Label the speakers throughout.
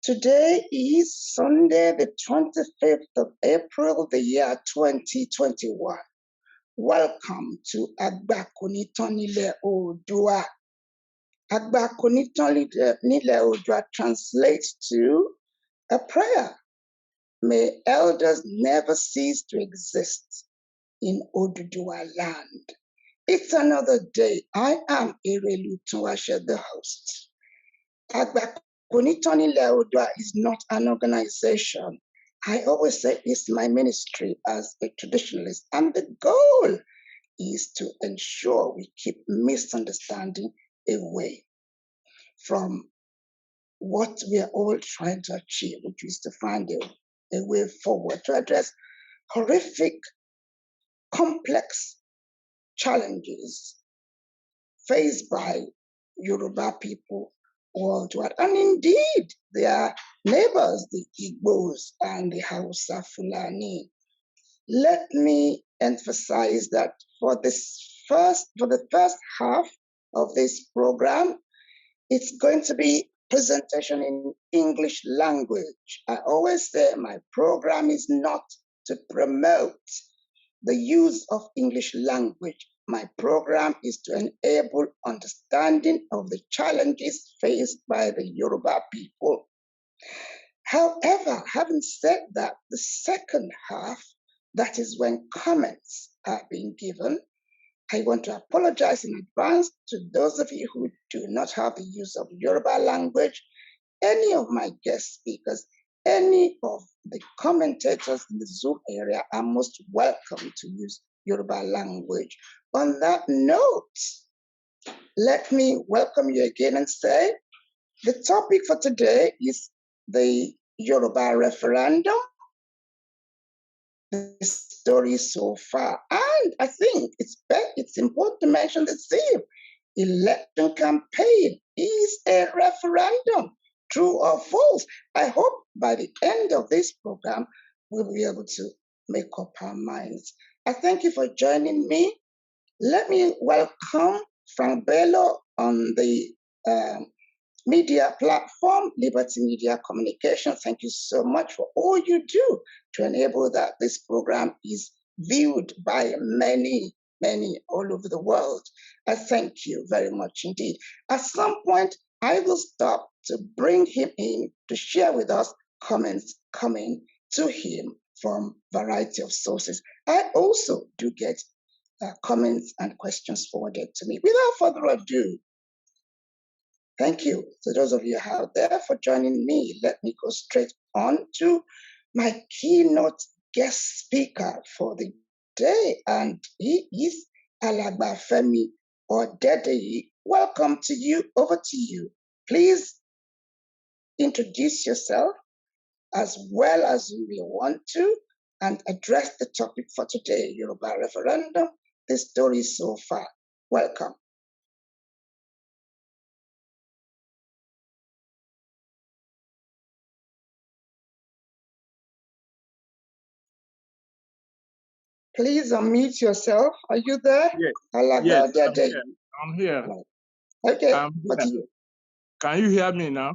Speaker 1: Today is Sunday, the 25th of April, the year 2021. Welcome to Agbakunitonile Odua. Agbakunitonile Odua translates to a prayer. May elders never cease to exist in Oduduwa land. It's another day. I am Erelu Tunwashe, the host. Agbakunitonile Odua is not an organization. I always say it's my ministry as a traditionalist, and the goal is to ensure we keep misunderstanding away from what we are all trying to achieve, which is to find a way forward to address horrific, complex challenges faced by Yoruba people worldwide, and indeed their neighbors, the Igbos and the Hausa Fulani. Let me emphasize that for the first half of this program, it's going to be presentation in English language. I always say my program is not to promote the use of English language. My program is to enable understanding of the challenges faced by the Yoruba people. However, having said that, the second half, that is when comments are being given, I want to apologize in advance to those of you who do not have the use of Yoruba language. Any of my guest speakers, any of the commentators in the Zoom area are most welcome to use Yoruba language. On that note, let me welcome you again and say the topic for today is the Yoruba referendum, the story so far. And I think it's important to mention the same. Election campaign is a referendum, true or false. I hope by the end of this program, we'll be able to make up our minds. I thank you for joining me. Let me welcome Frank Bello on the media platform, Liberty Media Communication. Thank you so much for all you do to enable that this program is viewed by many all over the world. I thank you very much indeed. At some point, I will stop to bring him in to share with us comments coming to him from a variety of sources. I also do get comments and questions forwarded to me. Without further ado, thank you to those of you out there for joining me. Let me go straight on to my keynote guest speaker for the day, and he is Alagba Femi Odedeyi. Welcome to you. Over to you. Please introduce yourself as well as you may want to and address the topic for today, Yoruba referendum, the story so far. Welcome. Please unmute yourself. Are you there?
Speaker 2: Yes, I'm here.
Speaker 1: Okay, but you.
Speaker 2: Can you hear me now?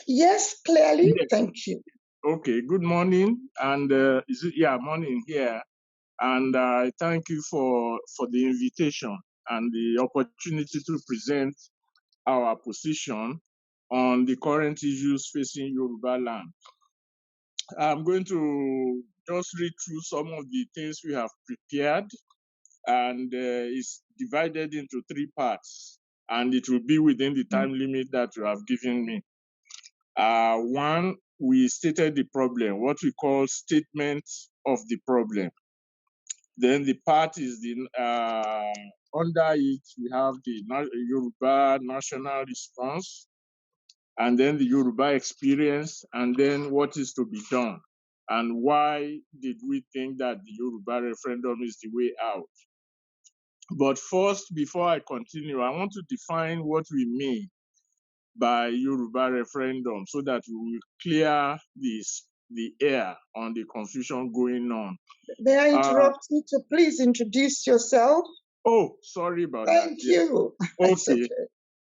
Speaker 1: Yes, clearly. Yes. Thank you.
Speaker 2: Okay, good morning. And morning here. And I thank you for the invitation and the opportunity to present our position on the current issues facing Yoruba land. I'm going to just read through some of the things we have prepared, and it's divided into 3 parts, and it will be within the time limit that you have given me. 1, we stated the problem, what we call statement of the problem. Then the part is the under it we have the Yoruba national response, and then the Yoruba experience, and then what is to be done, and why did we think that the Yoruba referendum is the way out. But first, before I continue, I want to define what we mean by Yoruba referendum so that we will clear the air on the confusion going on.
Speaker 1: May I interrupt you to please introduce yourself?
Speaker 2: Oh, sorry about that.
Speaker 1: Thank you.
Speaker 2: Okay.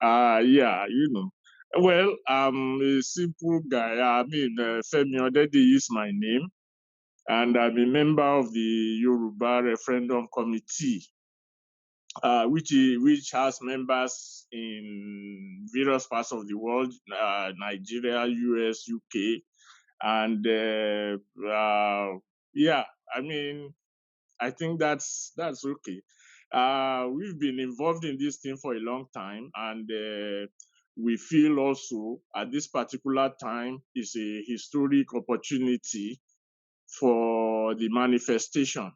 Speaker 2: Yeah, Well, I'm a simple guy. I mean, Femi Odede is my name, and I'm a member of the Yoruba Referendum Committee, which has members in various parts of the world, Nigeria, US, UK, and yeah, I mean, I think that's okay. We've been involved in this thing for a long time, and we feel also at this particular time is a historic opportunity for the manifestation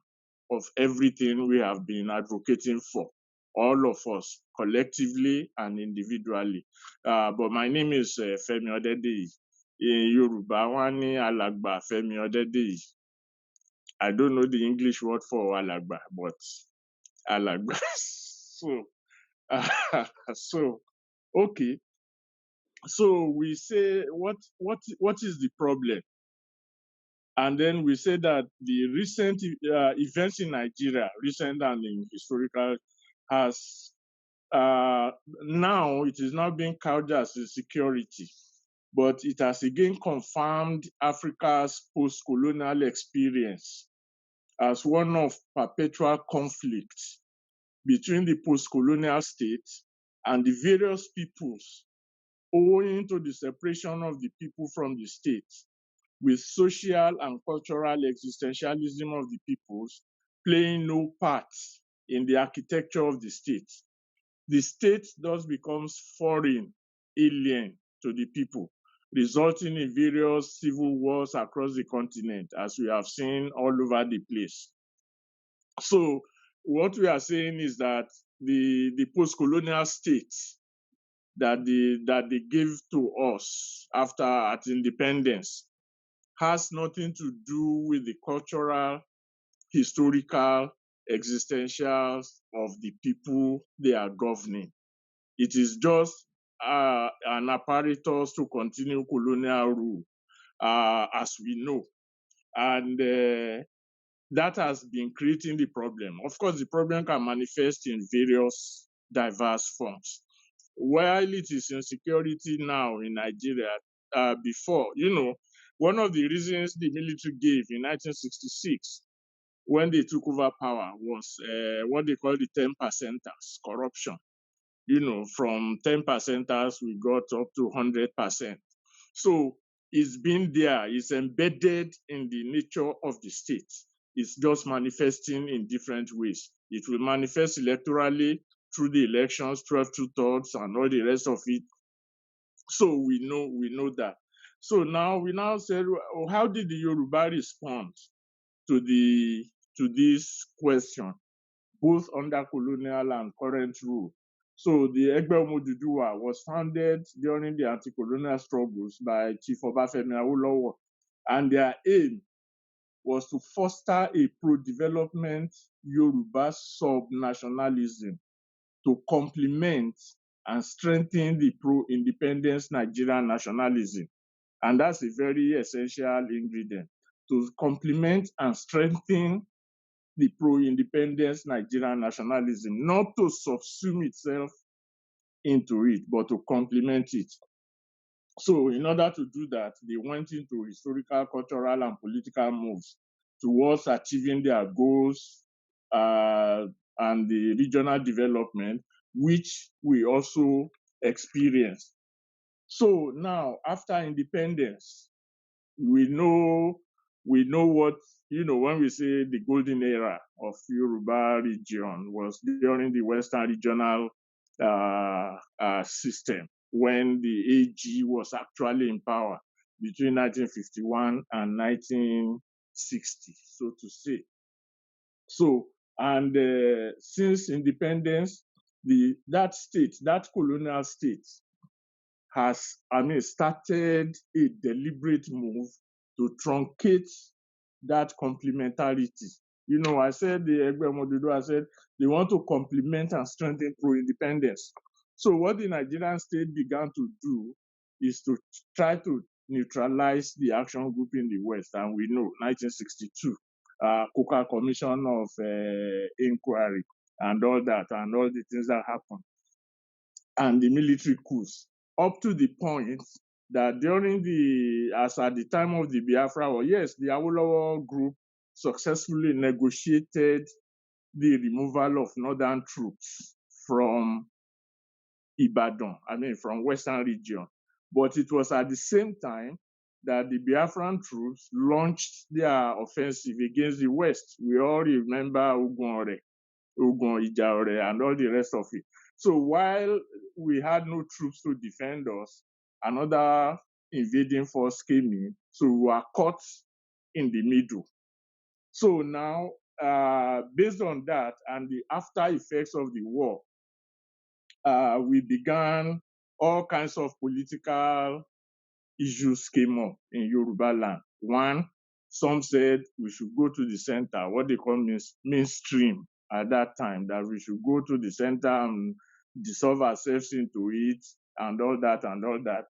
Speaker 2: of everything we have been advocating for, all of us, collectively and individually. But my name is Femi Odedeyi. In Yoruba, wọ́n ní Alàgbà Femi Odedeyi. I don't know the English word for Alàgbà, but Alàgbà. So, okay. So we say, what is the problem? And then we say that the recent events in Nigeria, recent and in historical, has now it is not being couched as insecurity, but it has again confirmed Africa's post-colonial experience as one of perpetual conflict between the post-colonial state and the various peoples, owing to the separation of the people from the state, with social and cultural existentialism of the peoples playing no part in the architecture of the state. The state thus becomes foreign, alien to the people, resulting in various civil wars across the continent, as we have seen all over the place. So what we are saying is that the post-colonial state that they gave to us at independence has nothing to do with the cultural, historical, existentials of the people they are governing. It is just an apparatus to continue colonial rule, as we know. And that has been creating the problem. Of course, the problem can manifest in various diverse forms. While it is insecurity now in Nigeria, before, one of the reasons the military gave in 1966 when they took over power was what they call the 10 percenters, corruption. From 10 percenters, we got up to 100%. So it's been there, it's embedded in the nature of the state. It's just manifesting in different ways. It will manifest electorally through the elections, 12 2/3, and all the rest of it. So we know that. So now we said, how did the Yoruba respond to this question, both under colonial and current rule? So the Egbe Omoduduwa was founded during the anti-colonial struggles by Chief Obafemi Awolowo, and their aim was to foster a pro-development Yoruba sub-nationalism to complement and strengthen the pro-independence Nigerian nationalism. And that's a very essential ingredient, to complement and strengthen the pro-independence Nigerian nationalism, not to subsume itself into it, but to complement it. So in order to do that, they went into historical, cultural, and political moves towards achieving their goals and the regional development, which we also experienced. So now, after independence, we know what, when we say the golden era of Yoruba region was during the Western regional system, when the AG was actually in power between 1951 and 1960, so to say. So, and since independence, that colonial state has, started a deliberate move to truncate that complementarity. I said the Egbe Omodudu, I said they want to complement and strengthen pro-independence. So what the Nigerian state began to do is to try to neutralize the action group in the West. And we know 1962, Coca Commission of Inquiry and all that, and all the things that happened, and the military coups. up to the point that during as at the time of the Biafra War, yes, the Awolowo group successfully negotiated the removal of northern troops from Ibadan, from Western region. But it was at the same time that the Biafran troops launched their offensive against the West. We all remember Ogun Ijaore, and all the rest of it. So while we had no troops to defend us, another invading force came in. So we were caught in the middle. So now, based on that and the after effects of the war, we began all kinds of political issues came up in Yoruba land. One, some said we should go to the center, what they call mainstream at that time, that we should go to the center and dissolve ourselves into it and all that and all that.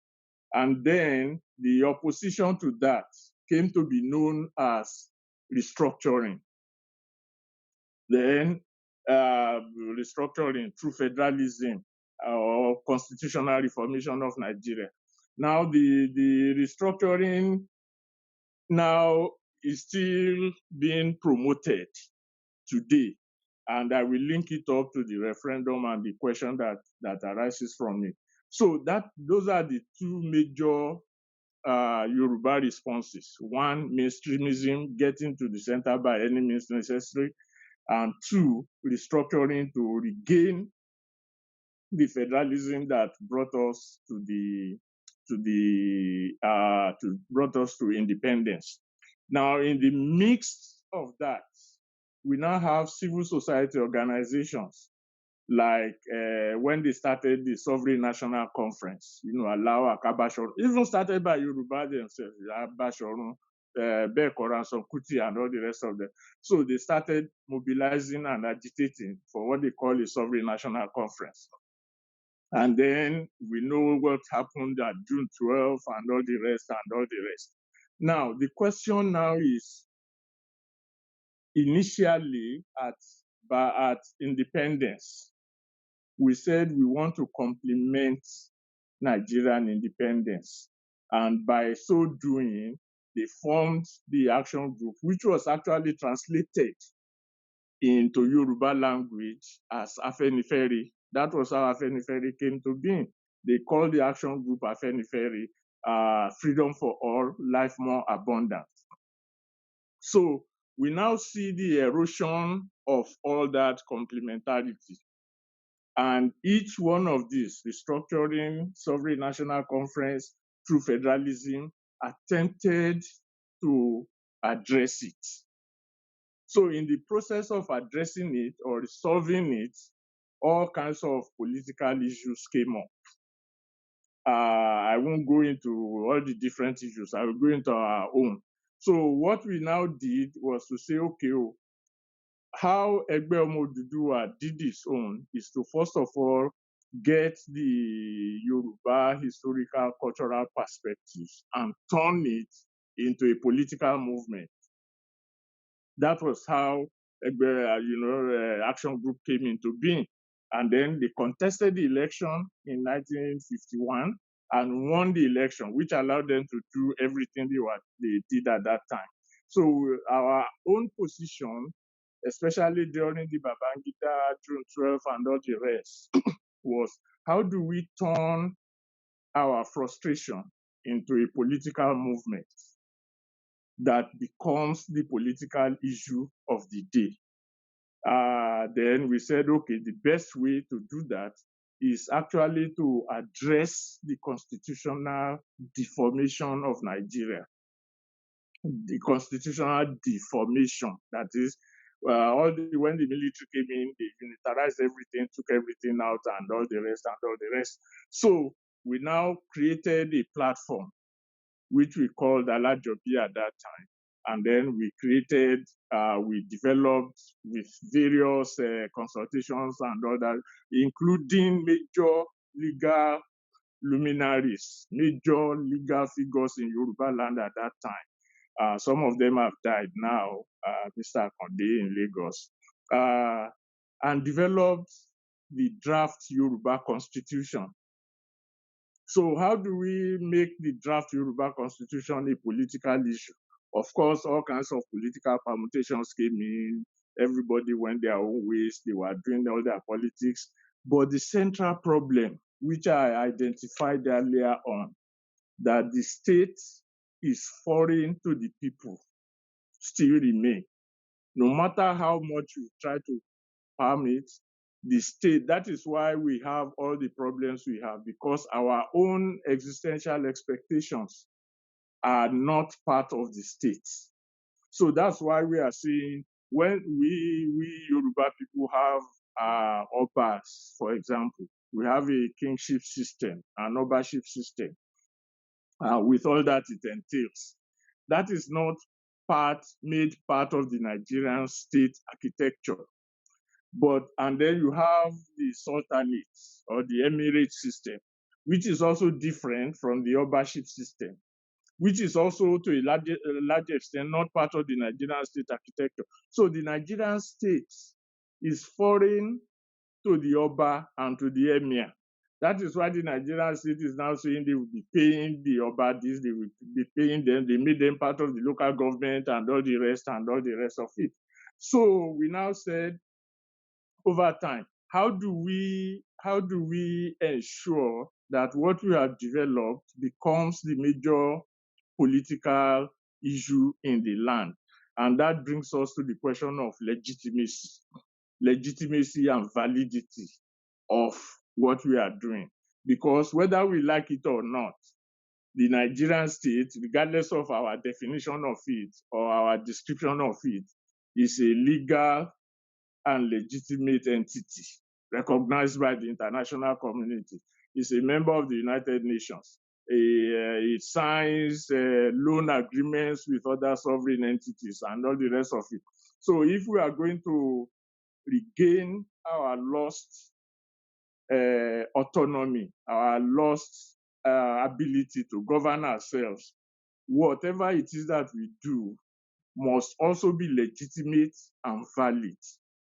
Speaker 2: And then the opposition to that came to be known as restructuring. Then restructuring through federalism or constitutional reformation of Nigeria. Now the restructuring now is still being promoted today, and I will link it up to the referendum and the question that arises from it. So those are the two major Yoruba responses. One, mainstreamism, getting to the center by any means necessary, and two, restructuring to regain the federalism that brought us brought us to independence. Now, in the mix of that, we now have civil society organizations like when they started the Sovereign National Conference, allow Akabashorun, even started by Yoruba themselves, Abashorun, Bekoran, Kuti, and all the rest of them. So they started mobilizing and agitating for what they call a Sovereign National Conference. And then we know what happened at June 12th and all the rest. Now, the question now is, initially at independence, we said we want to complement Nigerian independence. And by so doing, they formed the action group, which was actually translated into Yoruba language as Afenifere. That was how Afenifere came to be. They called the action group Afenifere, Freedom for All, Life More Abundant. So we now see the erosion of all that complementarity. And each one of these, restructuring, Sovereign National Conference, through federalism, attempted to address it. So in the process of addressing it or resolving it, all kinds of political issues came up. I won't go into all the different issues. I will go into our own. So what we now did was to say, okay, how Egbe Omo Oduduwa did its own is to first of all get the Yoruba historical cultural perspectives and turn it into a political movement. That was how Action Group came into being. And then they contested the election in 1951 and won the election, which allowed them to do everything they did at that time. So our own position, especially during the Babangida, June 12th, and all the rest, was how do we turn our frustration into a political movement that becomes the political issue of the day. Then we said, okay, the best way to do that is actually to address the constitutional deformation of Nigeria. The constitutional deformation, that is, when the military came in, they unitarized everything, took everything out, and all the rest. So we now created a platform, which we called Alajobi at that time. And then we developed with various consultations and all that, including major legal luminaries, major legal figures in Yoruba land at that time. Some of them have died now, Mr. Akonde in Lagos, and developed the draft Yoruba constitution. So how do we make the draft Yoruba constitution a political issue? Of course, all kinds of political permutations came in. Everybody went their own ways. They were doing all their politics. But the central problem, which I identified earlier on, that the state is foreign to the people, still remain. No matter how much you try to permit the state, that is why we have all the problems we have, because our own existential expectations are not part of the state. So that's why we are seeing when we Yoruba people have obas, for example, we have a kingship system, an obaship system, with all that it entails. That is not made part of the Nigerian state architecture. And then you have the sultanate or the emirate system, which is also different from the obaship system, which is also to a large extent not part of the Nigerian state architecture. So the Nigerian state is foreign to the Oba and to the Emir. That is why the Nigerian state is now saying they will be paying the Oba this, they will be paying them, they made them part of the local government and all the rest of it. So we now said, over time, how do we ensure that what we have developed becomes the major political issue in the land? And that brings us to the question of legitimacy and validity of what we are doing. Because whether we like it or not, the Nigerian state, regardless of our definition of it or our description of it, is a legal and legitimate entity recognized by the international community. It's a member of the United Nations. It signs loan agreements with other sovereign entities and all the rest of it. So if we are going to regain our lost autonomy, our lost ability to govern ourselves, whatever it is that we do must also be legitimate and valid,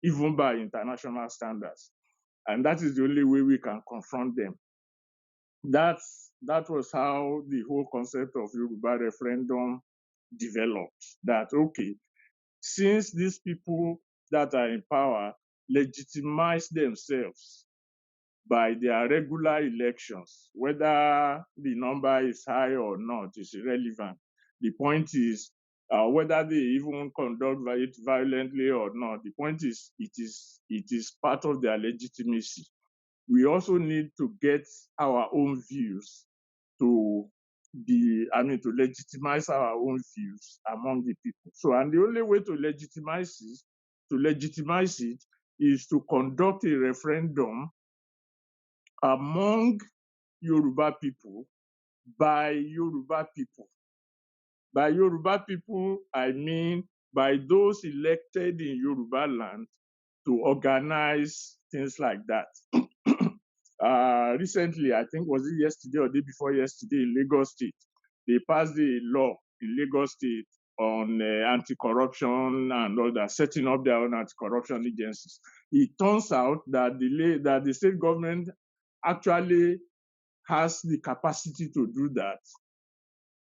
Speaker 2: even by international standards. And that is the only way we can confront them. That was how the whole concept of Yoruba referendum developed. That, okay, since these people that are in power legitimize themselves by their regular elections, whether the number is high or not is irrelevant. The point is, whether they even conduct it violently or not, the point is, it is part of their legitimacy. We also need to get our own views to legitimize our own views among the people. So, and the only way to legitimize it is to conduct a referendum among Yoruba people by Yoruba people. By Yoruba people, I mean by those elected in Yoruba land to organize things like that. Recently, I think, was it yesterday or day before yesterday in Lagos State, they passed a law in Lagos State on anti-corruption and all that, setting up their own anti-corruption agencies. It turns out that the state government actually has the capacity to do that,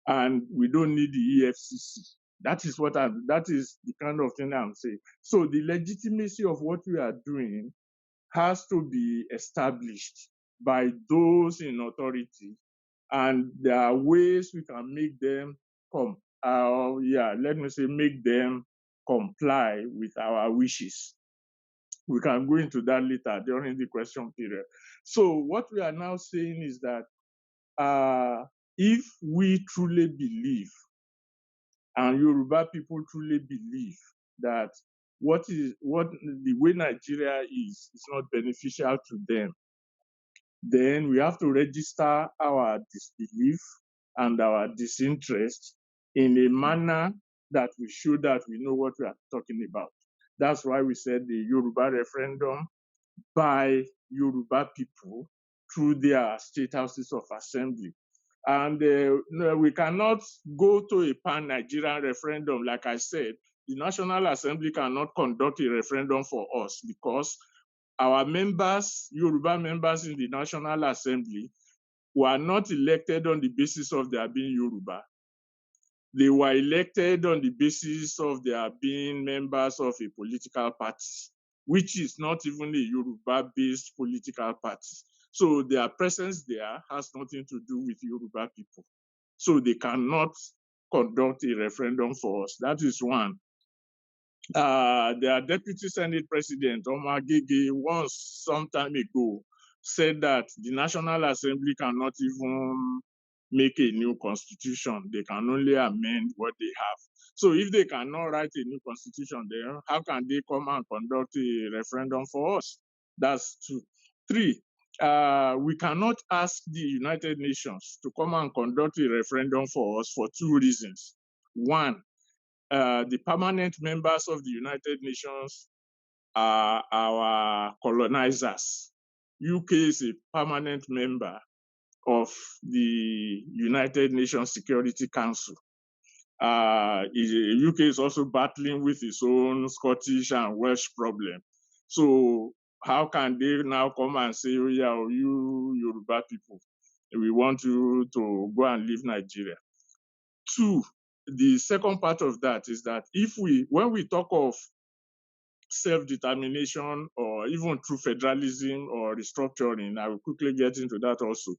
Speaker 2: and we don't need the EFCC. That is the kind of thing I'm saying. So the legitimacy of what we are doing has to be established by those in authority, and there are ways we can make them make them comply with our wishes. We can go into that later during the question period. So what we are now saying is that if we truly believe, and Yoruba people truly believe, that the way Nigeria is not beneficial to them, then we have to register our disbelief and our disinterest in a manner that we show that we know what we are talking about. That's why we said the Yoruba referendum by Yoruba people through their state houses of assembly. And we cannot go to a pan-Nigerian referendum. Like I said, the National Assembly cannot conduct a referendum for us because our members, Yoruba members in the National Assembly, were not elected on the basis of their being Yoruba. They were elected on the basis of their being members of a political party, which is not even a Yoruba-based political party. So their presence there has nothing to do with Yoruba people. So they cannot conduct a referendum for us. That is one. Their deputy Senate president, Omar Gege, once some time ago, said that the National Assembly cannot even make a new constitution. They can only amend what they have. So if they cannot write a new constitution, then how can they come and conduct a referendum for us? That's two. Three, we cannot ask the United Nations to come and conduct a referendum for us for two reasons. One, the permanent members of the United Nations are our colonizers. UK is a permanent member of the United Nations Security Council. UK is also battling with its own Scottish and Welsh problem. So how can they now come and say, oh yeah, you Yoruba people, we want you to go and leave Nigeria? Two, the second part of that is that when we talk of self-determination or even through federalism or restructuring, I will quickly get into that also.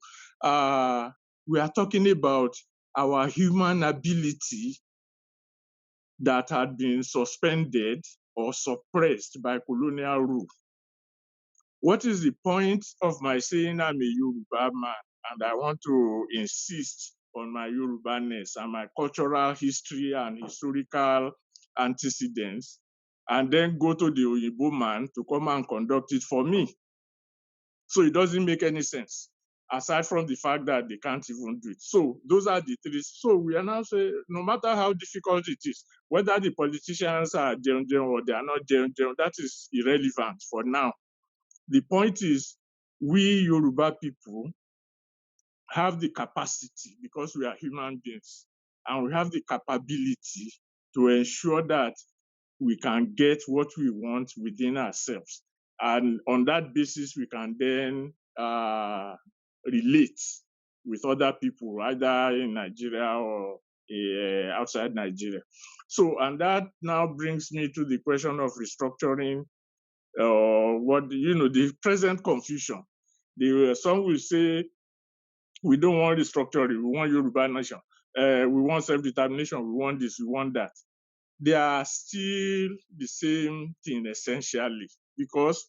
Speaker 2: We are talking about our human ability that had been suspended or suppressed by colonial rule. What is the point of my saying I'm a Yoruba man and I want to insist on my Yoruba-ness and my cultural history and historical antecedents, and then go to the Oyibo man to come and conduct it for me? So it doesn't make any sense, aside from the fact that they can't even do it. So those are the three. So we are now saying, no matter how difficult it is, whether the politicians are down or they are not down, that is irrelevant for now. The point is, we Yoruba people have the capacity, because we are human beings, and we have the capability to ensure that we can get what we want within ourselves. And on that basis, we can then relate with other people, either in Nigeria or outside Nigeria. So, and that now brings me to the question of restructuring, the present confusion. Some will say, we don't want restructuring, we want Yoruba nation, we want self-determination, we want this, we want that. They are still the same thing essentially, because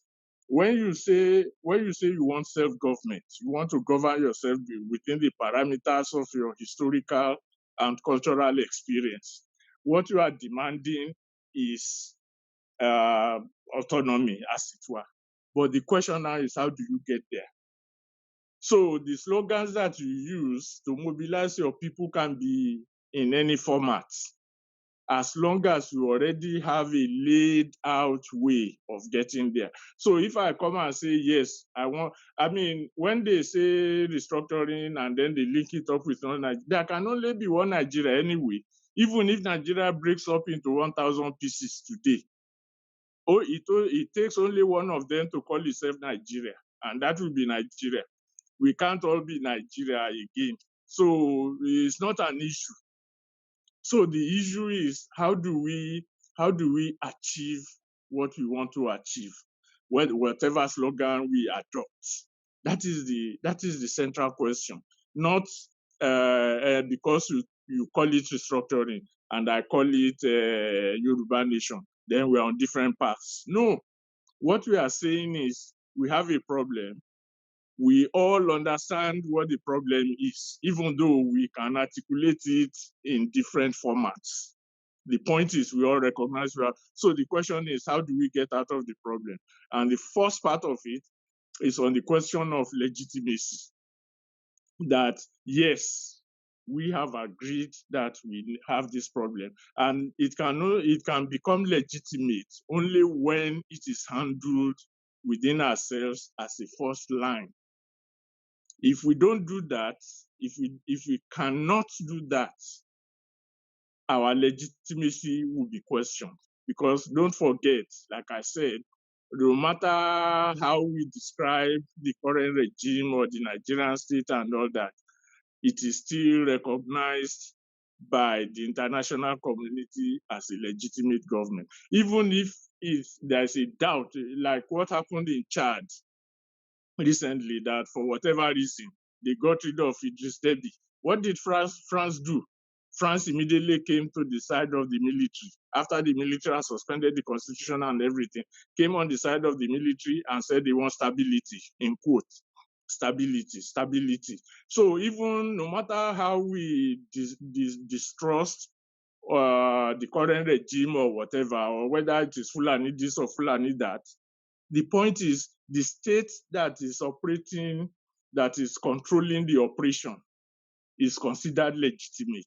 Speaker 2: when you say you want self-government, you want to govern yourself within the parameters of your historical and cultural experience. What you are demanding is autonomy, as it were. But the question now is, how do you get there? So the slogans that you use to mobilize your people can be in any format, as long as you already have a laid out way of getting there. So if I come and say, yes, when they say restructuring and then they link it up with Nigeria, there can only be one Nigeria anyway. Even if Nigeria breaks up into 1,000 pieces today, it takes only one of them to call itself Nigeria, and that will be Nigeria. We can't all be Nigeria again. So it's not an issue. So the issue is, how do we achieve what we want to achieve, whatever slogan we adopt? That is the central question. Not because you call it restructuring and I call it Yoruba nation, then we are on different paths. No, what we are saying is, we have a problem. We all understand what the problem is, even though we can articulate it in different formats. The point is, we all recognize we are. So the question is, how do we get out of the problem? And the first part of it is on the question of legitimacy. That yes, we have agreed that we have this problem, and it can become legitimate only when it is handled within ourselves as a first line. If we don't do that, if we cannot do that, our legitimacy will be questioned. Because don't forget, like I said, No matter how we describe the current regime or the Nigerian state and all that, it is still recognized by the international community as a legitimate government. Even if there's a doubt, like what happened in Chad recently, that for whatever reason, they got rid of Idris Deby. What did France do? France immediately came to the side of the military. After the military had suspended the constitution and everything, came on the side of the military and said they want stability, in quote. Stability, stability. So even no matter how we distrust the current regime or whatever, or whether it is Fulani this or Fulani that, the point is the state that is operating, that is controlling the operation, is considered legitimate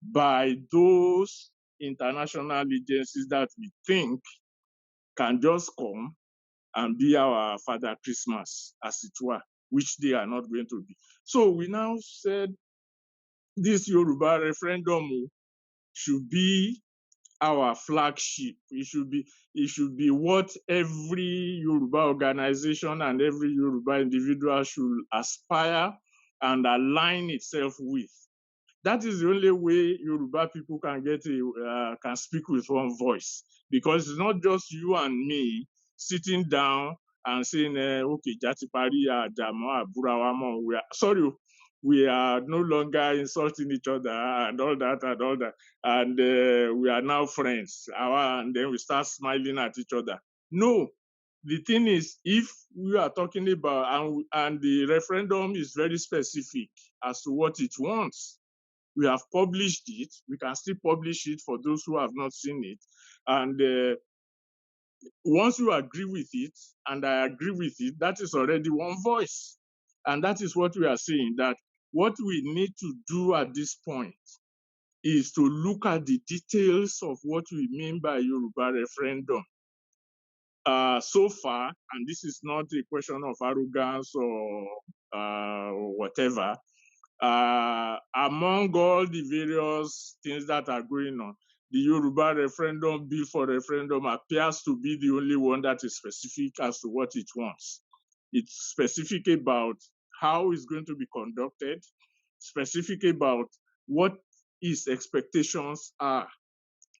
Speaker 2: by those international agencies that we think can just come and be our Father Christmas, as it were, which they are not going to be. So we now said this Yoruba referendum should be our flagship. It should be what every Yoruba organization and every Yoruba individual should aspire and align itself with. That is the only way Yoruba people can can speak with one voice, because it's not just you and me sitting down and saying, okay, Jatipari, Jamo, Aburawamo, we are no longer insulting each other and all that and all that, and we are now friends, and then we start smiling at each other. No, the thing is, if we are talking about, and the referendum is very specific as to what it wants. We have published it. We can still publish it for those who have not seen it. And once you agree with it, and I agree with it, that is already one voice. And that is what we are saying, that what we need to do at this point is to look at the details of what we mean by Yoruba referendum. So far, and this is not a question of arrogance or whatever, among all the various things that are going on, the Yoruba referendum, bill for referendum, appears to be the only one that is specific as to what it wants. It's specific about how it's going to be conducted, specific about what its expectations are.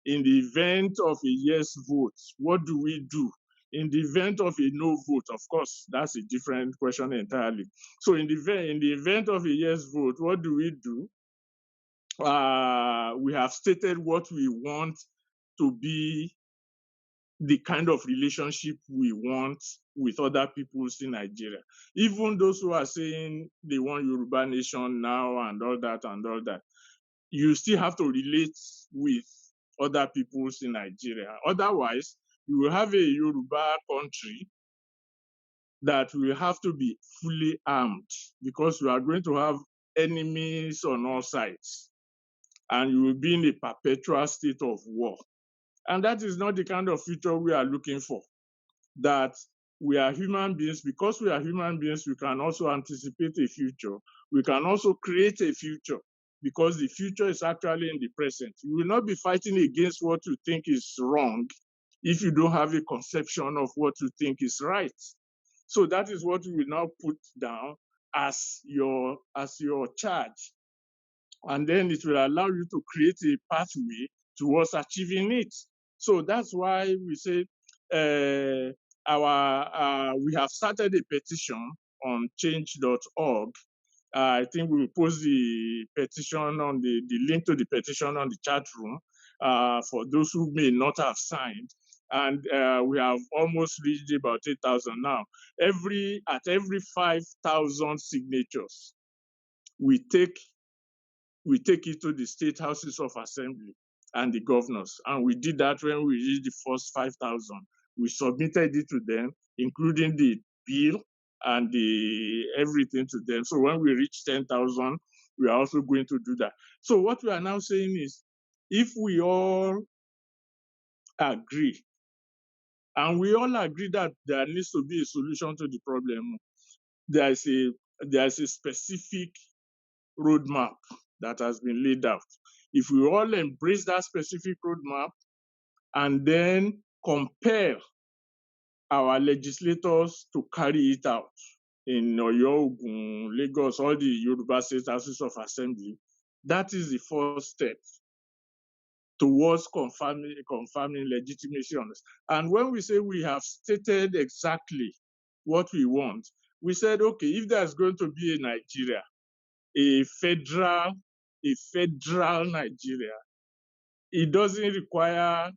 Speaker 2: In the event of a yes vote, what do we do? In the event of a no vote, of course, that's a different question entirely. So in the event of a yes vote, what do we do? We have stated what we want to be the kind of relationship we want with other peoples in Nigeria. Even those who are saying they want Yoruba nation now and all that, you still have to relate with other peoples in Nigeria. Otherwise, you will have a Yoruba country that will have to be fully armed, because you are going to have enemies on all sides, and you will be in a perpetual state of war. And that is not the kind of future we are looking for. That we are human beings. Because we are human beings, we can also anticipate a future. We can also create a future, because the future is actually in the present. You will not be fighting against what you think is wrong if you don't have a conception of what you think is right. So that is what we will now put down as your charge. And then it will allow you to create a pathway towards achieving it. So that's why we say we have started a petition on change.org. I think we will post the petition on the link to the petition on the chat room for those who may not have signed. And we have almost reached about 8,000 now. At every 5,000 signatures, we take it to the state houses of assembly and the governors. And we did that when we reached the first 5,000. We submitted it to them, including the bill and everything to them. So when we reach 10,000, we are also going to do that. So what we are now saying is, if we all agree, and we all agree that there needs to be a solution to the problem, there is a specific roadmap that has been laid out. If we all embrace that specific roadmap and then compare our legislators to carry it out in Oyo, Ogun, Lagos, all the Yoruba state houses of assembly. That is the first step towards confirming legitimacy on this. And when we say we have stated exactly what we want, we said, okay, if there's going to be a Nigeria, a federal Nigeria, it doesn't require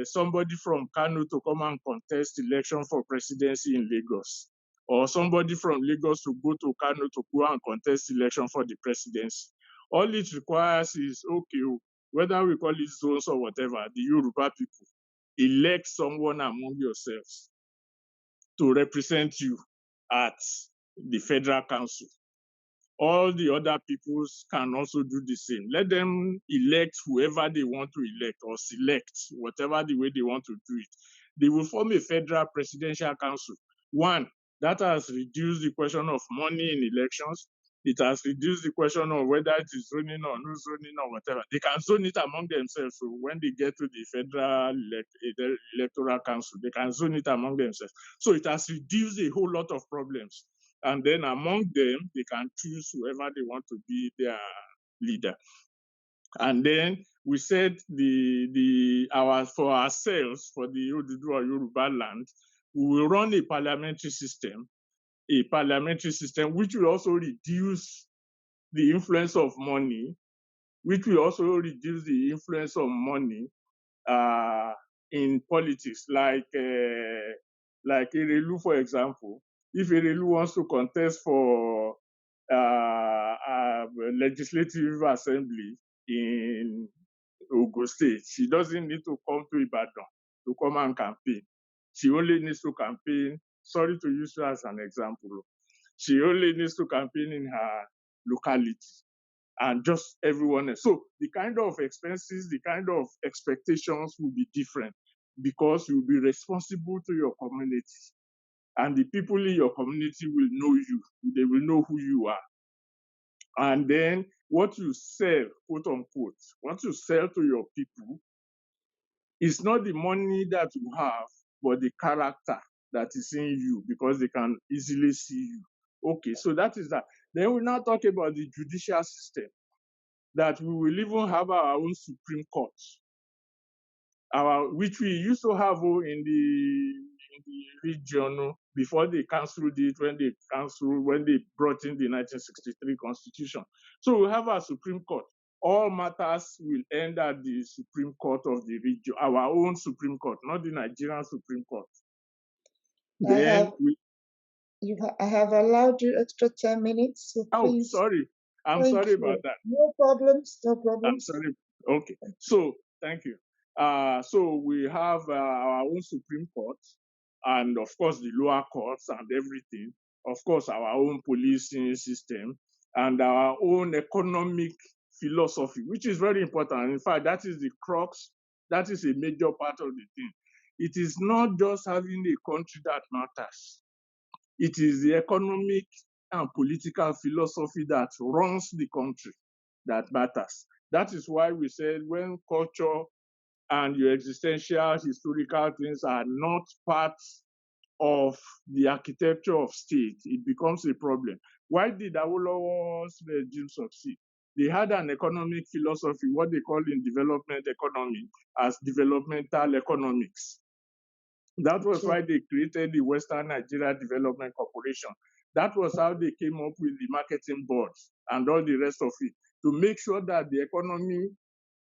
Speaker 2: somebody from Kano to come and contest election for presidency in Lagos, or somebody from Lagos to go to Kano to go and contest election for the presidency. All it requires is, okay, whether we call it zones or whatever, the Yoruba people elect someone among yourselves to represent you at the federal council. All the other peoples can also do the same. Let them elect whoever they want to elect, or select whatever the way they want to do it. They will form a federal presidential council. One, that has reduced the question of money in elections. It has reduced the question of whether it is zoning or no zoning or whatever. They can zone it among themselves. So when they get to the federal electoral council, they can zone it among themselves. So it has reduced a whole lot of problems. And then among them, they can choose whoever they want to be their leader. And then we said for ourselves, for the Oduduwa Yoruba land, we will run a parliamentary system which will also reduce the influence of money, in politics, like Erelu, for example. If Erelu wants to contest for legislative assembly in Ogun State, she doesn't need to come to Ibadan to come and campaign. She only needs to campaign, sorry to use her as an example, she only needs to campaign in her locality, and just everyone else. So the kind of expenses, the kind of expectations will be different, because you'll be responsible to your community, and the people in your community will know you. They will know who you are. And then what you sell, quote unquote, what you sell to your people is not the money that you have, but the character that is in you, because they can easily see you. Okay, so that is that. Then we now talk about the judicial system, that we will even have our own Supreme Court, which we used to have in the region before they cancelled it, when they brought in the 1963 Constitution. So we have our Supreme Court. All matters will end at the Supreme Court of the region, our own Supreme Court, not the Nigerian Supreme Court.
Speaker 1: I have allowed you extra 10 minutes, so please.
Speaker 2: Oh, sorry. I'm sorry about that.
Speaker 1: No problems, no problems.
Speaker 2: I'm sorry. Okay. So, thank you. So we have our own Supreme Court, and of course the lower courts and everything. Of course, our own policing system, and our own economic philosophy, which is very important. In fact, that is the crux. That is a major part of the thing. It is not just having a country that matters. It is the economic and political philosophy that runs the country that matters. That is why we said when culture and your existential historical things are not part of the architecture of state, it becomes a problem. Why did Awolowo's regime succeed? They had an economic philosophy, what they call in development economy as developmental economics. That was why they created the Western Nigeria Development Corporation. That was how they came up with the marketing boards and all the rest of it, to make sure that the economy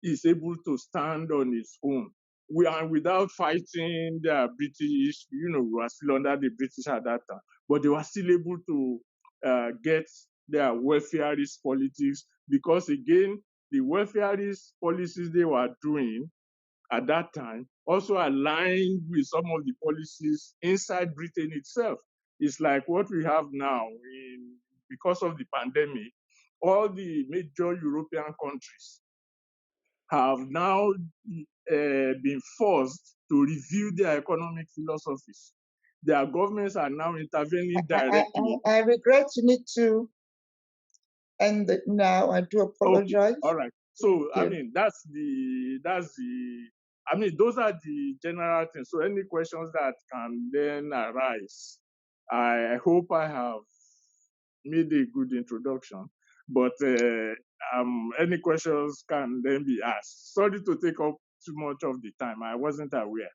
Speaker 2: is able to stand on its own. We are without fighting the British, we were still under the British at that time, but they were still able to get their welfareist politics, because again, the welfareist policies they were doing at that time also aligned with some of the policies inside Britain itself. It's like what we have now because of the pandemic. All the major European countries have now been forced to review their economic philosophies. Their governments are now intervening directly.
Speaker 1: I regret you need to end it now. I do apologize.
Speaker 2: Okay. All right. So I mean, that's the I mean, those are the general things. So any questions that can then arise, I hope I have made a good introduction. But any questions can then be asked. Sorry to take up too much of the time. I wasn't aware.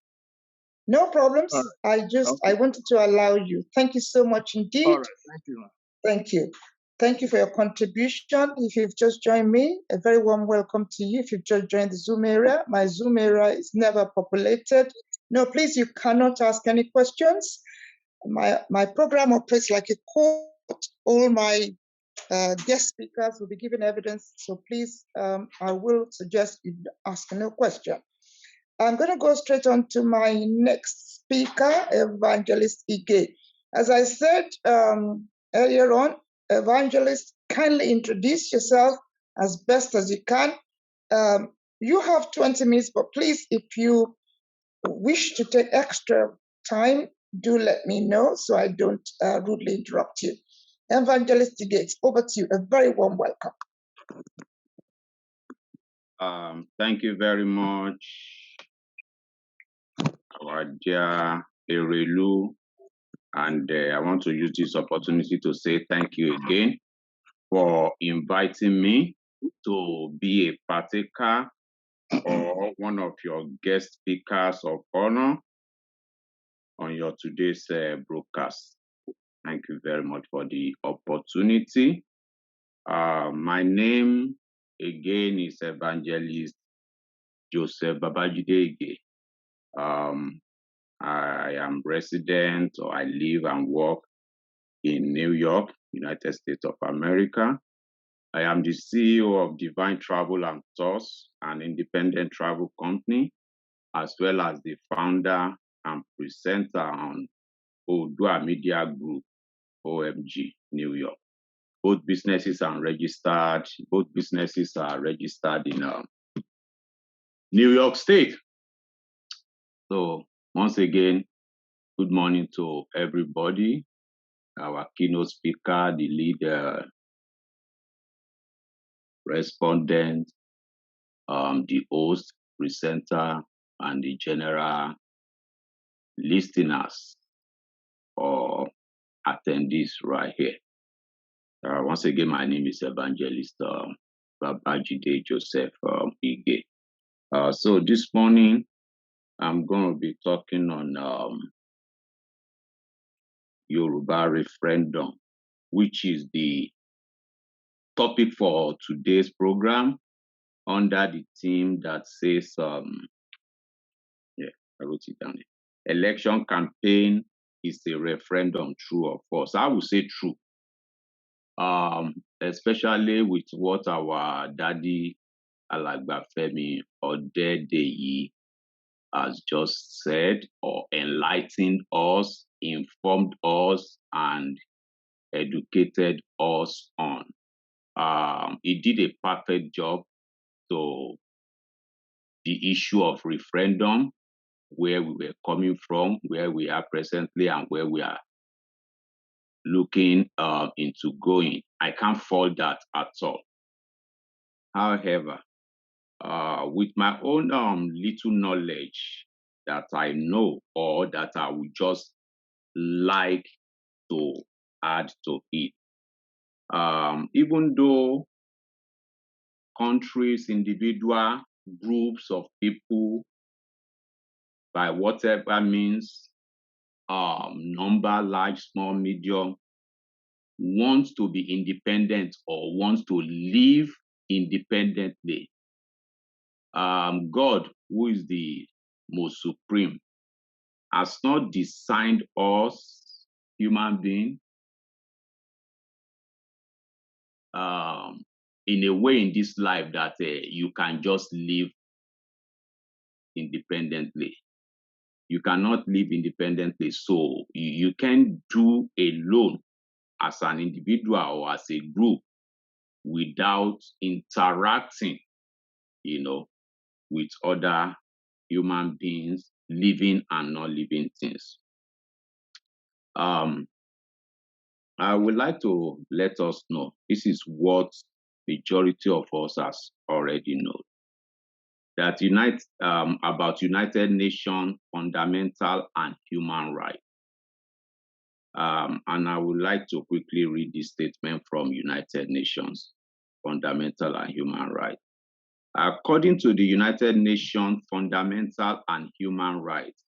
Speaker 1: No problems.
Speaker 2: All right.
Speaker 1: I wanted to allow you. Thank you so much indeed.
Speaker 2: All right. Thank you, ma'am.
Speaker 1: Thank you. Thank you for your contribution. If you've just joined me, a very warm welcome to you. If you've just joined the Zoom area, my Zoom area is never populated. No, please, you cannot ask any questions. My program operates like a court. All my guest speakers will be giving evidence. So please, I will suggest you ask no question. I'm going to go straight on to my next speaker, Evangelist Ige. As I said earlier on, Evangelist, kindly introduce yourself as best as you can. You have 20 minutes, but please, if you wish to take extra time, do let me know so I don't rudely interrupt you. Evangelist Ige, it's over to you. A very warm welcome.
Speaker 3: Thank you very much, our dear Erelu, and I want to use this opportunity to say thank you again for inviting me to be a partaker or one of your guest speakers of honor on your today's broadcast. Thank you very much for the opportunity. My name again is Evangelist Joseph Babajide Ige. I am resident, or I live and work in New York, United States of America. I am the CEO of Divine Travel and Tours, an independent travel company, as well as the founder and presenter on Odua Media Group, OMG, New York. Both businesses are registered in New York State. So once again, good morning to everybody. Our keynote speaker, the lead respondent, the host, presenter, and the general listeners or attendees right here. Once again, my name is Evangelist Babajide Joseph Ige. So this morning, I'm going to be talking on Yoruba referendum, which is the topic for today's program under the theme that says, I wrote it down. Election campaign is a referendum, true or false? I would say true, especially with what our daddy Alagba Femi Odedeyi has just said or enlightened us, informed us, and educated us on. He did a perfect job to the issue of referendum, where we were coming from, where we are presently, and where we are looking into going. I can't fault that at all. However, with my own little knowledge that I know or that I would just like to add to it, even though countries, individual groups of people, by whatever means, number, large, small, medium, wants to be independent or wants to live independently, God, who is the most supreme, has not designed us, human beings, in a way in this life that you can just live independently. You cannot live independently, so you can't do alone as an individual or as a group without interacting, with other human beings, living and non living things. I would like to let us know, this is what majority of us has already known. that about United Nations fundamental and human rights. And I would like to quickly read this statement from United Nations fundamental and human rights. According to the United Nations fundamental and human rights,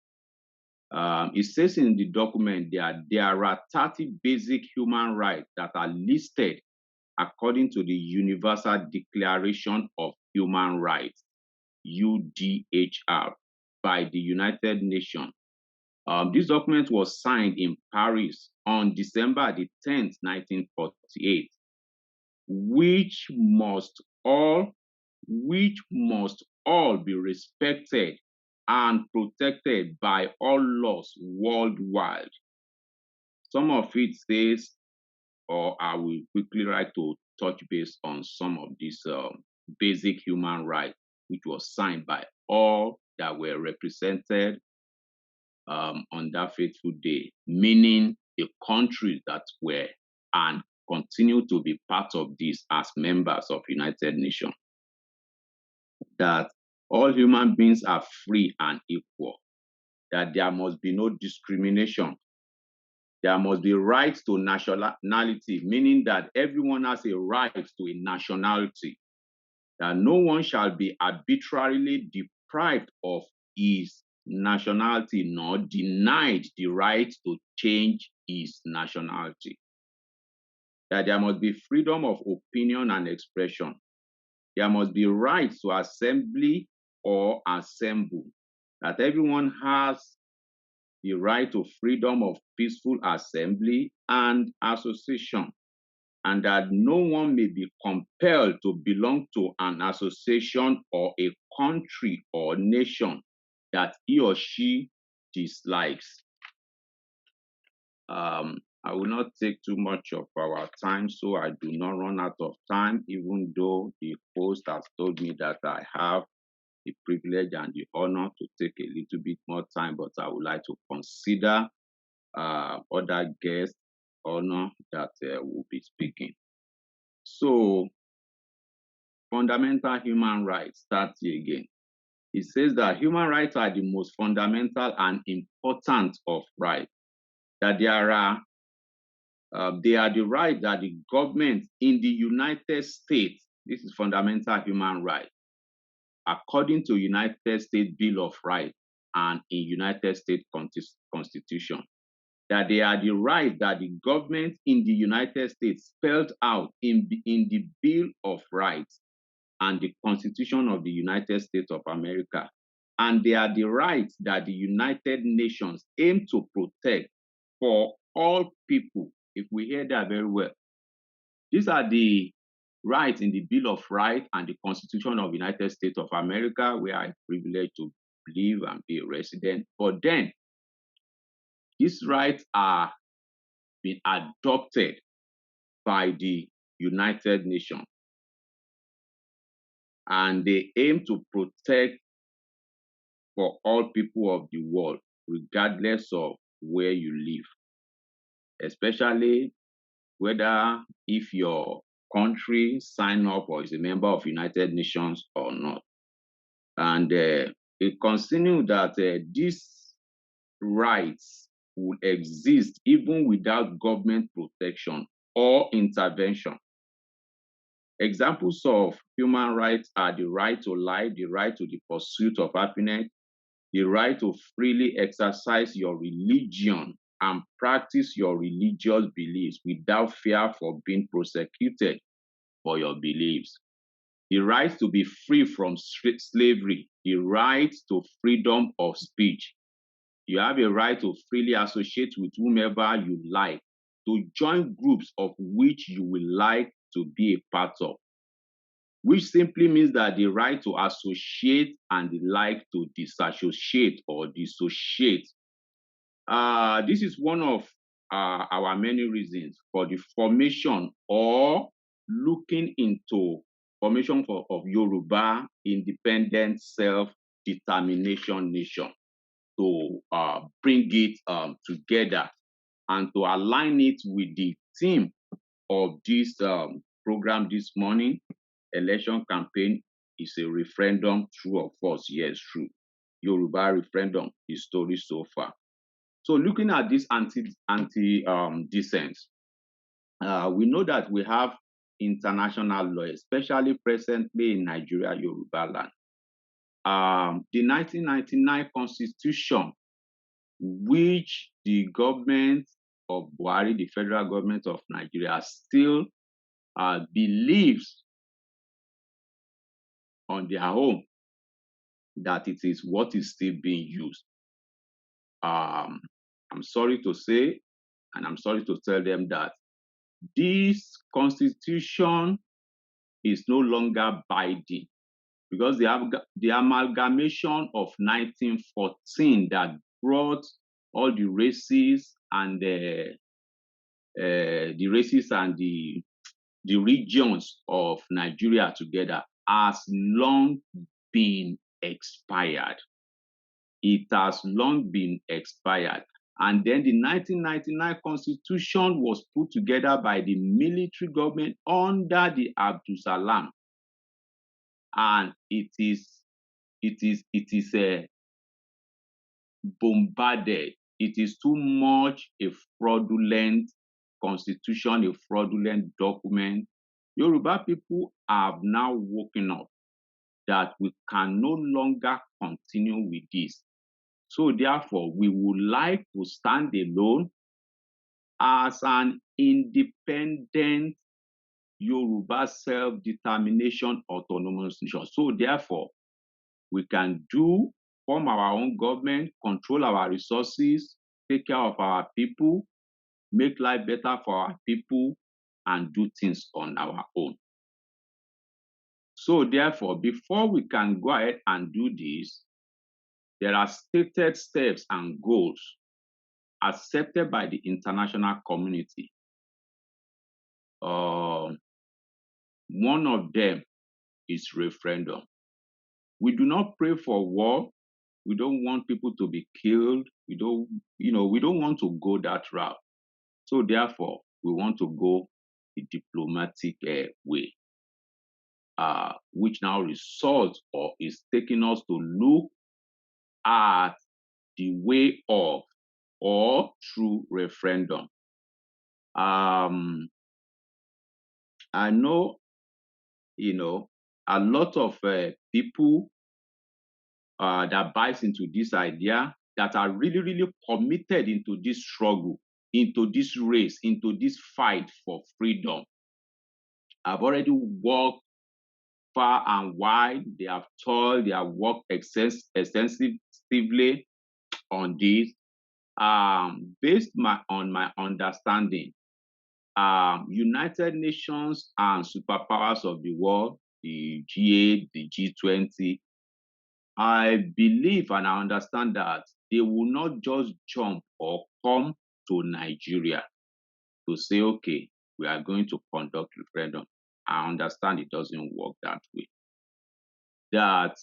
Speaker 3: it says in the document that there are 30 basic human rights that are listed according to the Universal Declaration of Human Rights, UDHR, by the United Nations. This document was signed in Paris on December the 10th, 1948, which must all be respected and protected by all laws worldwide. Some of it says, or I will quickly like to touch base on some of these basic human rights, which was signed by all that were represented on that fateful day, meaning the countries that were and continue to be part of this as members of United Nations. That all human beings are free and equal, that there must be no discrimination. There must be rights to nationality, meaning that everyone has a right to a nationality, that no one shall be arbitrarily deprived of his nationality nor denied the right to change his nationality, that there must be freedom of opinion and expression. There must be rights to assembly or assemble, that everyone has the right to freedom of peaceful assembly and association, and that no one may be compelled to belong to an association or a country or nation that he or she dislikes. I will not take too much of our time, so I do not run out of time, even though the host has told me that I have the privilege and the honor to take a little bit more time, but I would like to consider other guests honor that will be speaking. So, fundamental human rights starts here again. It says that human rights are the most fundamental and important of rights, that they are the right that the government in the United States, this is fundamental human right, according to United States Bill of Rights and in United States Constitution, that they are the right that the government in the United States spelled out in the Bill of Rights and the Constitution of the United States of America. And they are the rights that the United Nations aim to protect for all people. If we hear that very well, these are the rights in the Bill of Rights and the Constitution of the United States of America, where I'm privileged to live and be a resident. But then, these rights are being adopted by the United Nations, and they aim to protect for all people of the world, regardless of where you live, especially whether if your country sign up or is a member of United Nations or not. And it continues that these rights will exist even without government protection or intervention. Examples of human rights are the right to life, the right to the pursuit of happiness, the right to freely exercise your religion and practice your religious beliefs without fear for being prosecuted for your beliefs, the right to be free from slavery, the right to freedom of speech. You have a right to freely associate with whomever you like, to join groups of which you will like to be a part of, which simply means that the right to associate and the right to disassociate or dissociate. This is one of our many reasons for the formation or looking into formation of Yoruba independent self-determination nation, to bring it together and to align it with the theme of this program this morning, election campaign is a referendum, true or false? Yes, true. Yoruba referendum is story so far. So looking at this dissent, we know that we have international law, especially presently in Nigeria, Yoruba land. The 1999 Constitution, which the government of Buhari, the federal government of Nigeria, still believes on their own that it is what is still being used. I'm sorry to say, and I'm sorry to tell them that this constitution is no longer binding, because the amalgamation of 1914 that brought all the races and the regions of Nigeria together has long been expired. It has long been expired. And then the 1999 Constitution was put together by the military government under the Abdul Salam. And it is bombarded. It is too much a fraudulent constitution, a fraudulent document. Yoruba people have now woken up that we can no longer continue with this. So therefore, we would like to stand alone as an independent Yoruba self-determination autonomous nation. So therefore, we can form our own government, control our resources, take care of our people, make life better for our people, and do things on our own. So therefore, before we can go ahead and do this, there are stated steps and goals accepted by the international community. One of them is referendum. We do not pray for war. We don't want people to be killed. We don't want to go that route. So therefore, we want to go the diplomatic way, which now results or is taking us to look at the way of or through referendum. I know, a lot of people that buys into this idea, that are really, really committed into this struggle, into this race, into this fight for freedom. I've already walked far and wide. They have toiled, they have worked extensively on this. Based on my understanding, United Nations and superpowers of the world, the G8, the G20, I believe and I understand that they will not just jump or come to Nigeria to say, okay, we are going to conduct referendum. I understand it doesn't work that way. That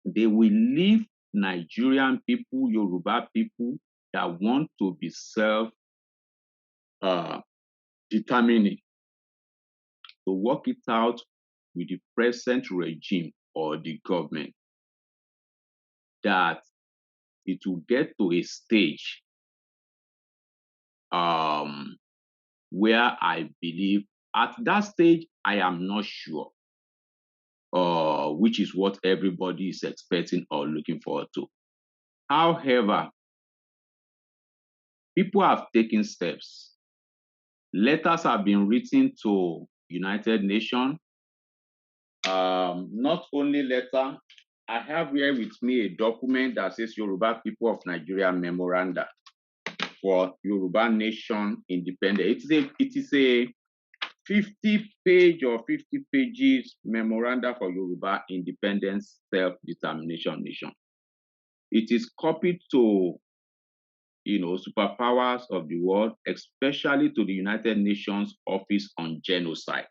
Speaker 3: they will leave Nigerian people, Yoruba people that want to be self-determining to work it out with the present regime or the government. That it will get to a stage where I believe at that stage, I am not sure, which is what everybody is expecting or looking forward to. However, people have taken steps. Letters have been written to United Nations. Not only letter, I have here with me a document that says Yoruba People of Nigeria Memoranda for Yoruba Nation Independence. It is a 50-page or 50 pages memoranda for Yoruba Independence Self-Determination Nation. It is copied to, superpowers of the world, especially to the United Nations Office on Genocide,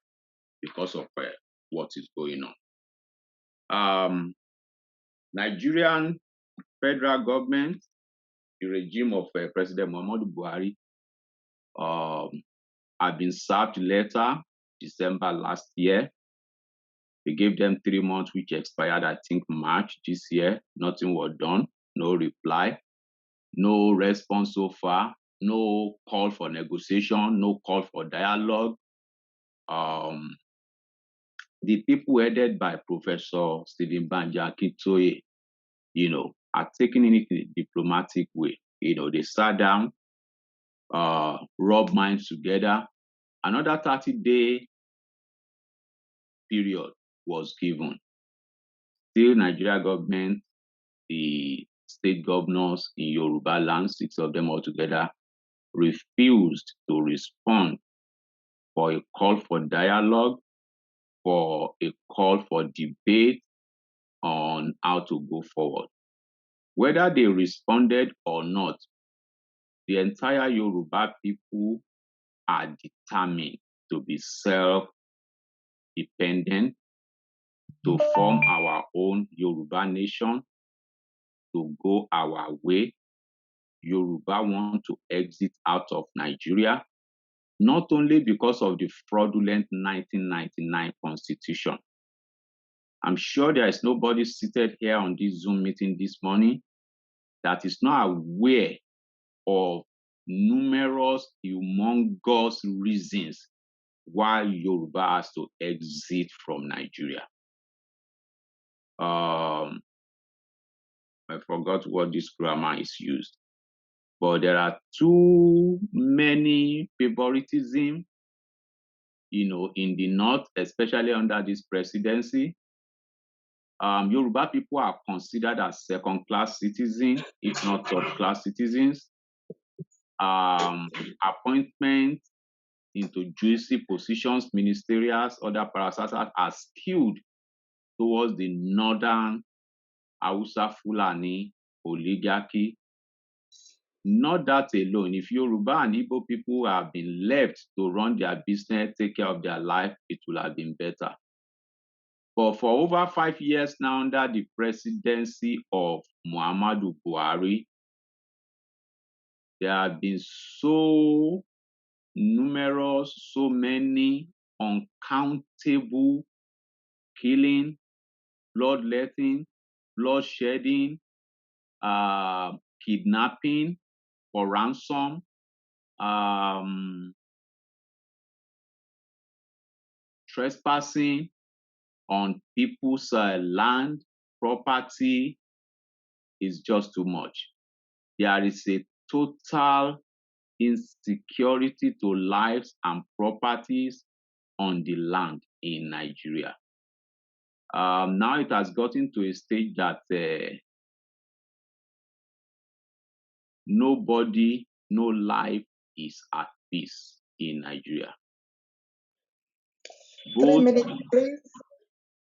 Speaker 3: because of what is going on. Nigerian federal government, the regime of President Muhammadu Buhari, have been served letter December last year They gave them 3 months, which expired, I think, March this year. Nothing was done, no reply, no response so far, no call for negotiation, no call for dialogue. The people headed by Professor Stephen Banja Akintoye, are taking it in a diplomatic way. They sat down, rub minds together. Another 30-day period was given. Still, Nigeria government, the state governors in Yoruba land, 6 of them altogether, refused to respond for a call for dialogue, for a call for debate on how to go forward. Whether they responded or not, the entire Yoruba people are determined to be self-dependent, to form our own Yoruba nation, to go our way. Yoruba want to exit out of Nigeria, not only because of the fraudulent 1999 constitution. I'm sure there is nobody seated here on this Zoom meeting this morning that is not aware of numerous, humongous reasons why Yoruba has to exit from Nigeria. I forgot what this grammar is used, but there are too many favoritism, in the north, especially under this presidency. Yoruba people are considered as second-class citizens, if not third-class citizens. Appointment into juicy positions, ministerials, other parastatals are skewed towards the northern Hausa Fulani oligarchy. Not that alone. If Yoruba and Igbo people have been left to run their business, take care of their life, it will have been better. But for over 5 years now, under the presidency of Muhammadu Buhari, there have been so numerous, so many uncountable killing, bloodletting, bloodshedding, kidnapping for ransom, trespassing on people's land, property is just too much. There is a total insecurity to lives and properties on the land in Nigeria. Now it has gotten to a stage that nobody, no life is at peace in Nigeria.
Speaker 1: 3 minutes, please.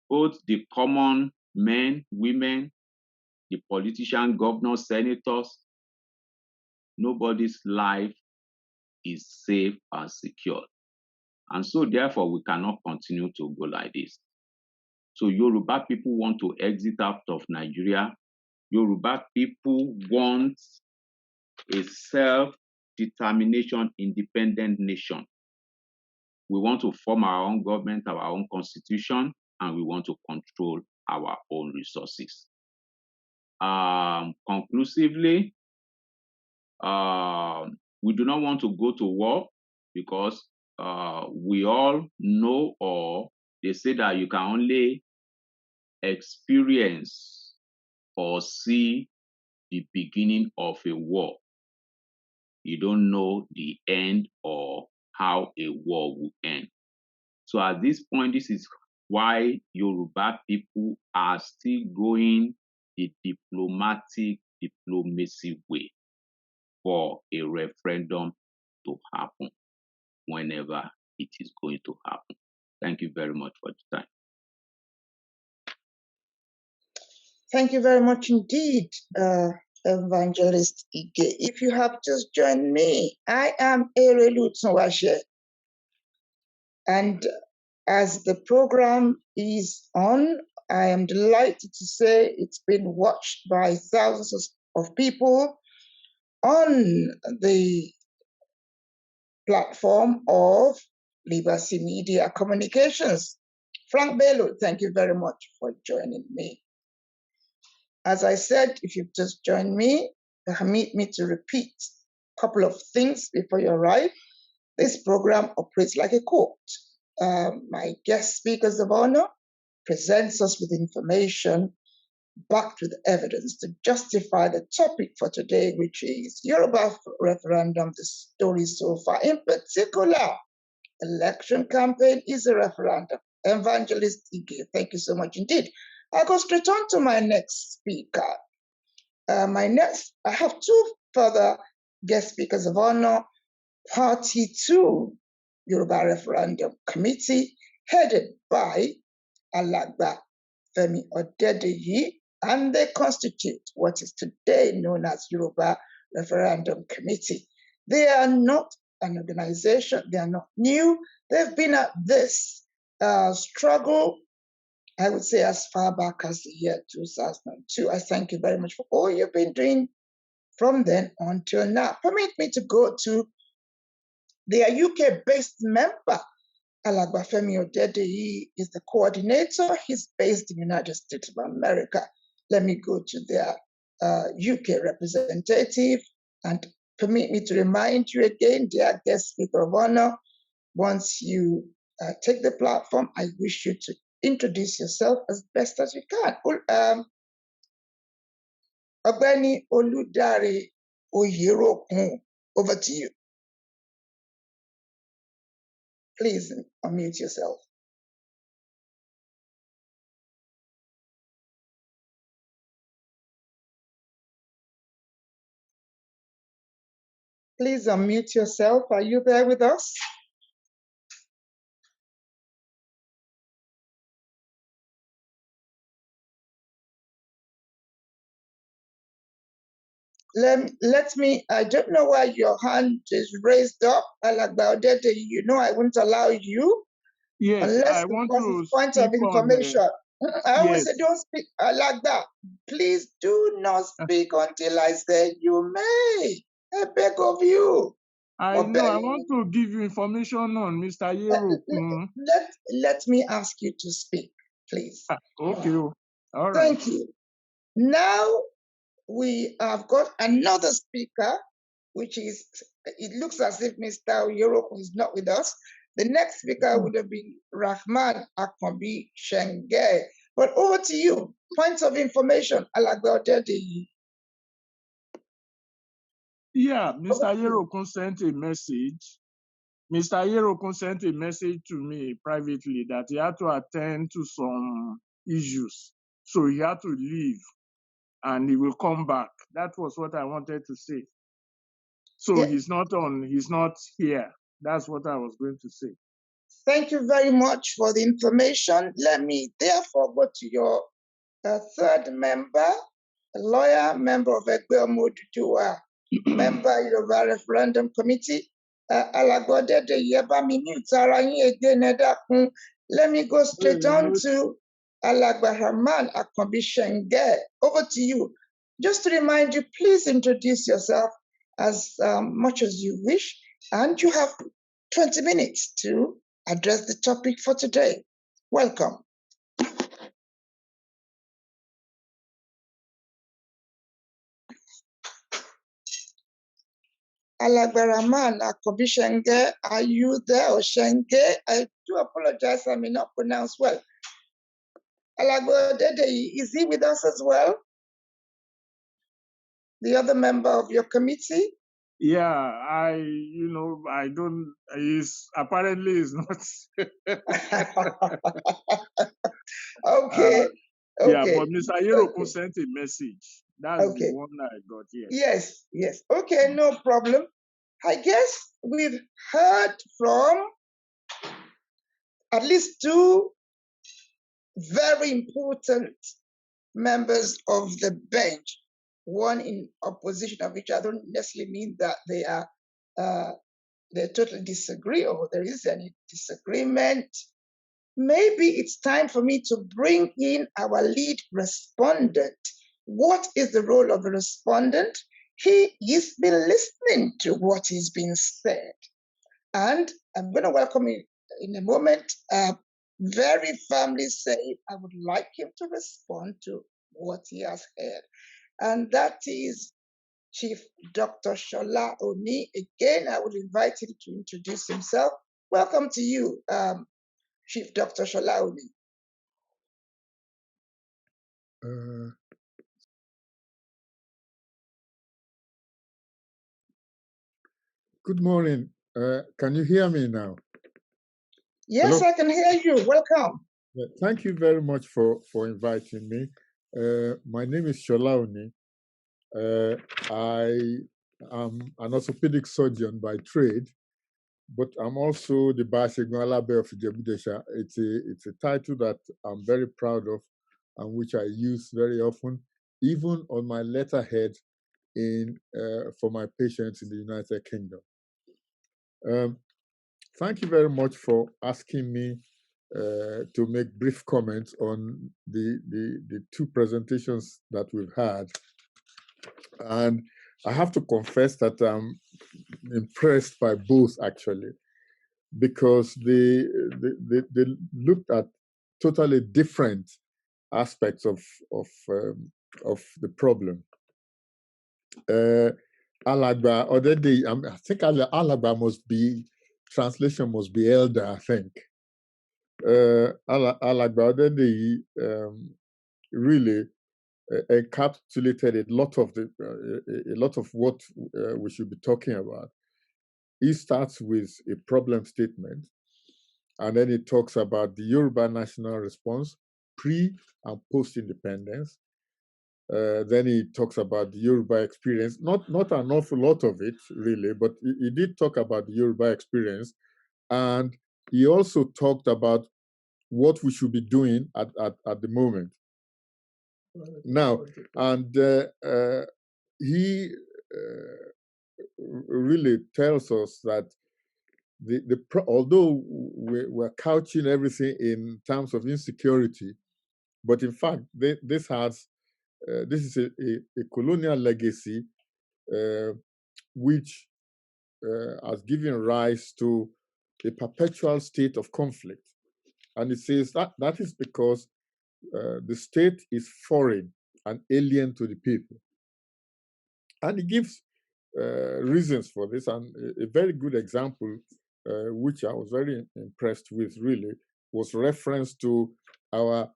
Speaker 3: Both the common men, women, the politicians, governors, senators, nobody's life is safe and secure. And so therefore, we cannot continue to go like this. So Yoruba people want to exit out of Nigeria. Yoruba people want a self-determination, independent nation. We want to form our own government, our own constitution, and we want to control our own resources. Conclusively, we do not want to go to war because we all know, or they say that you can only experience or see the beginning of a war. You don't know the end or how a war will end. So at this point, this is why Yoruba people are still going the diplomacy way for a referendum to happen whenever it is going to happen. Thank you very much for the time.
Speaker 1: Thank you very much indeed, Evangelist Ige. If you have just joined me, I am Erelu Tsawashe. And as the program is on, I am delighted to say it's been watched by thousands of people on the platform of Liberty Media Communications. Frank Bello, thank you very much for joining me. As I said, if you've just joined me, permit me to repeat a couple of things before you arrive. This program operates like a court. My guest speakers of honor presents us with information backed with evidence to justify the topic for today, which is Yoruba referendum, the story so far. In particular, election campaign is a referendum. Evangelist Ige, thank you so much indeed. I'll go straight on to my next speaker. I have two further guest speakers of honor. Party 2 Yoruba Referendum Committee, headed by Alagba Femi Odedeyi, and they constitute what is today known as Yoruba Referendum Committee. They are not an organization, they are not new. They've been at this struggle, I would say, as far back as the year 2002. I thank you very much for all you've been doing from then until now. Permit me to go to their UK-based member. Alagba Femi Odedeyi is the coordinator. He's based in the United States of America. Let me go to their UK representative and permit me to remind you again, dear guest speaker of honor, once you take the platform, I wish you to introduce yourself as best as you can. Ogbeni Oludare Oyerokun, over to you. Please unmute yourself. Please unmute yourself. Are you there with us? I don't know why your hand is raised up, Alagba Odede. You know I won't allow you.
Speaker 2: Yes,
Speaker 1: unless
Speaker 2: I
Speaker 1: the
Speaker 2: want
Speaker 1: person's
Speaker 2: to
Speaker 1: point of
Speaker 2: speak
Speaker 1: information. I always say,
Speaker 2: yes.
Speaker 1: don't speak like that. Please do not speak until I say you may. I beg of you.
Speaker 2: I know, I want to give you information on Mr. Yerokun.
Speaker 1: Let me ask you to speak, please.
Speaker 2: Okay, all right.
Speaker 1: Thank you. Now we have got another speaker, which is, it looks as if Mr. Yerokun is not with us. The next speaker would have been Rahman Akmbi Shenge. But over to you. Points of information, Alagba Odedeyi.
Speaker 2: Yeah, Mr. Yerokun sent a message. Mr. Yerokun sent a message to me privately that he had to attend to some issues. So he had to leave and he will come back. That was what I wanted to say. So yeah. He's not here. That's what I was going to say.
Speaker 1: Thank you very much for the information. Let me therefore go to your third member, a lawyer, member of Egbe Omoduduwa, member Yoruba Referendum Committee. Alagba Odedeyi, ẹ bá mi mute ara yín again, ẹ dákun. Let me go straight on to Alagba Rahman Akmbi Shenge. Over to you. Just to remind you, please introduce yourself as much as you wish, and you have 20 minutes to address the topic for today. Welcome. Alagba Rahman Akmbi Shenge, are you there, or Shenge? I do apologize, I may not pronounce well. Alagba Odedeyi, is he with us as well? The other member of your committee?
Speaker 2: Yeah, apparently is not.
Speaker 1: Okay.
Speaker 2: Yeah, but Mr. Yerokun sent a message. That's the one I got here.
Speaker 1: Yes. Okay, no problem. I guess we've heard from at least two very important members of the bench, one in opposition of which I don't necessarily mean that they totally disagree or there is any disagreement. Maybe it's time for me to bring in our lead respondent. What is the role of the respondent? He's been listening to what is being said. And I'm going to welcome in a moment very firmly said, I would like him to respond to what he has heard. And that is Chief Dr. Shola Oni. Again, I will invite him to introduce himself. Welcome to you, Chief Dr. Shola Oni.
Speaker 4: Good morning. Can you hear me now?
Speaker 1: Yes,
Speaker 4: Hello?
Speaker 1: I can hear you. Welcome.
Speaker 4: Thank you very much for inviting me. My name is Shola Oni. I am an orthopedic surgeon by trade, but I'm also the Bashegun Alabe of Ijebu-Desha. It's a title that I'm very proud of and which I use very often, even on my letterhead for my patients in the United Kingdom. Thank you very much for asking me to make brief comments on the two presentations that we've had. And I have to confess that I'm impressed by both, actually, because they looked at totally different aspects of the problem. Alagba, I think Alagba must be, translation must be elder, I think. Alagba Odede really encapsulated a lot of what we should be talking about. He starts with a problem statement, and then he talks about the Yoruba national response pre and post independence. Then he talks about the Yoruba experience, not an awful lot of it really, but he did talk about the Yoruba experience, and he also talked about what we should be doing at the moment. Now, and he really tells us that although we're couching everything in terms of insecurity, but in fact, this is a colonial legacy which has given rise to a perpetual state of conflict. And it says that is because the state is foreign and alien to the people. And he gives reasons for this. And a very good example, which I was very impressed with, really, was reference to our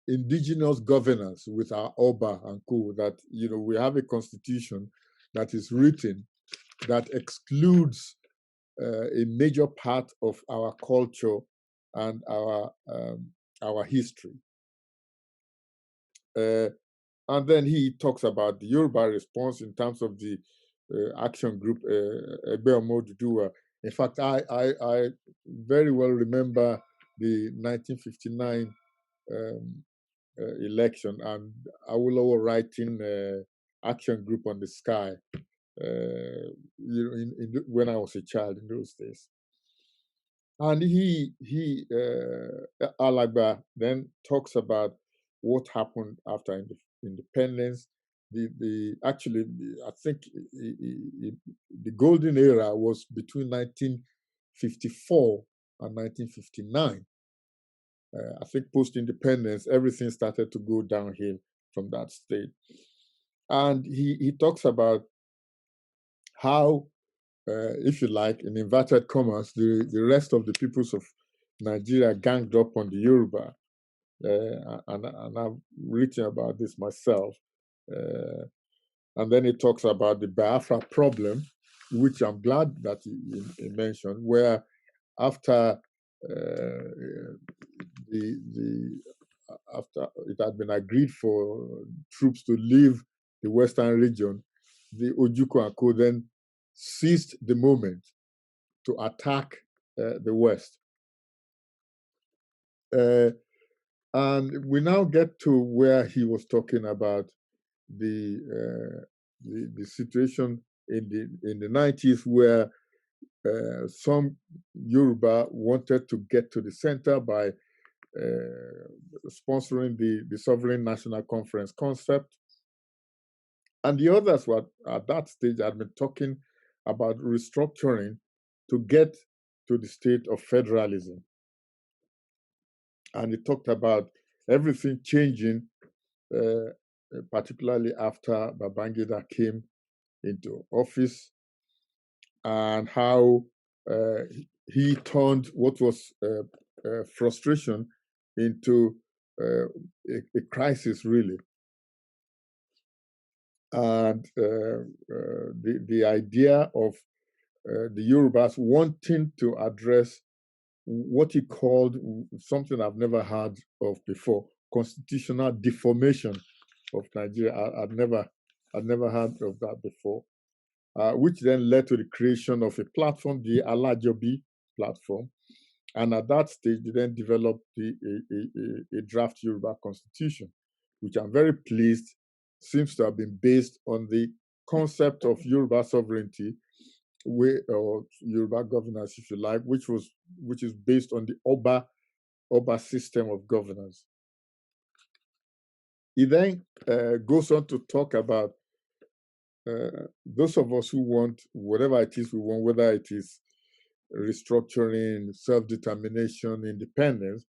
Speaker 4: indigenous governance with our Oba and Co. That, we have a constitution that is written that excludes a major part of our culture and our history. And then he talks about the Yoruba response in terms of the action group Egbe Omo Oduduwa. In fact, I very well remember the 1959 election and Awolowo writing action group on the sky. When I was a child in those days. And Alagba then talks about what happened after independence. I think the golden era was between 1954 and 1959. I think post-independence, everything started to go downhill from that state. And he talks about how, if you like, in inverted commas, the rest of the peoples of Nigeria ganged up on the Yoruba. And I've written about this myself. And then he talks about the Biafra problem, which I'm glad that he mentioned, where after after it had been agreed for troops to leave the western region, the Ojukwu and Co then seized the moment to attack the West. And we now get to where he was talking about the situation in the 90s, where some Yoruba wanted to get to the center by sponsoring the Sovereign National Conference concept. And the others were at that stage had been talking about restructuring to get to the state of federalism. And he talked about everything changing, particularly after Babangida came into office, and how he turned what was frustration into a crisis, really. And the idea of the Yorubas wanting to address what he called something I've never heard of before, constitutional deformation of Nigeria. I'd never heard of that before, which then led to the creation of a platform, the Alajobi platform. And at that stage, they then developed a draft Yoruba constitution, which I'm very pleased seems to have been based on the concept of Yoruba sovereignty, or Yoruba governance, if you like, which is based on the Oba system of governance. He then goes on to talk about those of us who want whatever it is we want, whether it is restructuring, self-determination, independence,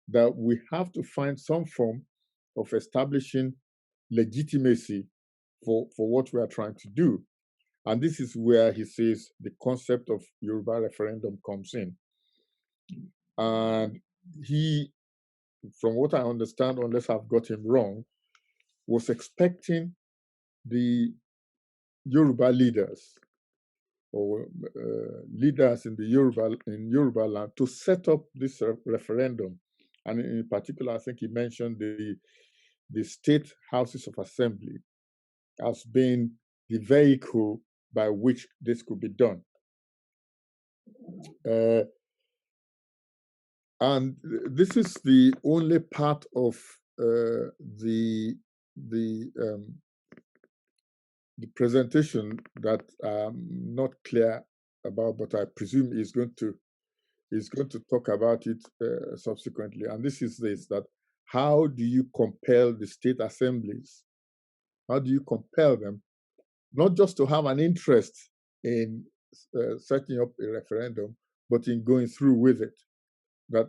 Speaker 4: that we have to find some form of establishing legitimacy for what we are trying to do. And this is where he says the concept of Yoruba referendum comes in. And he, from what I understand, unless I've got him wrong, was expecting the Yoruba leaders or leaders in Yoruba land to set up this referendum. And in particular, I think he mentioned the state houses of assembly as being the vehicle by which this could be done. And this is the only part of the presentation that I'm not clear about, but I presume he's going to talk about it subsequently. And this is that how do you compel the state assemblies? How do you compel them not just to have an interest in setting up a referendum, but in going through with it? That,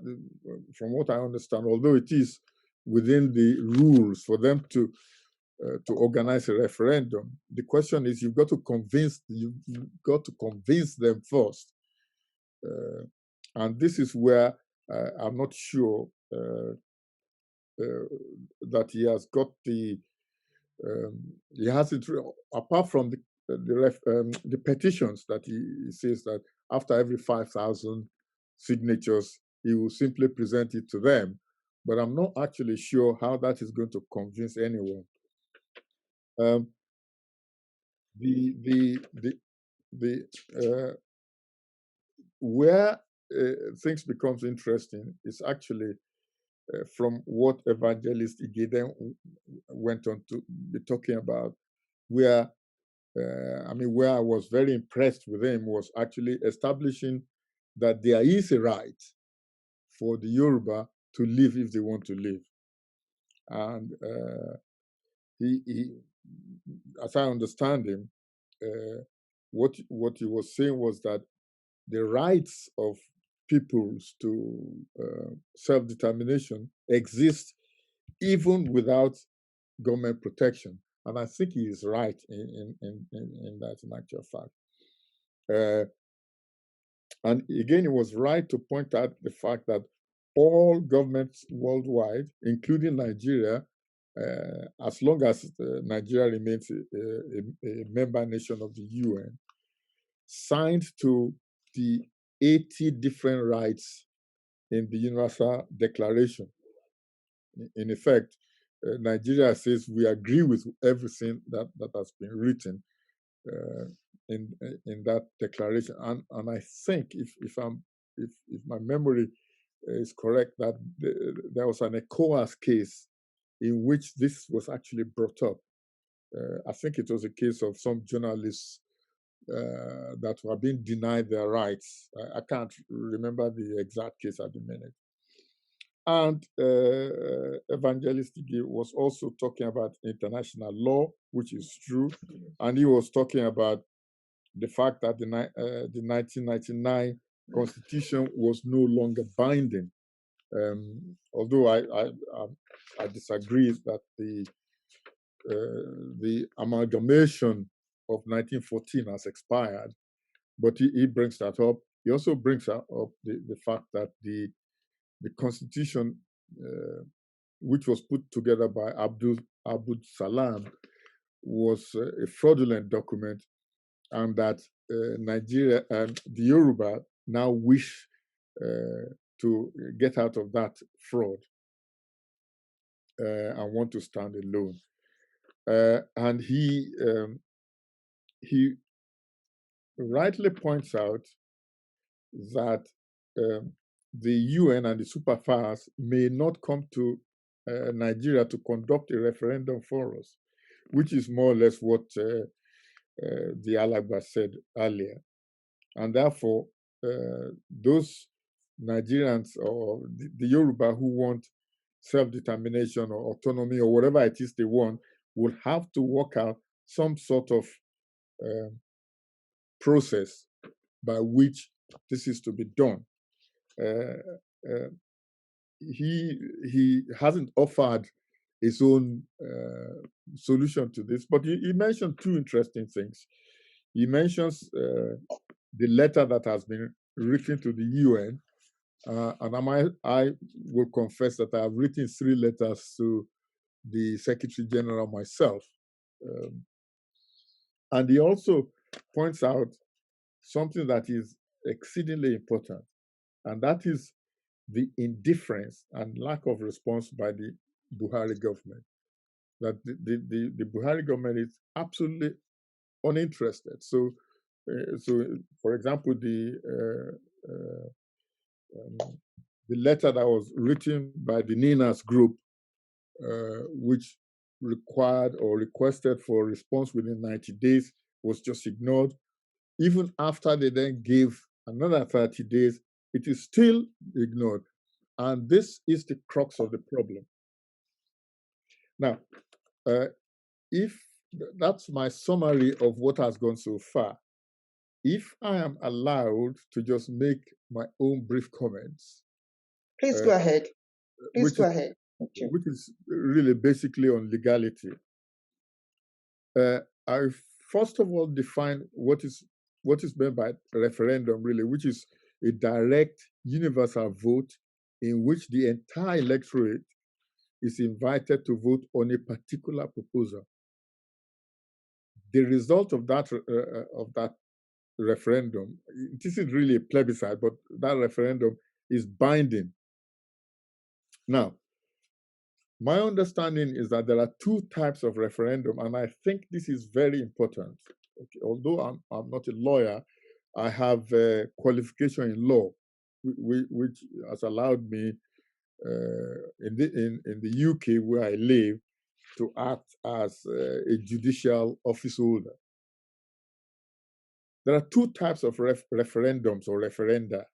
Speaker 4: from what I understand, although it is within the rules for them to organize a referendum, the question is you've got to convince them first, and this is where I'm not sure that he has got he has it apart from the petitions that he says that after every 5,000 signatures he will simply present it to them, but I'm not actually sure how that is going to convince anyone. Where things becomes interesting is actually from what Evangelist Igeden went on to be talking about, where where I was very impressed with him was actually establishing that there is a right for the Yoruba to live if they want to live. And he, as I understand him, what he was saying was that the rights of peoples to self-determination exist even without government protection. And I think he is right in that, in actual fact. And again, he was right to point out the fact that all governments worldwide, including Nigeria, as long as Nigeria remains a member nation of the UN, signed to the 80 different rights in the Universal Declaration. In effect, Nigeria says we agree with everything that has been written in that declaration, and I think if my memory is correct, that there was an ECOWAS case in which this was actually brought up. I think it was a case of some journalists that were being denied their rights. I can't remember the exact case at the minute. And Evangelist Ige was also talking about international law, which is true. And he was talking about the fact that the 1999 Constitution was no longer binding. Although I disagree that the amalgamation of 1914 has expired, but he brings that up. He also brings up the fact that the constitution, which was put together by Abdul Salam, was a fraudulent document, and that Nigeria and the Yoruba now wish to get out of that fraud and want to stand alone. And he rightly points out that the UN and the superpowers may not come to Nigeria to conduct a referendum for us, which is more or less what the Alagba said earlier. And therefore, those Nigerians or the Yoruba who want self-determination or autonomy or whatever it is they want will have to work out some sort of process by which this is to be done. He hasn't offered his own solution to this, but he mentioned two interesting things. He mentions the letter that has been written to the UN, and I will confess that I have written 3 letters to the Secretary General myself. And he also points out something that is exceedingly important, and that is the indifference and lack of response by the Buhari government. That the Buhari government is absolutely uninterested. So, for example, the letter that was written by the Ninas group, which required or requested for a response within 90 days, was just ignored. Even after they then gave another 30 days, it is still ignored. And this is the crux of the problem. Now, if that's my summary of what has gone so far, if I am allowed to just make my own brief comments.
Speaker 1: Please go ahead. Please go ahead.
Speaker 4: Which is really basically on legality. I first of all define what is meant by referendum, really, which is a direct universal vote in which the entire electorate is invited to vote on a particular proposal. The result of that referendum, it isn't really a plebiscite, but that referendum is binding. Now, my understanding is that there are 2 types of referendum, and I think this is very important. Okay, although I'm not a lawyer, I have a qualification in law, which has allowed me in the UK where I live to act as a judicial office holder. There are 2 types of referendums or referenda.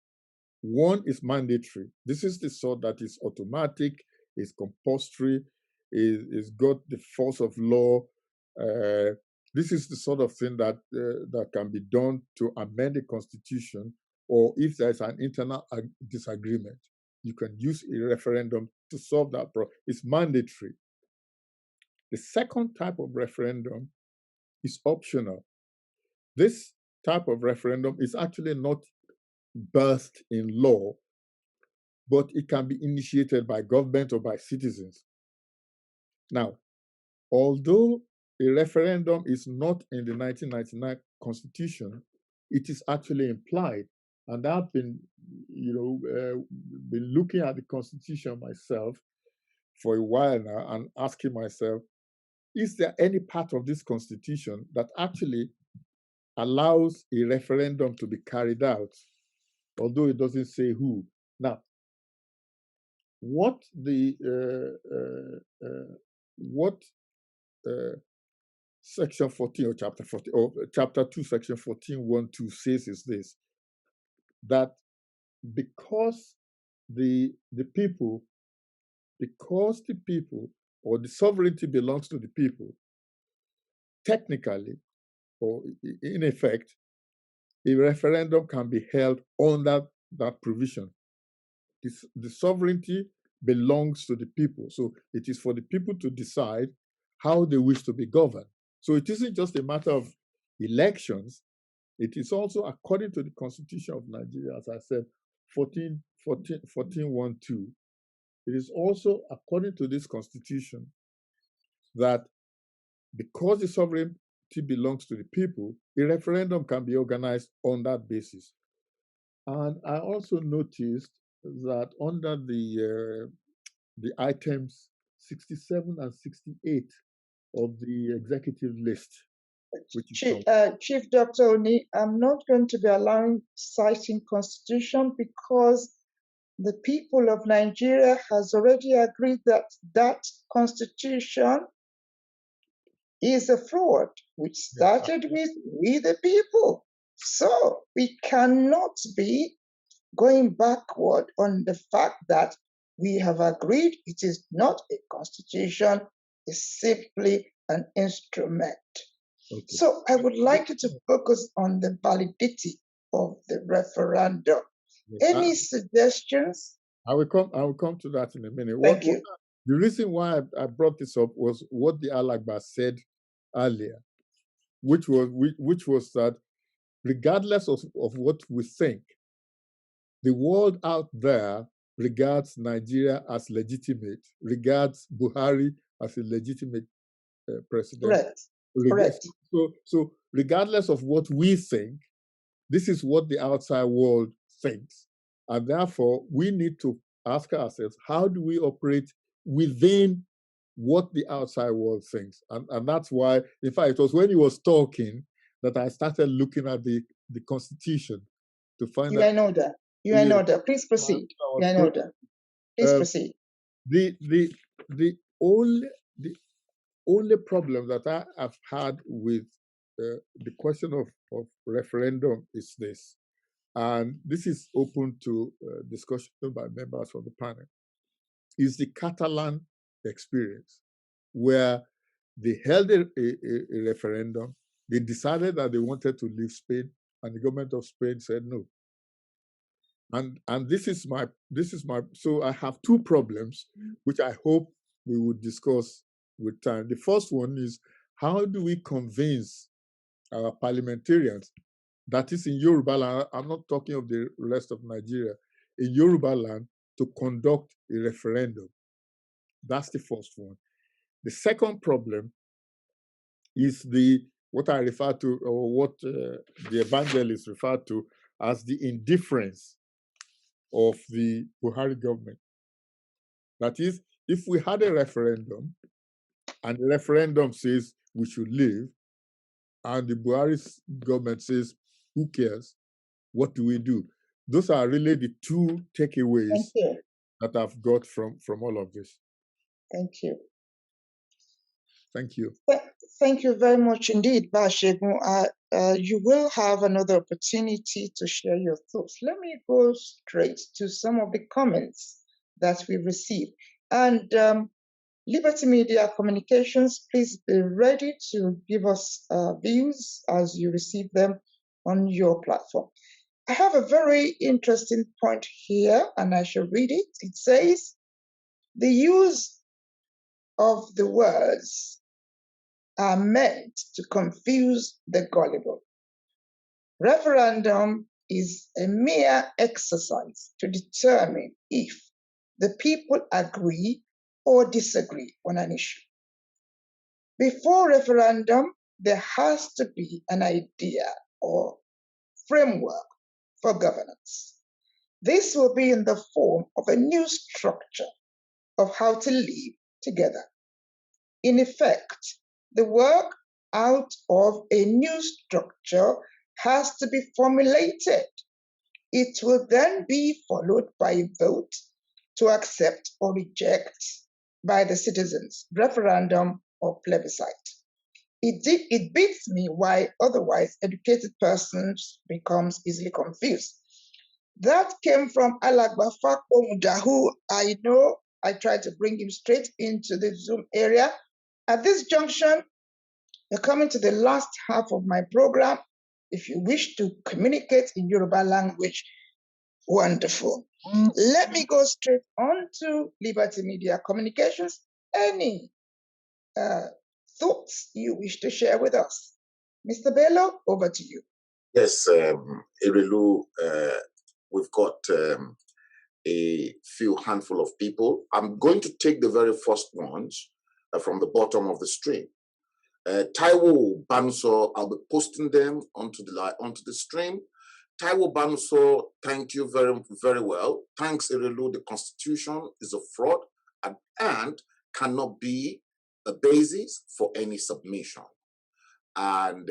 Speaker 4: One is mandatory. This is the sort that is automatic, is compulsory, is got the force of law. This is the sort of thing that can be done to amend the constitution, or if there's an internal disagreement, you can use a referendum to solve that problem. It's mandatory. The second type of referendum is optional. This type of referendum is actually not birthed in law, but it can be initiated by government or by citizens. Now, although a referendum is not in the 1999 Constitution, it is actually implied. And I've been, been looking at the Constitution myself for a while now and asking myself, is there any part of this Constitution that actually allows a referendum to be carried out, although it doesn't say who? Now, what Section 14 or Chapter 14 or Chapter 2, Section 14(1)(2) says is this: that because the people or the sovereignty belongs to the people, technically or in effect, a referendum can be held under that provision. the sovereignty belongs to the people. So it is for the people to decide how they wish to be governed. So it isn't just a matter of elections. It is also according to the Constitution of Nigeria, as I said, 1412. It is also according to this Constitution that because the sovereignty belongs to the people, a referendum can be organized on that basis. And I also noticed that under the items 67 and 68 of the executive list, which is
Speaker 1: Chief Dr. Oni, I'm not going to be allowing citing Constitution because the people of Nigeria has already agreed that that Constitution is a fraud, which started with we the people. So we cannot be going backward on the fact that we have agreed it is not a constitution, it's simply an instrument. Okay. So I would like you to focus on the validity of the referendum. Yes. Any suggestions?
Speaker 4: I will come to that in a minute.
Speaker 1: Thank you.
Speaker 4: The reason why I brought this up was what the Alagba said earlier, which was that regardless of what we think, the world out there regards Nigeria as legitimate, regards Buhari as a legitimate president.
Speaker 1: Correct.
Speaker 4: So regardless of what we think, this is what the outside world thinks. And therefore, we need to ask ourselves, how do we operate within what the outside world thinks? And that's why, in fact, it was when he was talking that I started looking at the Constitution to find out.
Speaker 1: I know that. I know that. Please proceed. I know that. Please proceed.
Speaker 4: The only problem that I have had with the question of referendum is this, and this is open to discussion by members of the panel, is the Catalan experience, where they held a referendum, they decided that they wanted to leave Spain, and the government of Spain said no. And this is my so I have two problems which I hope we would discuss with time. The first one is, how do we convince our parliamentarians, that is in Yoruba land, I'm not talking of the rest of Nigeria, in Yoruba land, to conduct a referendum? That's the first one. The second problem is what I refer to, or what the evangelists refer to as the indifference of the Buhari government. That is, if we had a referendum and the referendum says we should leave, and the Buhari government says, who cares? What do we do? Those are really the two takeaways that I've got from all of this.
Speaker 1: Thank you.
Speaker 4: Thank you.
Speaker 1: Thank you very much indeed, Bashegun. You will have another opportunity to share your thoughts. Let me go straight to some of the comments that we received. And Liberty Media Communications, please be ready to give us views as you receive them on your platform. I have a very interesting point here, and I shall read it. It says, the use of the words are meant to confuse the gullible. Referendum is a mere exercise to determine if the people agree or disagree on an issue. Before referendum, there has to be an idea or framework for governance. This will be in the form of a new structure of how to live together. In effect, the work out of a new structure has to be formulated. It will then be followed by a vote to accept or reject by the citizens, referendum or plebiscite. It beats me why otherwise educated persons becomes easily confused. That came from Alagba Fakbomuda, who I know I tried to bring him straight into the Zoom area. At this junction, we're coming to the last half of my program. If you wish to communicate in Yoruba language, Wonderful. Let me go straight on to Liberty Media Communications. Any thoughts you wish to share with us? Mr. Bello, over to you.
Speaker 5: Yes, Erelu, we've got a few handful of people. I'm going to take the very first ones from the bottom of the stream. Taiwo Banso, I'll be posting them onto the stream. Taiwo Banso, thank you very, very well. Thanks, Erelu. The Constitution is a fraud and cannot be a basis for any submission. And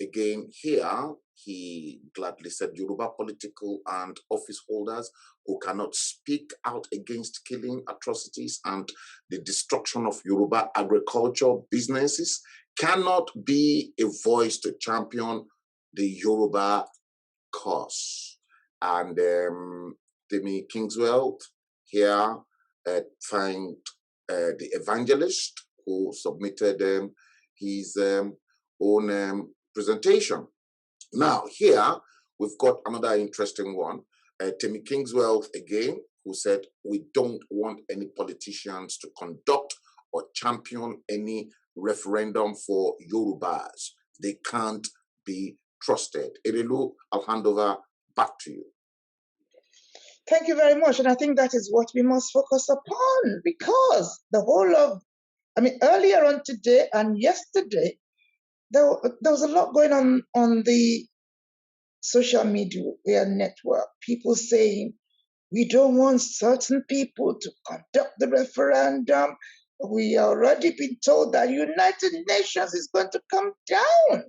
Speaker 5: again, here, he gladly said Yoruba political and office holders who cannot speak out against killing, atrocities, and the destruction of Yoruba agriculture businesses cannot be a voice to champion the Yoruba cause. And Demi Kingswell here thanked the evangelist who submitted his own presentation. Now, here we've got another interesting one. Timmy Kingswell again, who said, we don't want any politicians to conduct or champion any referendum for Yorubas. They can't be trusted. Erelu, I'll hand over back to you.
Speaker 1: Thank you very much. And I think that is what we must focus upon, because the whole of, earlier on today and yesterday, there was a lot going on the social media network. People saying, we don't want certain people to conduct the referendum. We already been told that United Nations is going to come down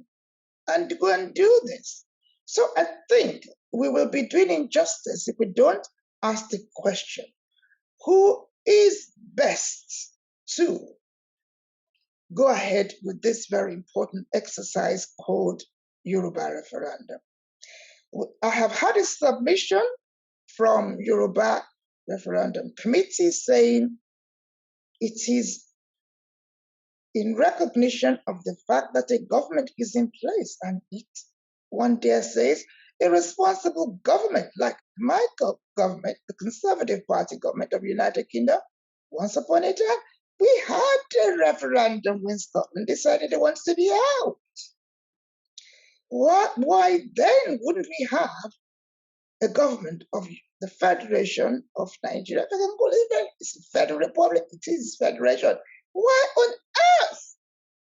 Speaker 1: and go and do this. So I think we will be doing injustice if we don't ask the question, who is best to go ahead with this very important exercise called Yoruba Referendum? I have had a submission from Yoruba Referendum Committee saying it is in recognition of the fact that a government is in place, and it, one dare says, a responsible government like my government, the Conservative Party government of the United Kingdom. Once upon a time, we had a referendum when Scotland decided it wants to be out. Why then wouldn't we have a government of the Federation of Nigeria? It's a federal republic, it is federation. Why on earth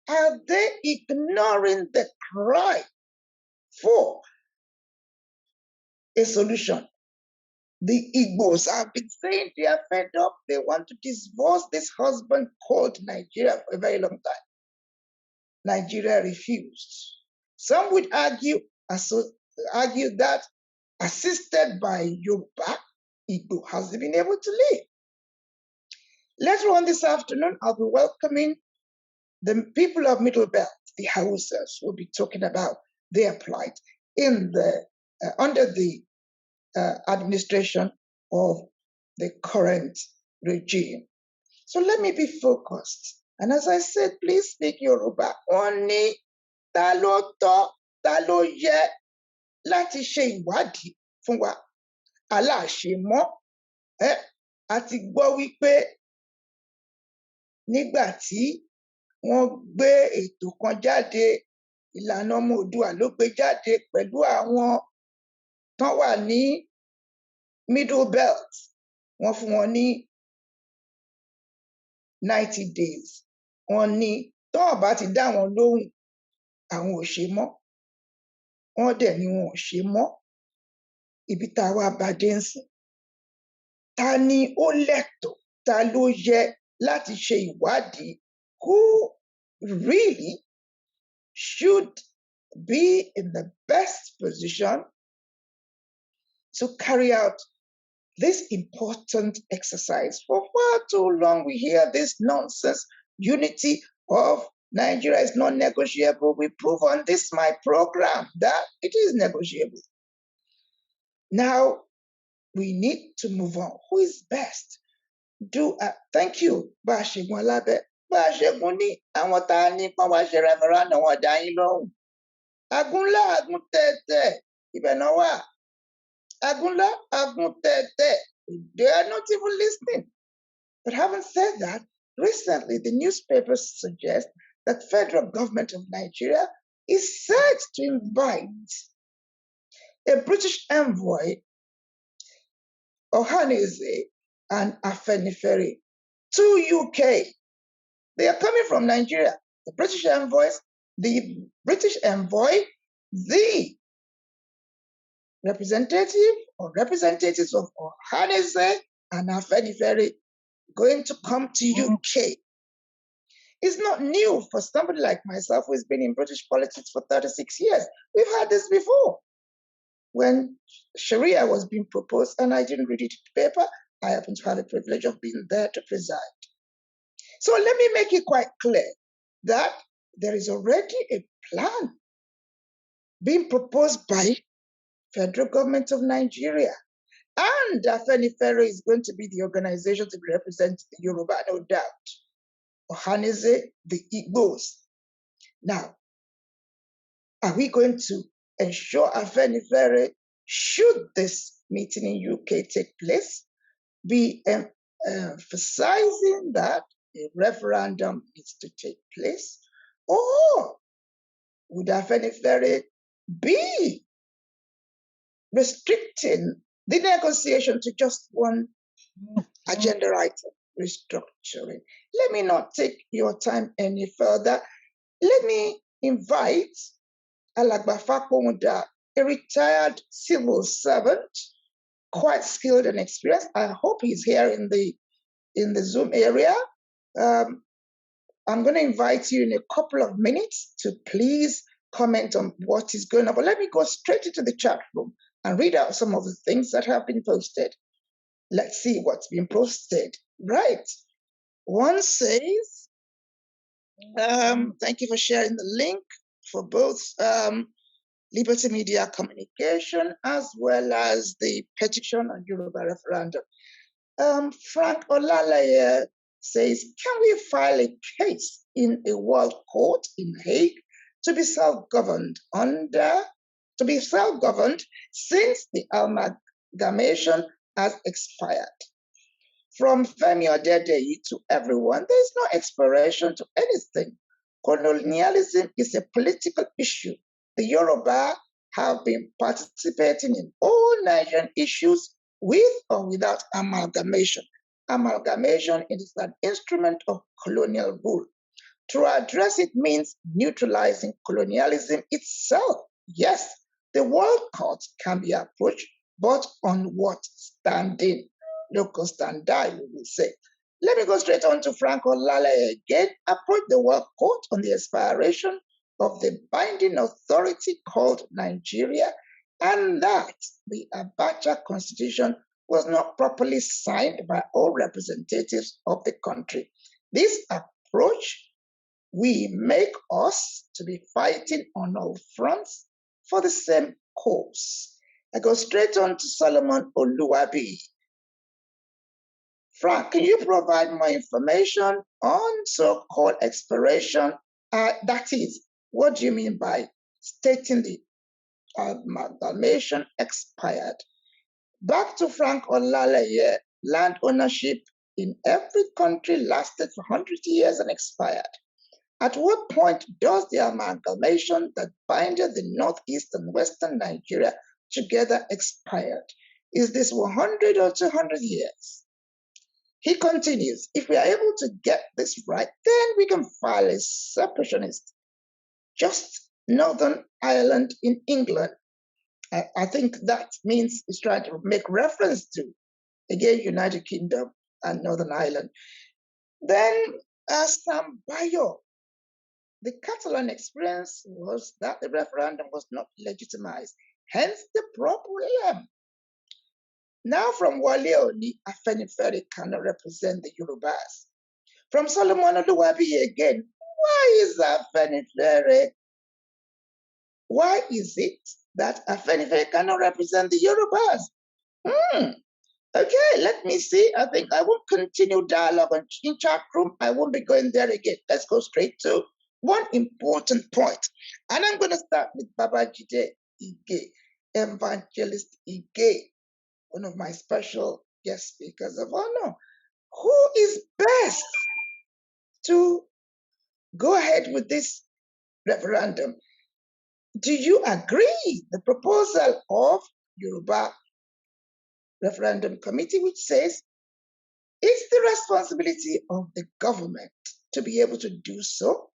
Speaker 1: are they ignoring the cry for a solution? The Igbos have been saying they are fed up. They want to divorce this husband called Nigeria for a very long time. Nigeria refused. Some would argue that assisted by Yoruba, Igbo hasn't been able to leave. Later on this afternoon, I'll be welcoming the people of Middle Belt, the Hausas, who will be talking about their plight in the under the administration of the current regime. So let me be focused. And as I said, please speak Yoruba. Oni ta ló tọ́, ta ló yẹ láti ṣe ìwádìí fún wa. Aláṣemọ́. A ti gbọ́ wípé nígbà tí wọ́n gbé ètò kan jáde, ìlànà ọmọ Oòduà ló gbé jáde pẹ̀lú àwọn tán wà ní Middle Belt. Wọ́n fún wọn ní 90 days. Wọ́n ní tán bá ti dá wọn lóhùn, àwọn ò ṣe mọ́. Wọ́n dẹ̀ ni wọn ò ṣe mọ́. Ibi tá a wá bá dé ń sìn. Ta ni ó lẹ́tọ̀ọ́, ta ló yẹ láti ṣe ìwádìí? Who really should be in the best position to carry out this important exercise? For far too long, we hear this nonsense. Unity of Nigeria is not negotiable. We prove on this, my program, that it is negotiable. Now, we need to move on. Who is best? Thank you, Bashegun Alabe. Bashegun ní àwọn tá ní pọ́n wá ṣe referendum wọn dá yín lóhùn. Agúnlá, agún tẹ́tẹ́, ibẹ̀ náà wà. Agunla, Aguntete. They are not even listening. But having said that, recently the newspapers suggest that federal government of Nigeria is set to invite a British envoy, Ohaneze and Afenifere, to UK. They are coming from Nigeria. The British envoys, the representative or representatives of Ohaneze and Afenifere going to come to UK. It's not new for somebody like myself who's been in British politics for 36 years. We've had this before. When Sharia was being proposed and I didn't read it in paper, I happen to have the privilege of being there to preside. So let me make it quite clear that there is already a plan being proposed by federal government of Nigeria. And Afenifere is going to be the organization to represent the Yoruba, no doubt. Ohaneze, the Igbos. Now, are we going to ensure Afenifere, should this meeting in UK take place, be emphasizing that a referendum needs to take place? Or would Afenifere be restricting the negotiation to just one agenda item, restructuring? Let me not take your time any further. Let me invite Alagba Fakonda, a retired civil servant, quite skilled and experienced. I hope he's here in the Zoom area. I'm going to invite you in a couple of minutes to please comment on what is going on. But let me go straight into the chat room and read out some of the things that have been posted. Let's see what's been posted. Right. One says, thank you for sharing the link for both Liberty Media Communication as well as the petition on Yoruba referendum. Frank Olalaye says, can we file a case in a world court in Hague to be self-governed since the amalgamation has expired? From Femi Odedeyi to everyone, there is no expiration to anything. Colonialism is a political issue. The Yoruba have been participating in all Nigerian issues with or without amalgamation. Amalgamation is an instrument of colonial rule. To address it means neutralizing colonialism itself. Yes, the world court can be approached, but on what standing? Local standard, we will say. Let me go straight on to Frank Olale again. Approach the world court on the expiration of the binding authority called Nigeria, and that the Abacha Constitution was not properly signed by all representatives of the country. This approach will make us to be fighting on all fronts for the same cause. I go straight on to Solomon Oluwabi. Frank, can you provide more information on so-called expiration? That is, what do you mean by stating the amalgamation expired? Back to Frank Olalaye, land ownership in every country lasted for 100 years and expired. At what point does the amalgamation that binded the Northeast and Western Nigeria together expired? Is this 100 or 200 years? He continues, if we are able to get this right, then we can file a separationist, just Northern Ireland in England. I think that means he's trying to make reference to, again, United Kingdom and Northern Ireland. Then Sam Bayo, the Catalan experience was that the referendum was not legitimized, hence the problem. Now from Wale Oni, Afenifere cannot represent the Yorubas. From Solomon Oluwabi again, why is it that Afenifere cannot represent the Yorubas? Okay, let me see. I think I will continue dialogue in chat room. I won't be going there again. Let's go straight to one important point. And I'm going to start with Babajide Ige. Evangelist Ige, one of my special guest speakers of honor. Who is best to go ahead with this referendum? Do you agree the proposal of Yoruba Referendum Committee, which says it's the responsibility of the government to be able to do so?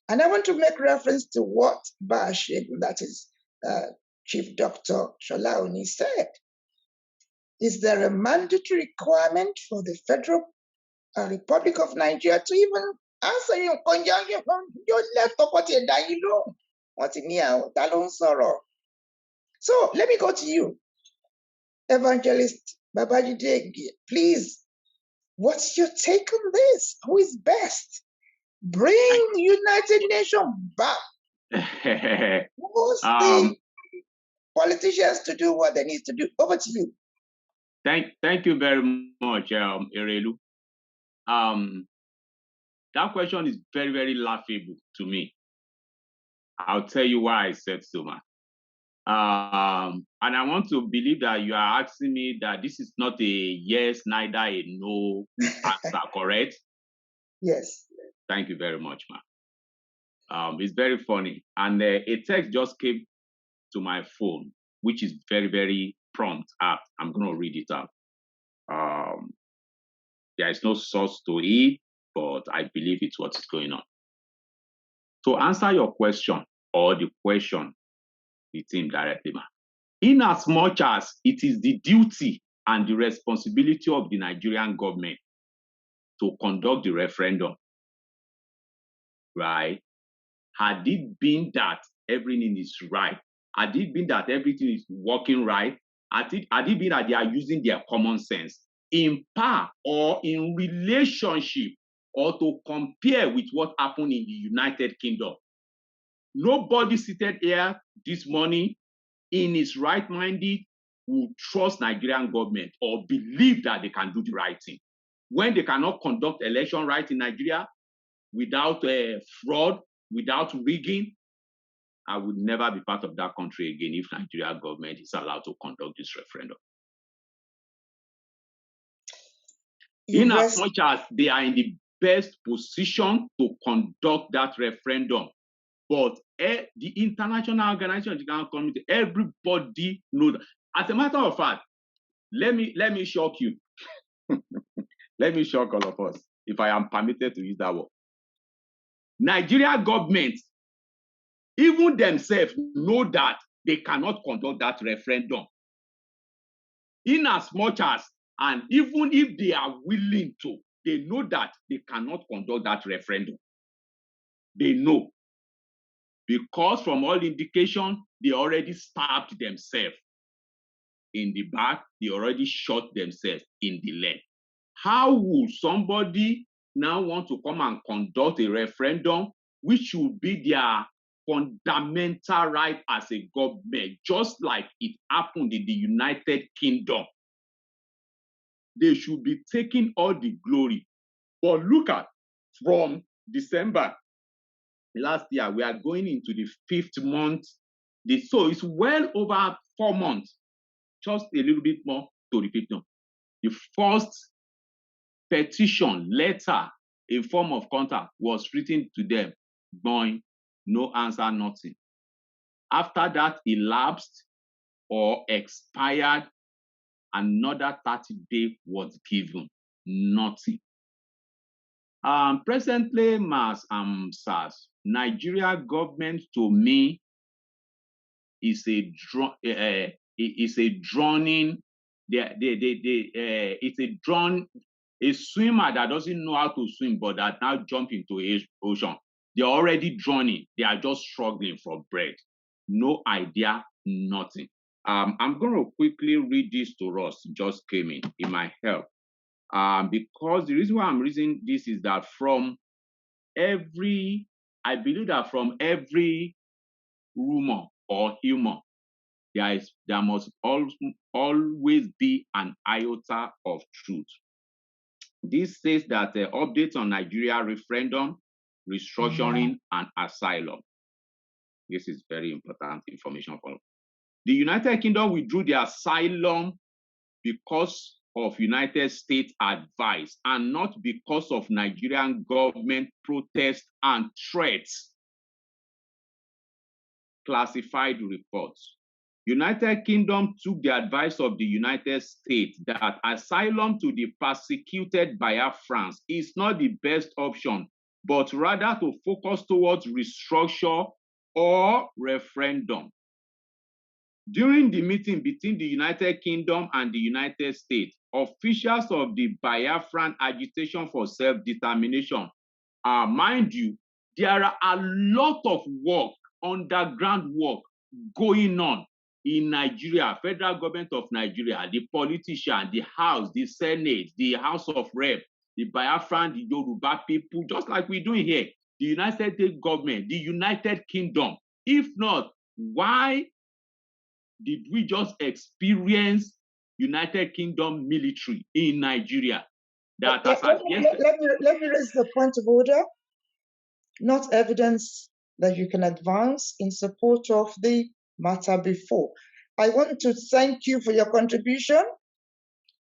Speaker 1: And I want to make reference to what Bashir, that is Chief Dr. Sholauni, said. Is there a mandatory requirement for the Federal Republic of Nigeria to even answer your conjunction? Your left what you're dying wrong. What in here? Sorrow. So let me go to you, Evangelist Babajide. Please, what's your take on this? Who is best? Bring the United Nations back. Who's the politicians to do what they need to do? Over to you.
Speaker 3: Thank you very much, Erelu. That question is very, very laughable to me. I'll tell you why I said so, man. And I want to believe that you are asking me that this is not a yes, neither a no answer, correct?
Speaker 1: Yes.
Speaker 3: Thank you very much, man. It's very funny. And a text just came to my phone, which is very, very prompt. I'm going to read it out. There is no source to it, but I believe it's what is going on. To answer your question, or the question, the team directly, man. In as much as it is the duty and the responsibility of the Nigerian government to conduct the referendum, right? Had it been that everything is right, had it been that everything is working right, had it been that they are using their common sense in par or in relationship or to compare with what happened in the United Kingdom, nobody seated here this morning in his right-minded will trust Nigerian government or believe that they can do the right thing. When they cannot conduct election right in Nigeria without fraud, without rigging, I would never be part of that country again if Nigeria government is allowed to conduct this referendum. In as much as they are in the best position to conduct that referendum, but the international organization, the international community, everybody knows that. As a matter of fact, let me shock you. Let me shock all of us, if I am permitted to use that word. Nigeria government, even themselves know that they cannot conduct that referendum. In as much as, and even if they are willing to, they know that they cannot conduct that referendum. They know. Because from all indication, they already stabbed themselves in the back, they already shot themselves in the leg. How would somebody now want to come and conduct a referendum, which would be their fundamental right as a government, just like it happened in the United Kingdom? They should be taking all the glory. But look at, from December last year, we are going into the 5th month. So it's well over 4 months, just a little bit more to the 5th month. The first petition letter in form of contact was written to them, going, no answer, nothing. After that elapsed or expired, another 30 days was given, nothing. Presently, Mas SARS, Nigeria government to me is a swimmer that doesn't know how to swim, but that now jump into a ocean. They're already drowning. They are just struggling for bread. No idea, nothing. I'm going to quickly read this to us. Just came in. It might help. Because the reason why I'm reading this is that I believe that from every rumor or humor, there must always be an iota of truth. This says that updates on Nigeria referendum, restructuring, and asylum. This is very important information for The United Kingdom withdrew the asylum because of United States advice and not because of Nigerian government protests and threats. Classified reports. United Kingdom took the advice of the United States that asylum to the persecuted Biafrans is not the best option, but rather to focus towards restructure or referendum. During the meeting between the United Kingdom and the United States, officials of the Biafran agitation for self-determination, mind you, there are a lot of work, underground work going on in Nigeria, federal government of Nigeria, the politician, the House, the Senate, the House of Rep, the Biafran, the Yoruba people, just like we're doing here, the United States government, the United Kingdom. If not, why did we just experience United Kingdom military in Nigeria?
Speaker 1: That let me raise the point of order. Not evidence that you can advance in support of the matter before. I want to thank you for your contribution.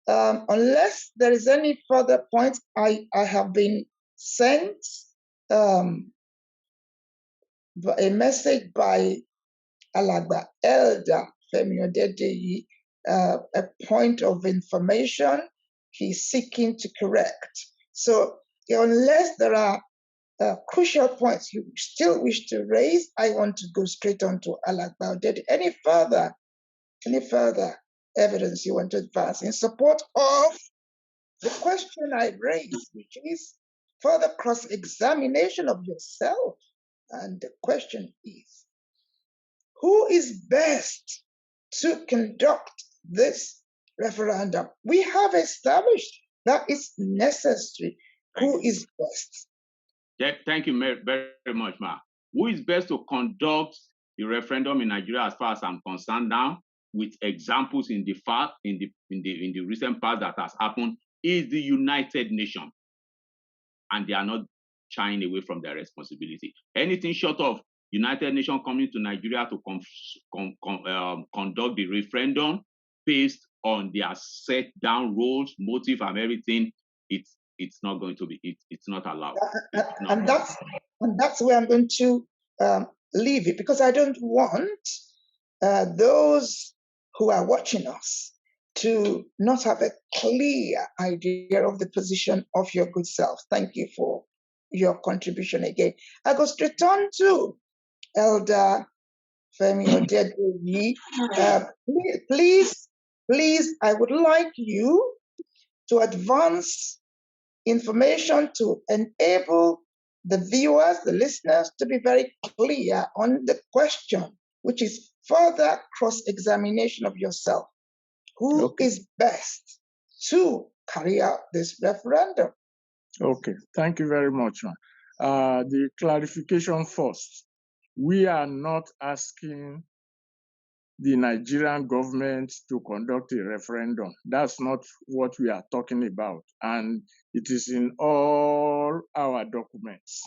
Speaker 1: Unless there is any further point, I have been sent a message by Alagba Elder Femi Odedeyi, a point of information he's seeking to correct. So unless there are crucial points you still wish to raise, I want to go straight on to Alagba Odedeyi. Any further evidence you want to advance in support of the question I raised, which is further cross-examination of yourself? And the question is, who is best to conduct this referendum? We have established that it's necessary. Who is best?
Speaker 3: Yeah, thank you very much, Ma. Who is best to conduct the referendum in Nigeria, as far as I'm concerned now, with examples in the recent past that has happened, is the United Nations, and they are not shying away from their responsibility. Anything short of United Nations coming to Nigeria to conduct the referendum based on their set down rules, motive, and everything, it's not going to be. It's not allowed.
Speaker 1: And that's where I'm going to leave it, because I don't want those who are watching us to not have a clear idea of the position of your good self. Thank you for your contribution again. I go straight on to Elder Femi Odedeyi. Please, I would like you to advance information to enable the viewers, the listeners, to be very clear on the question, which is further cross-examination of yourself. Who is best to carry out this referendum?
Speaker 2: Okay, thank you very much, man. The clarification first. We are not asking the Nigerian government to conduct a referendum. That's not what we are talking about. And it is in all our documents.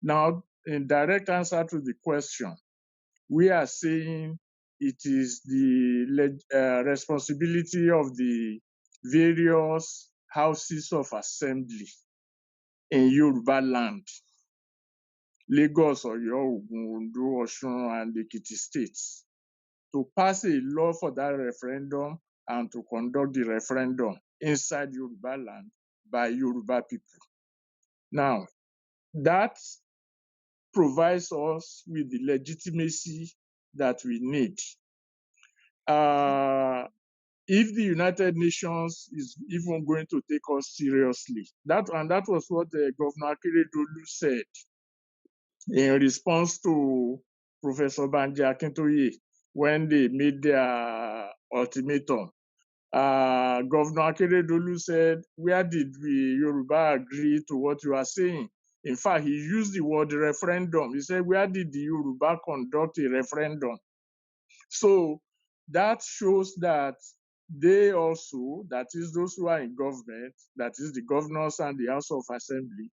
Speaker 2: Now, in direct answer to the question, we are saying it is the responsibility of the various houses of assembly in Yoruba land, Lagos, Oyo, Ogun, Ondo, Osun, and Ekiti states, to pass a law for that referendum and to conduct the referendum inside Yoruba land by Yoruba people. Now, that provides us with the legitimacy that we need. If the United Nations is even going to take us seriously, that was what Governor Akeredolu said in response to Professor Banji Akintoye when they made their ultimatum. Governor Akeredolu said, where did we Yoruba agree to what you are saying? In fact, he used the word referendum. He said, where did the Yoruba conduct a referendum? So that shows that they also, that is those who are in government, that is the governors and the House of Assembly,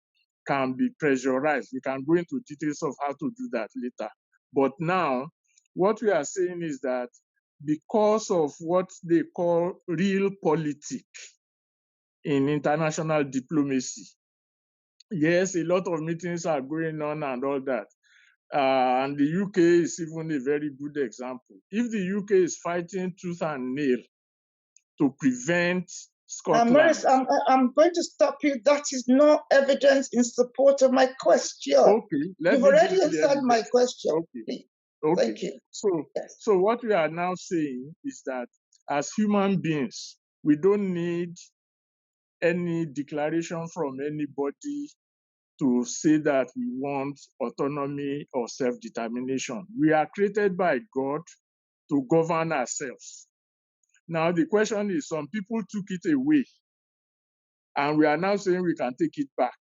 Speaker 2: can be pressurized. We can go into details of how to do that later. But now, What we are saying is that because of what they call real politics in international diplomacy, yes, a lot of meetings are going on and all that. And the UK is even a very good example. If the UK is fighting tooth and nail to prevent Scotland.
Speaker 1: Maurice, I'm going to stop you. That is no evidence in support of my question.
Speaker 2: Okay,
Speaker 1: You've already answered my question.
Speaker 2: Okay. Okay.
Speaker 1: Thank you.
Speaker 2: So what we are now saying is that as human beings, we don't need any declaration from anybody to say that we want autonomy or self-determination. We are created by God to govern ourselves. Now, the question is, some people took it away, and we are now saying we can take it back.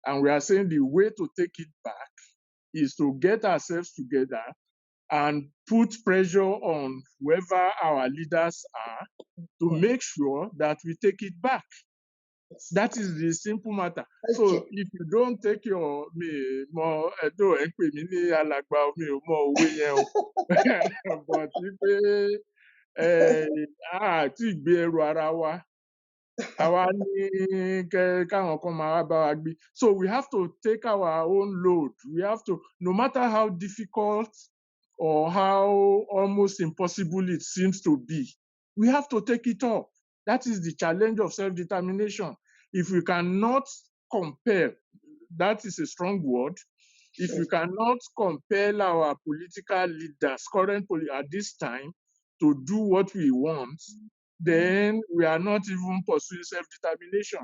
Speaker 2: And we are saying the way to take it back is to get ourselves together and put pressure on whoever our leaders are to make sure that we take it back. That is the simple matter. So if you don't take your more but àti ìgbé ẹrù ara wa àwa ní káwọn kan máa bá wa gbé. So we have to take our own load. We have to, no matter how difficult or how almost impossible it seems to be, we have to take it up. That is the challenge of self-determination. If we cannot compel, that is a strong word, if we cannot compel our political leaders at this time to do what we want, then we are not even pursuing self-determination.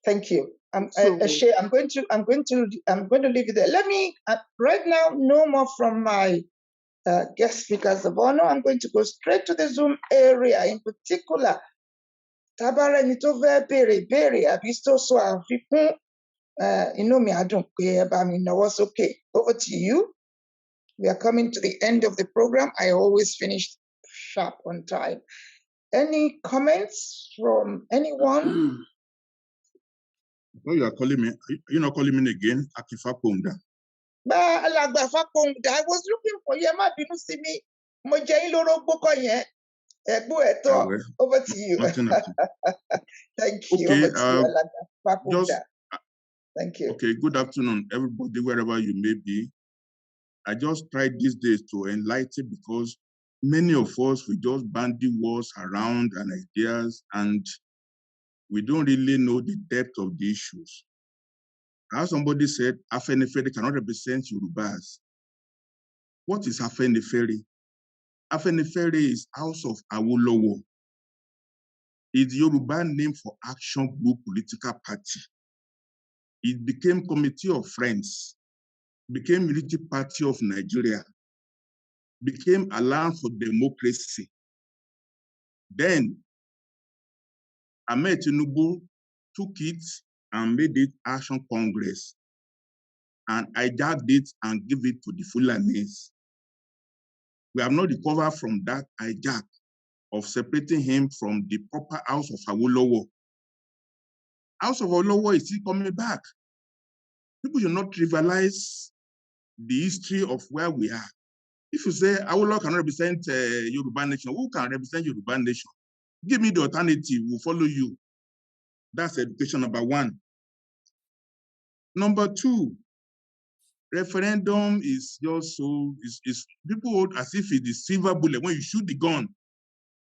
Speaker 1: Thank you. I'm going to leave it there. Let me right now, no more from my guest speakers of honor. I'm going to go straight to the Zoom area. In particular, Tabara Nitove Bere Abisto so Afikun Inomi Adun was okay. Over to you. We are coming to the end of the program. I always finish sharp on time. Any comments from anyone?
Speaker 6: Oh, you are calling me. You're not calling me again, Akifa Ponda.
Speaker 1: I was looking for you. Ma binu si mi. Mo je yin loro gboko yen. Over to you. Thank you.
Speaker 6: Okay,
Speaker 1: Over to you, Alagba. Thank you.
Speaker 6: Okay, good afternoon, everybody, wherever you may be. I just tried these days to enlighten because many of us, we just bandy words around and ideas, and we don't really know the depth of the issues. As somebody said, Afenifere cannot represent Yorubas. What is Afenifere? Afenifere is House of Awolowo. It's Yoruba name for Action Group Political Party. It became Committee of Friends, became Unity Party of Nigeria, became Alliance for Democracy. Then Ahmed Tinubu took it and made it Action Congress and hijacked it and gave it to the Fulanis. We have not recovered from that hijack of separating him from the proper House of Awolowo. House of Awolowo is still coming back. People should not trivialize the history of where we are. If you say Awolowo cannot represent Yoruba nation, who can represent Yoruba nation? Give me the alternative, we'll follow you. That's education number one. Number two, referendum is just so, people hold as if it's the silver bullet. When you shoot the gun,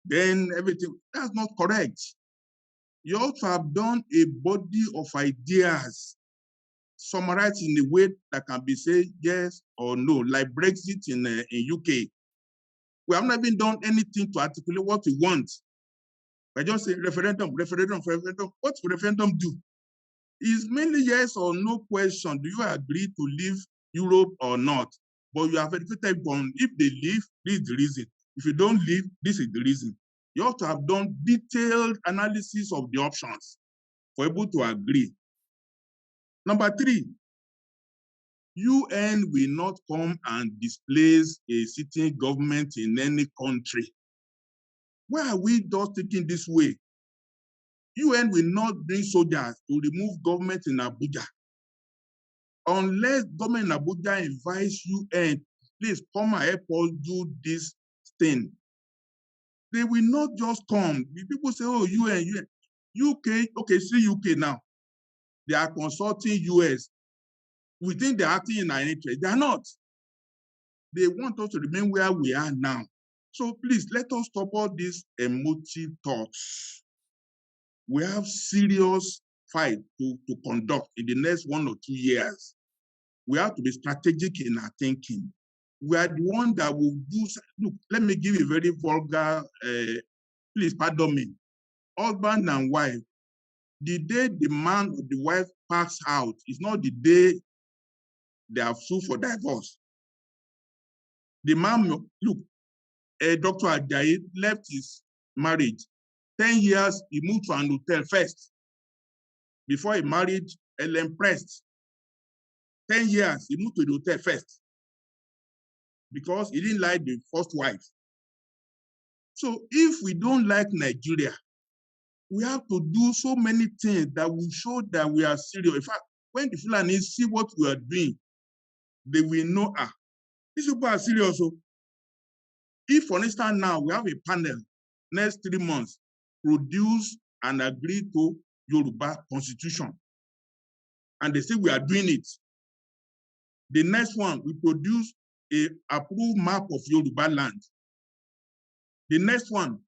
Speaker 6: then everything, that's not correct. You also have done a body of ideas, summarized in a way that can be said yes or no, like Brexit in UK. We have not even done anything to articulate what we want. I just say referendum. What will referendum do? It's mainly yes or no question. Do you agree to leave Europe or not? But you have verified on if they leave, this is the reason. If you don't leave, this is the reason. You have to have done detailed analysis of the options for able to agree. Number three, UN will not come and displace a sitting government in any country. Why are we just taking this way? UN will not bring soldiers to remove government in Abuja unless government in Abuja invites UN please come and help us do this thing. They will not just come. People say, oh, UN. UK, okay, see UK now. They are consulting US. We think they're acting in our interest. They are not. They want us to remain where we are now. So please, let us stop all these emotive thoughts. We have serious fight to conduct in the next 1 or 2 years. We have to be strategic in our thinking. We are the one that will do. Look, let me give you a very vulgar, please pardon me. Husband and wife, the day the man or the wife packs out is not the day they have sued for divorce. The man, look, Dr. Ajayi left his marriage. 10 years, he moved to an hotel first before he married Ellen Prest. 10 years, he moved to the hotel first because he didn't like the first wife. So if we don't like Nigeria, we have to do so many things that will show that we are serious. In fact, when the Fulanis see what we are doing, they will know, these people are serious. So if, for instance, now we have a panel, next 3 months, produce and agree to Yoruba constitution, and they say we are doing it. The next one, we produce a approved map of Yoruba land. The next one,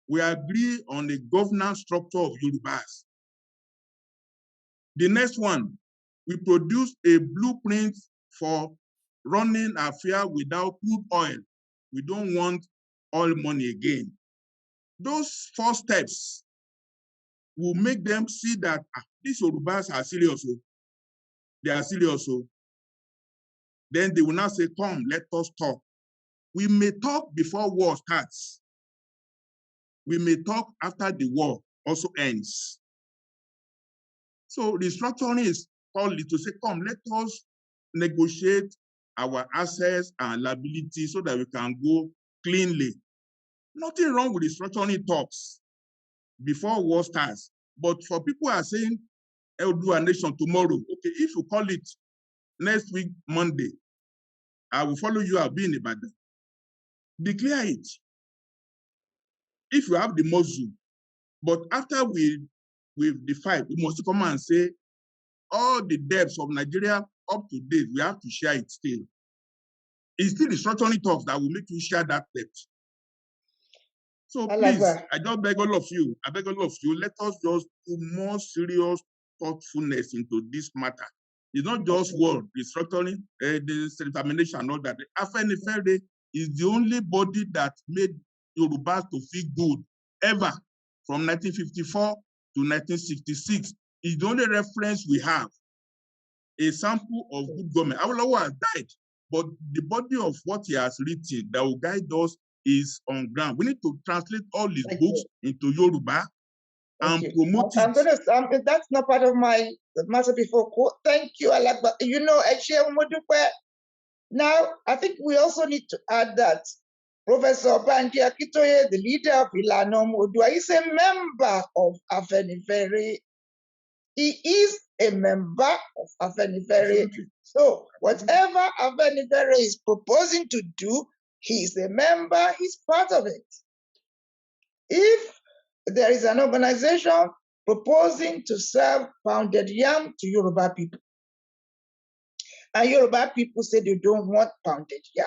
Speaker 6: we agree on the governance structure of Yorubas. The next one, we produce a blueprint for running a fair without crude oil. We don't want oil money again. Those 4 steps will make them see that these Yorubas are serious. They are serious. Then they will now say, come, let us talk. We may talk before war starts. We may talk after the war also ends. So restructuring is called to say, come, let us negotiate our assets and liabilities so that we can go cleanly. Nothing wrong with restructuring talks before war starts. But for people who are saying, I'll do a nation tomorrow, okay, if you call it next week, Monday, I will follow you, I'll be in Ibadan. Declare it. If you have the muscle, but after we've defied, we must come and say, all the debts of Nigeria up to date, we have to share it still. It's still the restructuring talks that will make you share that debt. So please, I just beg all of you, let us just do more serious thoughtfulness into this matter. It's not just word, restructuring, the determination and all that. Afenifere is the only body that made Yorubas to feel good ever from 1954 to 1966. It's the only reference we have, a sample of good government. Awolowo has died, but the body of what he has written that will guide us is on ground. We need to translate all his books into Yoruba and promote it.
Speaker 1: That's not part of my matter before court. Thank you, Alagba. You know, now, I think we also need to add that Professor Banji Akintoye, the leader of Ilana Odua, is a member of Afenifere. He is a member of Afenifere. So whatever Afenifere is proposing to do, he is a member, he's part of it. If there is an organization proposing to serve pounded yam to Yoruba people, and Yoruba people say they don't want pounded yam,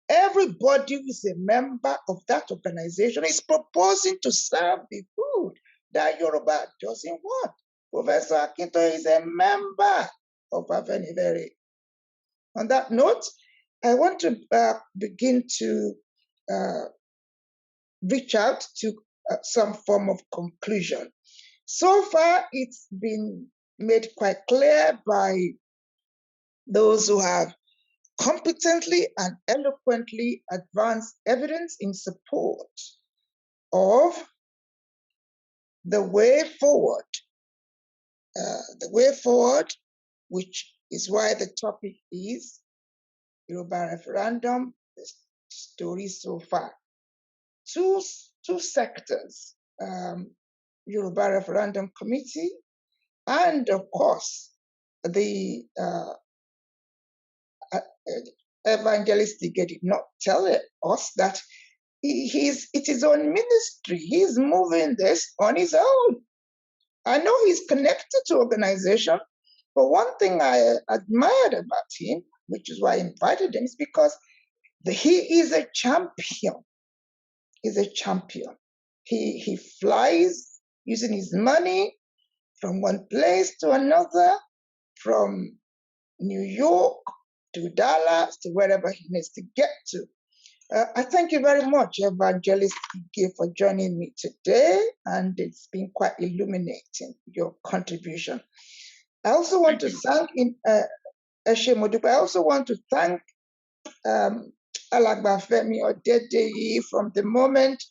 Speaker 1: everybody who is a member of that organization is proposing to serve the food that Yoruba doesn't want. Professor Akintoye is a member of Afenifere. On that note, I want to begin to reach out to some form of conclusion. So far, it's been made quite clear by those who have competently and eloquently advanced evidence in support of the way forward. The way forward, which is why the topic is Yoruba referendum, the story so far. Two sectors, Yoruba Referendum Committee, and of course, the Evangelist Ige did not tell us that it is on ministry. He's moving this on his own. I know he's connected to organization, but one thing I admired about him, which is why I invited him, is because he is a champion. He's a champion. He flies using his money from one place to another, from New York to Dallas to wherever he needs to get to. I thank you very much, Evangelist Ige, for joining me today, and it's been quite illuminating, your contribution. I also want to thank Eshe Modupe. I also want to thank Alagba Femi Odedeyi. From the moment,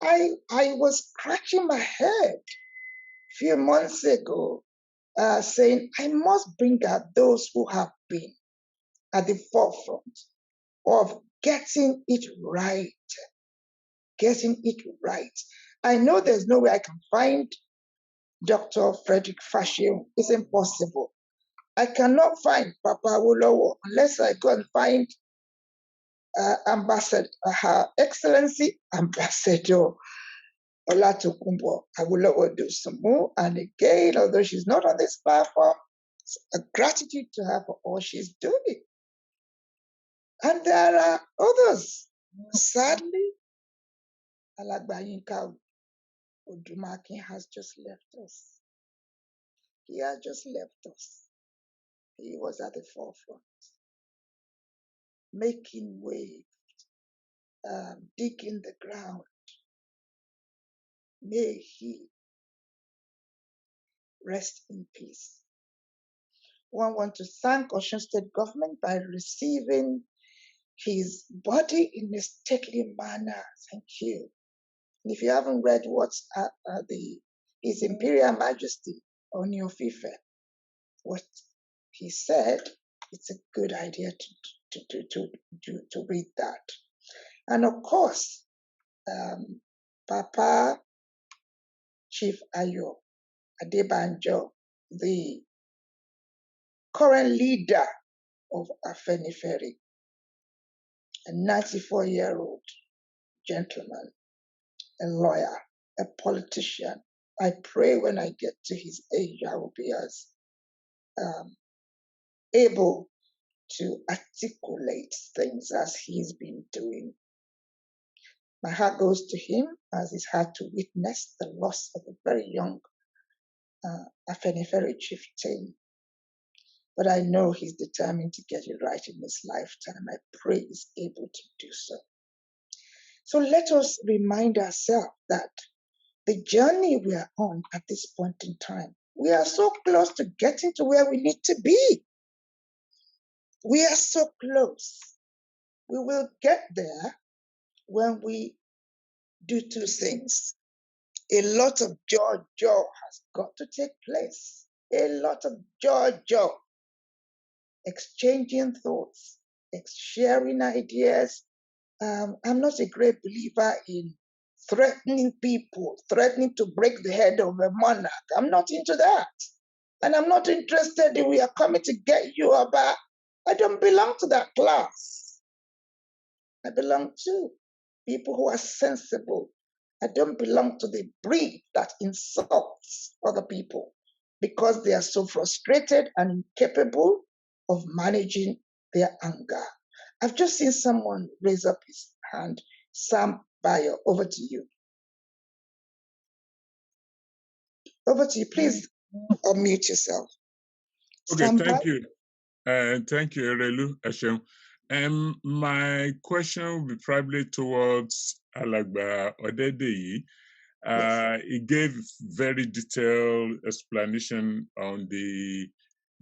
Speaker 1: I was scratching my head a few months ago, saying I must bring out those who have been at the forefront of getting it right. Getting it right. I know there's no way I can find Dr. Frederick Fashion. It's impossible. I cannot find Papa Awolowo unless I go and find Ambassador, Her Excellency Ambassador Olatokunbo Awolowo Dosunmu. And again, although she's not on this platform, it's a gratitude to her for all she's doing. And there are others. Sadly, Alagba Yinka Odumakin has just left us. He has just left us. He was at the forefront, making way, digging the ground. May he rest in peace. One want to thank Osun State government by receiving his body in a stately manner. Thank you. And if you haven't read what's His Imperial Majesty Ooni of Ife, what he said, it's a good idea to read that. And of course, Papa Chief Ayo Adebanjo, the current leader of Afenifere, a 94-year-old gentleman, a lawyer, a politician. I pray when I get to his age, I will be as able to articulate things as he's been doing. My heart goes to him as he's had to witness the loss of a very young Afenifere chieftain. But I know he's determined to get it right in his lifetime. I pray he's able to do so. So let us remind ourselves that the journey we are on at this point in time, we are so close to getting to where we need to be. We are so close. We will get there when we do two things. A lot of jaw has got to take place. A lot of jaw. Exchanging thoughts, sharing ideas. I'm not a great believer in threatening people, threatening to break the head of a monarch. I'm not into that. And I'm not interested in we are coming to get you about. I don't belong to that class. I belong to people who are sensible. I don't belong to the breed that insults other people because they are so frustrated and incapable of managing their anger. I've just seen someone raise up his hand. Sam Bayo, over to you. Over to you. Please unmute yourself.
Speaker 6: Okay,
Speaker 1: Sam
Speaker 6: thank
Speaker 1: Bayo?
Speaker 6: you. Thank you, Erelu Esheun. My question will be probably towards Alagba Odedeyi. He gave very detailed explanation on the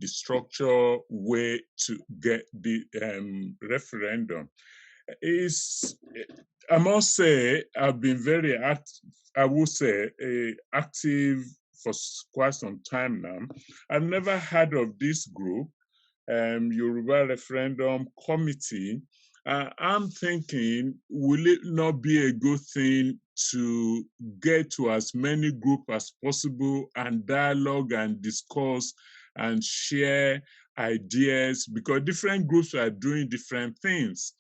Speaker 6: structure way to get the referendum. I must say, I've been very active for quite some time now. I've never heard of this group, Yoruba Referendum Committee. I'm thinking, will it not be a good thing to get to as many groups as possible and dialogue and discuss
Speaker 7: and share ideas, because different groups are doing different things.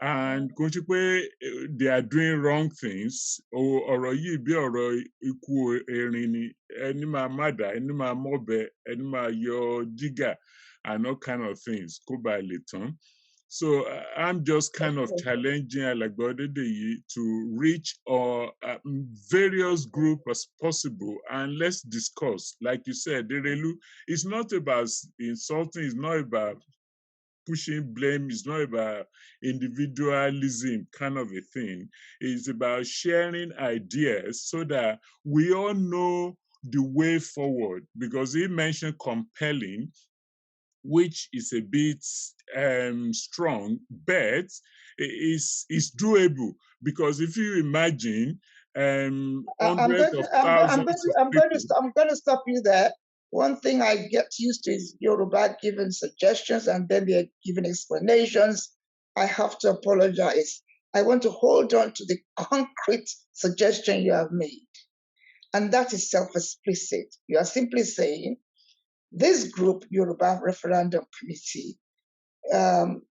Speaker 7: And they are doing wrong things. Ọ̀rọ̀ yìí bí ọ̀rọ̀ ikú erin ni, ẹni máa mádà, ẹni máa mọ́bẹ, ẹni máa yọ jígà, and all kind of things. Kó ba lè tán. So I'm just kind of challenging Alàgbà Odédèyí to reach various groups as possible, and let's discuss. Like you said, Erelu, it's not about insulting, it's not about pushing blame, it's not about individualism kind of a thing. It's about sharing ideas so that we all know the way forward. Because he mentioned compelling, which is a bit strong, but it's doable. Because if you imagine hundreds of thousands of people.
Speaker 1: I'm going to stop you there. One thing I get used to is Yoruba giving suggestions and then they're giving explanations. I have to apologize. I want to hold on to the concrete suggestion you have made. And that is self-explicit. You are simply saying, this group, Yoruba Referendum Committee,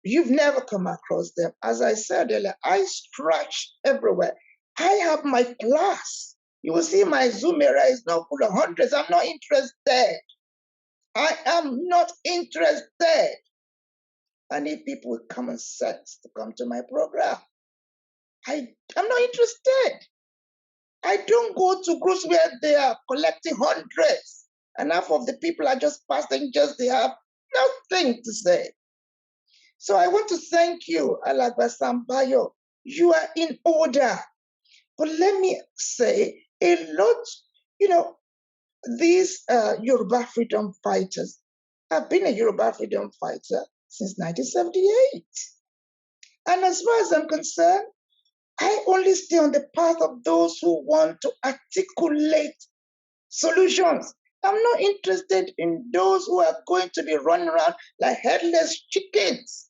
Speaker 1: you've never come across them. As I said earlier, I scratch everywhere. I have my class. You will see my Zoom area is not full of hundreds. I'm not interested. I am not interested. I need people with common sense to come to my program. I'm not interested. I don't go to groups where they are collecting hundreds. And half of the people are just passengers. They have nothing to say. So I want to thank you, Alàgbà Sambayo. You are in order. But let me say, a lot, these Yoruba freedom fighters, I've been a Yoruba freedom fighter since 1978. And as far as I'm concerned, I only stay on the path of those who want to articulate solutions. I'm not interested in those who are going to be running around like headless chickens.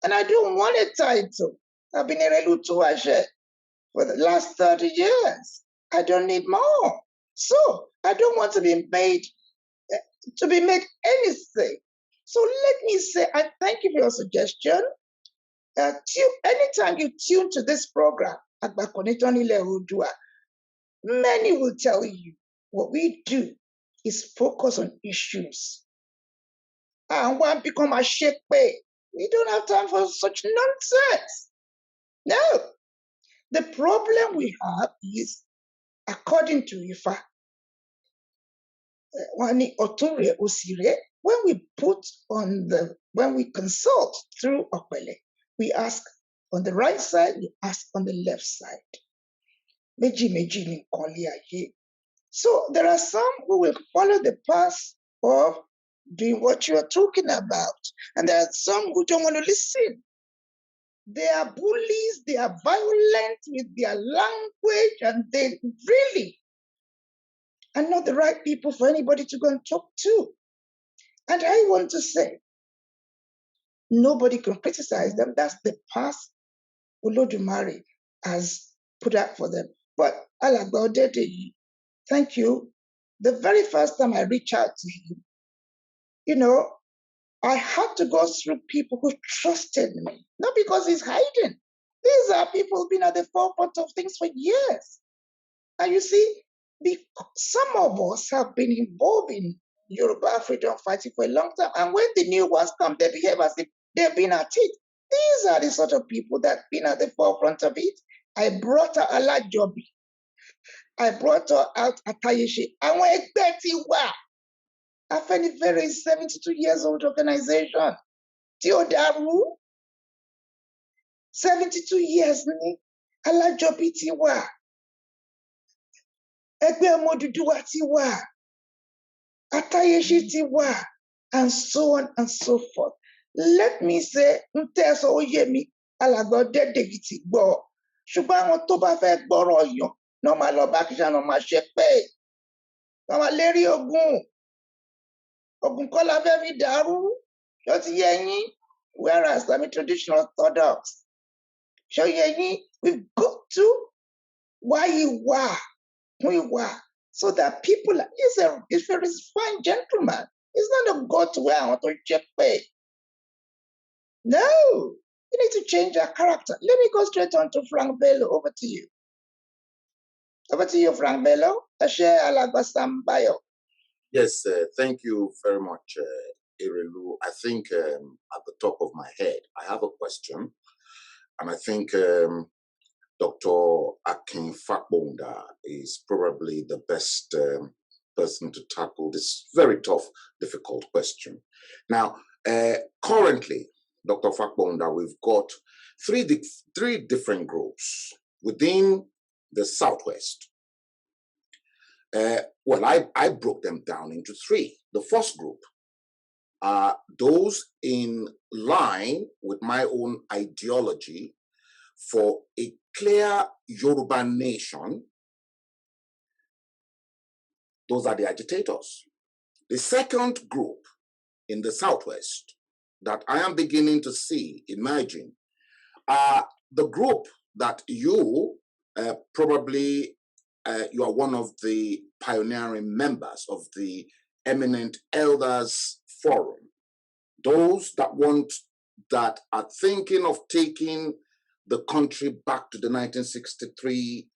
Speaker 1: And I don't want a title. I've been a Erelu Tuwashe for the last 30 years. I don't need more. So I don't want to be made anything. So let me say, I thank you for your suggestion. Anytime you tune to this program, many will tell you what we do is focus on issues. And one become a shepe. We don't have time for such nonsense. No. The problem we have is, according to Ifa, when we consult through Okwele, we ask on the right side, we ask on the left side. So there are some who will follow the path of doing what you are talking about. And there are some who don't want to listen. They are bullies, they are violent with their language, and they really are not the right people for anybody to go and talk to. And I want to say, nobody can criticize them. That's the path Olodumare has put out for them. But Alàgbà Odédèyí, thank you. The very first time I reached out to him, I had to go through people who trusted me, not because he's hiding. These are people who've been at the forefront of things for years. And you see, some of us have been involved in Yoruba freedom fighting for a long time. And when the new ones come, they behave as if they've been at it. These are the sort of people that have been at the forefront of it. I brought her Alajobi. I brought her out Atayeshi. And when Betty wa, Afenifere is 72 years old organization. Tiodaru, 72 years ni Alajobi ti wa. Ẹgbẹ́ Ọmọ Odùduwà ti wà, Atayeshi ti wà, and so on and so forth. Let me say, Nteso Oyemi, Alàgbà Odédèyí ti gbọ́. Ṣùgbọ́n àwọn tó bá fẹ́ gbọ́rọ̀ yàn, náà máa lọ bá Kíṣà náà máa ṣe pé, náà máa lérí ogun. Ogun kọ́ la fẹ́ fi dàrú. Ṣó ti yé yín? Whereas traditional orthodox. Ṣó yé yín? We've got to why you were. We were, so that people, he's a very fine gentleman. It's not a go to where I want to check pay. No, you need to change your character. Let me go straight on to Frank Bello. Over to you. Over to you, Frank Bello. Ashe Alagbasan Bayo.
Speaker 5: Yes, thank you very much, Irelu. I think at the top of my head, I have a question. And I think Dr. Akin Fakbonda is probably the best person to tackle this very tough, difficult question. Now, currently, Dr. Fakbonda, we've got three different groups within the Southwest. Well, I broke them down into three. The first group are those in line with my own ideology for a clear Yoruba nation. Those are the agitators. The second group in the Southwest that I am beginning to see emerging are the group that you probably you are one of the pioneering members of the Eminent Elders Forum. Those that are thinking of taking the country back to the 1963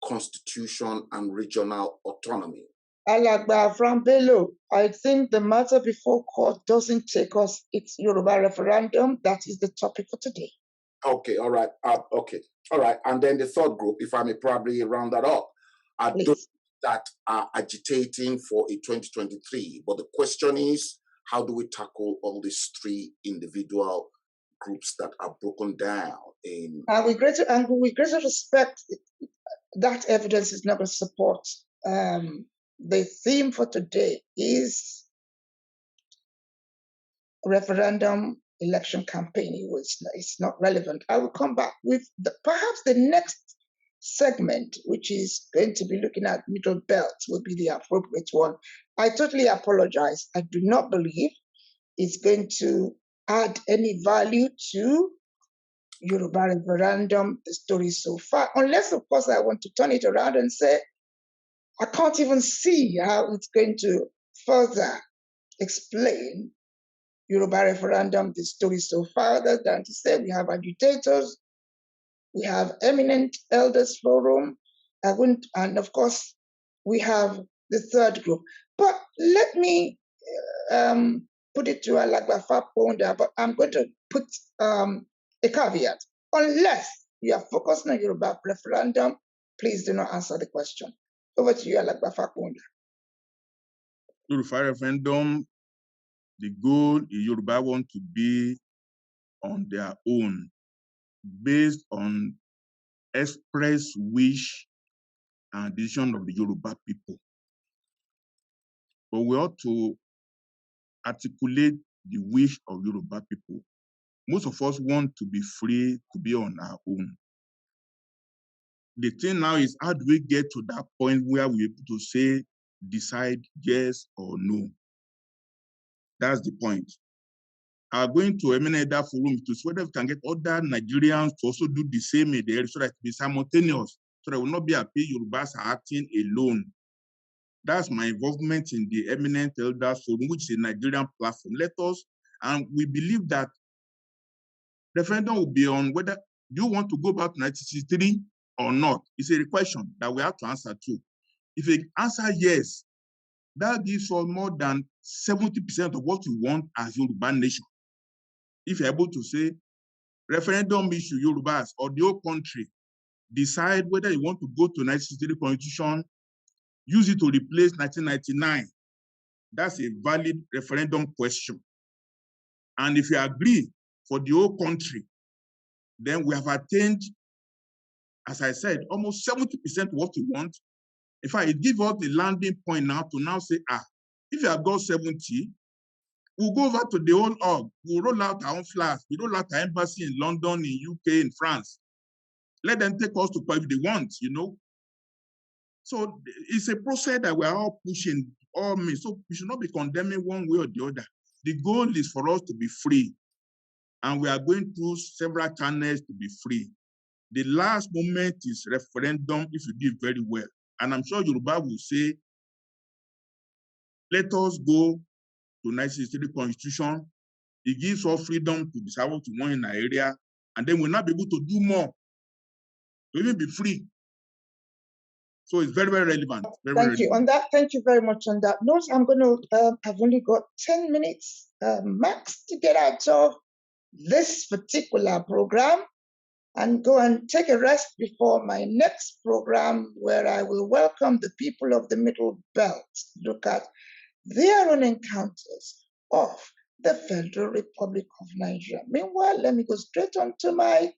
Speaker 5: Constitution and regional autonomy.
Speaker 1: Alagba from Bello, I think the matter before court doesn't take us. It's Yoruba referendum. That is the topic for today.
Speaker 5: Okay, all right. Okay, all right. And then the third group, if I may probably round that up, are those that are agitating for a 2023. But the question is, how do we tackle all these three individual groups that are broken down in? And with greater respect, that evidence is not going to support. The theme for today is referendum election campaign. It's not relevant. I will come back with perhaps the next segment, which is going to be looking at middle belt, will be the appropriate one. I totally apologize. I do not believe it's going to add any value to Yoruba referendum, the story so far, unless, of course, I want to turn it around and say, I can't even see how it's going to further explain Yoruba referendum, the story so far, other than to say we have agitators, we have Eminent Elders Forum, and of course, we have the third group. But let me put it to Alagba Fakbonda, but I'm going to put a caveat. Unless you are focused on Yoruba referendum, please do not answer the question. Over to you, Alagba Fakbonda.
Speaker 6: Yoruba referendum, the goal is Yoruba want to be on their own, based on express wish and decision of the Yoruba people. But we ought to articulate the wish of Yoruba people. Most of us want to be free to be on our own. The thing now is, how do we get to that point where we're able to say, decide yes or no? That's the point. I'm going to Eminent Elder Forum to see whether we can get other Nigerians to also do the same in the area so that it be simultaneous, so that it will not be a pay Yorubas are acting alone. That's my involvement in the Eminent Elder Forum, which is a Nigerian platform. Let us, and we believe that referendum will be on whether you want to go back to 1963 or not. It's a question that we have to answer to. If we answer yes, that gives us more than 70% of what we want as Yoruba nation. If you're able to say, referendum issue Yorubas or the whole country, decide whether you want to go to 1963 Constitution, use it to replace 1999. That's a valid referendum question. And if you agree for the whole country, then we have attained, as I said, almost 70% what we want. In fact, it gives us the landing point now to now say, if you have got 70, we'll go over to the whole org. We'll roll out our own flags. We roll out our embassy in London, in UK, in France. Let them take us to if they want, you know. So it's a process that we're all pushing, all me. So we should not be condemning one way or the other. The goal is for us to be free. And we are going through several channels to be free. The last moment is referendum if you do it very well. And I'm sure Yoruba will say, let us go to 1963 Constitution. It gives us freedom to decide what we want in our area, and then we'll not be able to do more, to even be free. So it's very, very relevant. Very,
Speaker 1: Thank
Speaker 6: very
Speaker 1: you.
Speaker 6: relevant.
Speaker 1: On that, thank you very much. On that note, I'm going to, I've only got 10 minutes max to get out of this particular program and go and take a rest before my next program, where I will welcome the people of the Middle Belt to look at their own encounters of the Federal Republic of Nigeria. Meanwhile, let me go straight on to my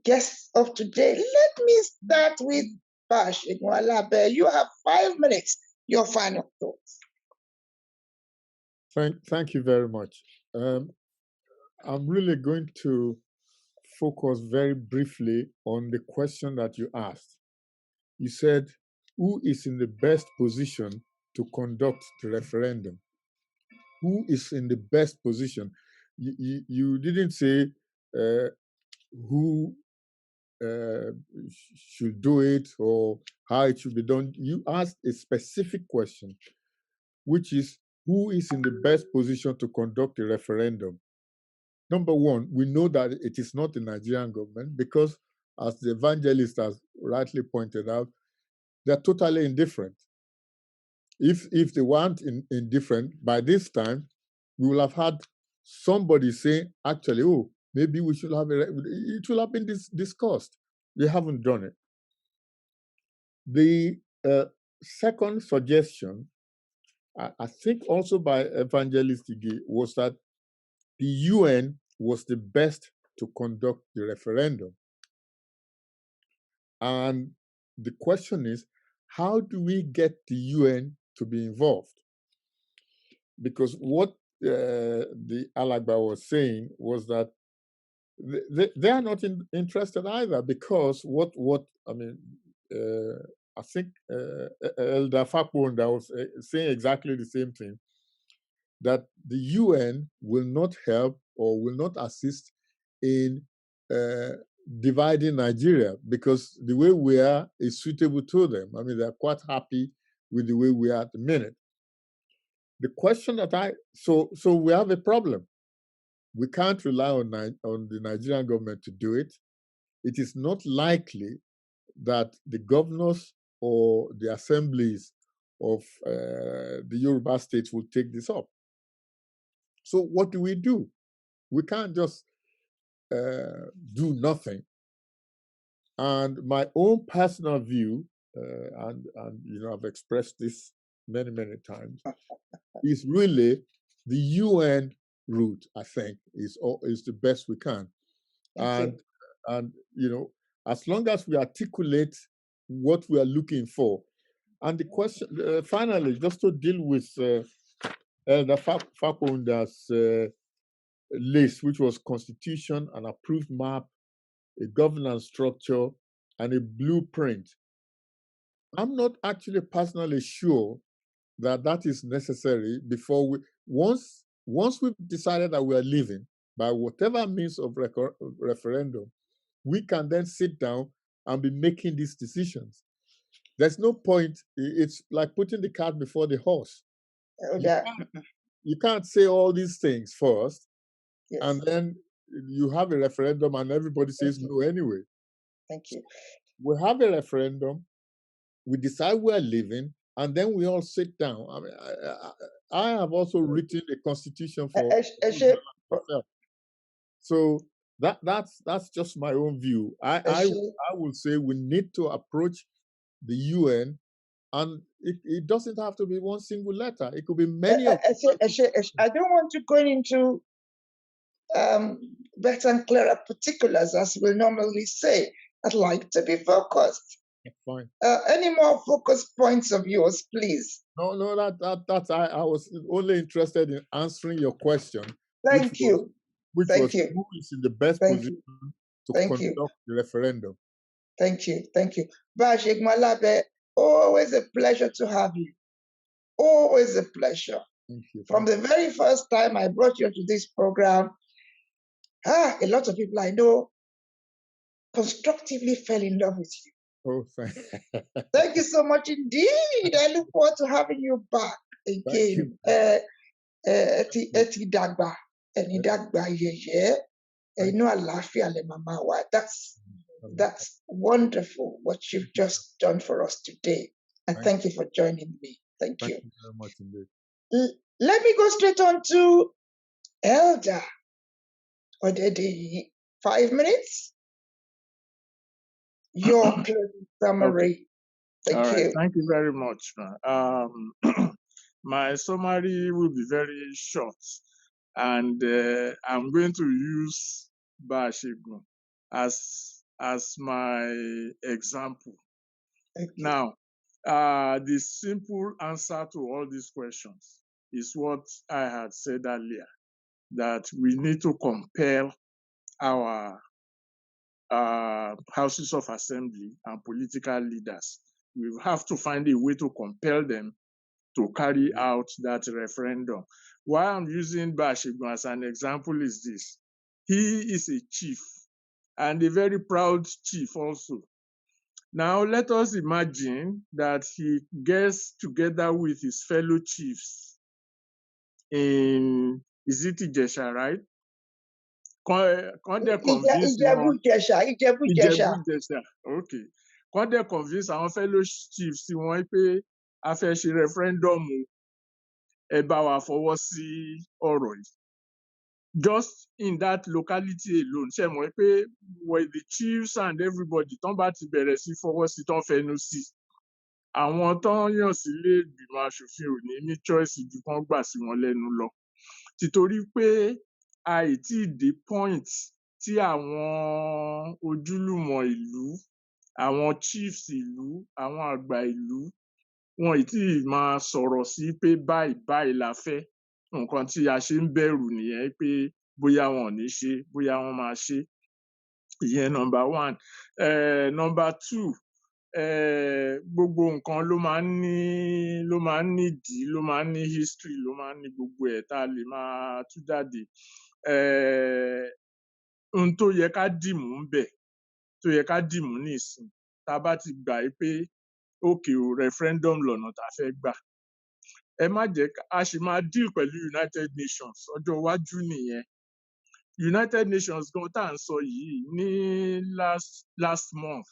Speaker 1: guests of today. Let me start with Bash Igwalabe. You have 5 minutes. Your final thoughts.
Speaker 4: Thank you very much. I'm really going to focus very briefly on the question that you asked. You said, who is in the best position to conduct the referendum? Who is in the best position? You didn't say who should do it or how it should be done. You asked a specific question, which is, who is in the best position to conduct a referendum? Number one, we know that it is not the Nigerian government because, as the evangelist has rightly pointed out, they're totally indifferent. If they weren't indifferent, by this time, we will have had somebody say, actually, oh, maybe we should have it will have been discussed. They haven't done it. The second suggestion, I think also by Evangelist Ige, was that the UN was the best to conduct the referendum. And the question is, how do we get the UN to be involved? Because what the Alagba was saying was that they are not interested either, because I think Elder Fakunda was saying exactly the same thing, that the UN will not help or will not assist in dividing Nigeria, because the way we are is suitable to them. I mean, they're quite happy with the way we are at the minute. The question that so we have a problem. We can't rely on the Nigerian government to do it. It is not likely that the governors or the assemblies of the Yoruba states will take this up. So what do? We can't just do nothing. And my own personal view, and I've expressed this many, many times, is really the UN route. I think is the best we can, and as long as we articulate what we are looking for. And the question, finally, just to deal with Elder Fakunda's list, which was constitution, an approved map, a governance structure, and a blueprint. I'm not actually personally sure that is necessary before once we've decided that we are leaving by whatever means of referendum, we can then sit down and be making these decisions. There's no point. It's like putting the cart before the horse. You can't say all these things first, yes, and then you have a referendum and everybody says no anyway.
Speaker 1: Thank you.
Speaker 4: We have a referendum, we decide we are leaving, and then we all sit down. I mean, I have also written a constitution for myself. So that's just my own view. I would say we need to approach the UN, and it doesn't have to be one single letter. It could be many of them.
Speaker 1: I don't want to go into better and clearer particulars, as we normally say. I'd like to be focused.
Speaker 4: Fine.
Speaker 1: Any more focus points of yours, please?
Speaker 4: No, that's I was only interested in answering your question.
Speaker 1: Thank you.
Speaker 4: Which was who is in the best position to conduct the referendum.
Speaker 1: Thank you. Bash Igwalabe, always a pleasure to have you. Always a pleasure.
Speaker 4: Thank you.
Speaker 1: From the very first time I brought you into this program, a lot of people I know constructively fell in love with you.
Speaker 4: Oh,
Speaker 1: thank you so much indeed. I look forward to having you back. again. Eti dagba, eni dagba yeye, eno àlàáfíà le mama wa. That's wonderful what you've just done for us today. And thank you for joining me. Thank you.
Speaker 4: Thank you very much indeed.
Speaker 1: Let me go straight on to Elder Odede. 5 minutes. Your closing summary. Thank
Speaker 2: All right.
Speaker 1: you.
Speaker 2: Thank you very much. My summary will be very short, and I'm going to use Bashigun as my example. Now, the simple answer to all these questions is what I had said earlier, that we need to compel our houses of assembly and political leaders. We have to find a way to compel them to carry out that referendum. Why I'm using Bashigun as an example is this. He is a chief, and a very proud chief also. Now, let us imagine that he gets together with his fellow chiefs in, is it Ijesha, right? Can't they convince wọn? Ìjẹ̀bú-Jẹ̀ṣà, okay. Can't they convince our fellow chiefs wọn pé a fẹ́ ṣe referendum o, ẹ bá wa fọwọ́ sí ọ̀rọ̀ yìí? Just in that locality alone, ṣe mọ̀ pé when the chiefs and everybody tán bá ti bẹ̀rẹ̀ sí fọwọ́ sí tán fẹnu sí, àwọn tán yàn sílé ìgbìmọ̀ aṣòfin ò ní choice ju kán gbà sí wọn lẹ́nu lọ. Títorí pé àìtí dé point tí àwọn ojúlùmọ̀ ìlú, àwọn chiefs ìlú, àwọn àgbà ìlú, wọn ì tí máa sọ̀rọ̀ sí pé báyìí la fẹ́. Nǹkan tí a ṣe ń bẹ̀rù nìyẹn pé bóyá wọn ò ní ṣe, bóyá wọ́n máa ṣe. Ìyẹn number 1. Number 2, gbogbo nǹkan ló máa ń nídìí, ló máa ń ní history, ló máa ń ní gbogbo ẹ̀ tá a lè máa tú jáde. Ohun tó yẹ ká dìmú ńbẹ̀, tó yẹ ká dìmú nísìn, tá a bá ti gbà pé okay o, referendum lọ̀nà tá a fẹ́ gbà. Ẹ má jẹ́ a ṣì máa deal pẹ̀lú United Nations, ọjọ́ iwájú nìyẹn. United Nations gan tá à ń sọ yìí ní last month,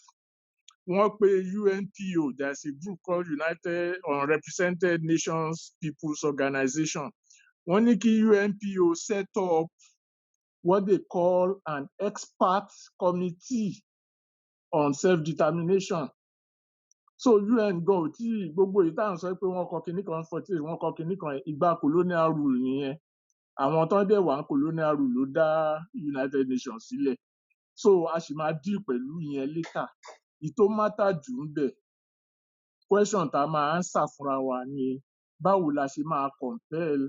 Speaker 2: wọ́n pe UNPO, there's a group called United Unrepresented Nations People's Organization. Wọ́n ní kí UNPO set up what they call an expert committee on self-determination. So UN gan ò tí gbogbo èyí tá à ń sọ pé wọ́n kọ kinní kan 48, wọ́n kọ kinní kan ìgbà colonial rule nìyẹn. Àwọn tán dẹ̀ wà colonial rule ló dá United Nations sílẹ̀. So a ṣì máa deal pẹ̀lú ìyẹn later. Ìtó matter jù ń bẹ̀, question tá a máa answer fúnra wa ni báwo la ṣe máa compel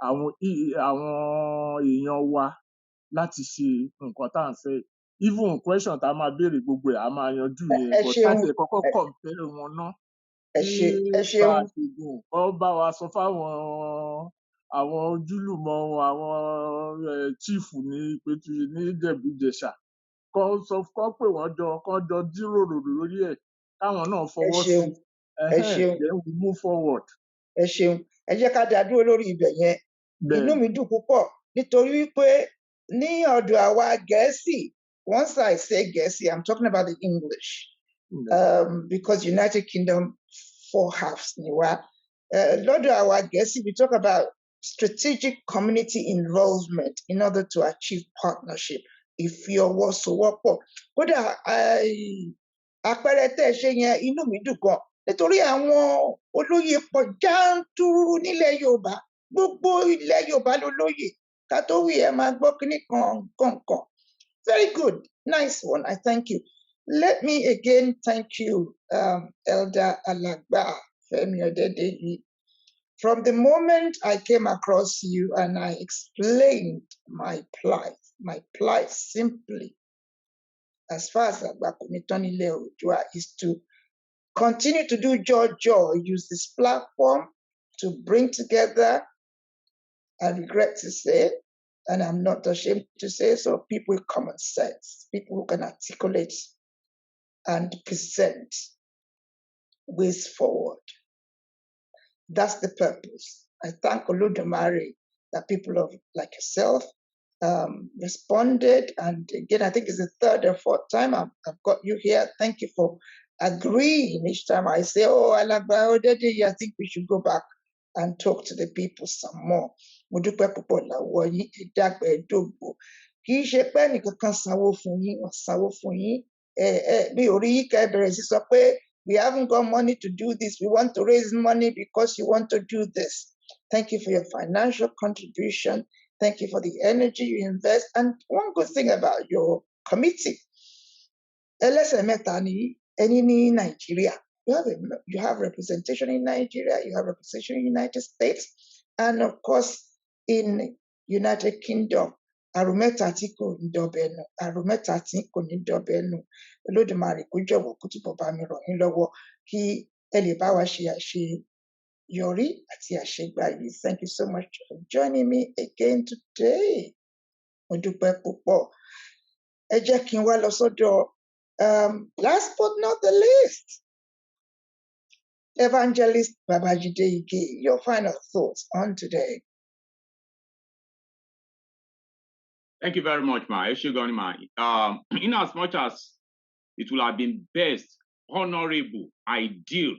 Speaker 2: àwọn èèyàn wa láti ṣe nǹkan tá à ń fẹ́. Even question tá a máa béèrè gbogbo ẹ̀ a máa yanjú yẹn, but ká tiẹ̀ kọ́kọ́ compel wọn ná. Kí Bashigun kán bá wa sọ fáwọn àwọn ojúlùmọ̀ wọn, àwọn chief ní Ìjẹ̀bú-Jẹ̀ṣà, kán pè wọ́n jọ, kán jọ jíròrò lórí ẹ̀, káwọn náà fọwọ́ sí. Then we move forward.
Speaker 1: Ẹ ṣeun. Ẹ jẹ́ ká dá dúró lórí ibẹ̀ yẹn. Inú mi dùn púpọ̀ nítorí wípé ní ọ̀dọ̀ àwa Gẹ̀ẹ́sì, once I say Gẹ̀ẹ́sì, I'm talking about the English, because United Kingdom 4 halves ni wá. Lọ́dọ̀ àwa Gẹ̀ẹ́sì, we talk about strategic community involvement in order to achieve partnership. Ìfiọwọ́sowọ́pọ̀. Kódà àpẹẹrẹ tẹ́ ẹ ṣe yẹn, inú mi dùn gan nítorí àwọn olóyè pọ̀ jántúrú nílẹ̀ Yorùbá. Gbogbo ilẹ̀ Yorùbá lolóyè. Ká tó wí ẹ máa gbọ́ kinní kan. Very good. Nice one. I thank you. Let me again thank you, Elder Alagba Femi Odedeyi. From the moment I came across you and I explained my plight simply, as far as Agbakomitonile Oòduà, is to continue to do joy, use this platform to bring together, I regret to say, and I'm not ashamed to say so, people with common sense, people who can articulate and present ways forward. That's the purpose. I thank Olodumare that people of like yourself responded. And again, I think it's the third or fourth time I've got you here. Thank you for agreeing. Each time I say, oh, I think we should go back and talk to the people some more. Mo dúpẹ́ púpọ̀ lọ́wọ́ yín, ẹ dàgbà ẹ dògbò. Kì í ṣe pé ẹnìkankan sanwó fún yín, wọ́n sanwó fún yín. Mi ò rí yín ká ẹ bẹ̀rẹ̀ sí sọ pé we haven't got money to do this. We want to raise money because you want to do this. Thank you for your financial contribution. Thank you for the energy you invest. And one good thing about your committee, ẹlẹ́sẹ̀ mẹ́ta ni ẹni ní Nigeria. You have representation in Nigeria, you have representation in the United States, and of course in United Kingdom. Àrùmẹ́ta tí kò ní dọ̀bẹ̀nù, àrùmẹ́ta tí kò ní dọ̀bẹ̀nù. Olódùmarè kó jọ̀wọ́ kó túbọ̀ bá mi ràn yín lọ́wọ́ kí ẹ lè bá wa ṣe àṣeyọrí àti àṣegbà yìí. Thank you so much for joining me again today. Mo dúpẹ́ púpọ̀. Ẹ jẹ́ kí n wá lọ sọ́dọ̀ last but not the least, Evangelist Babajide Ige, your final thoughts on today.
Speaker 3: Thank you very much, Ma. In as much as it would have been best, honorable, ideal,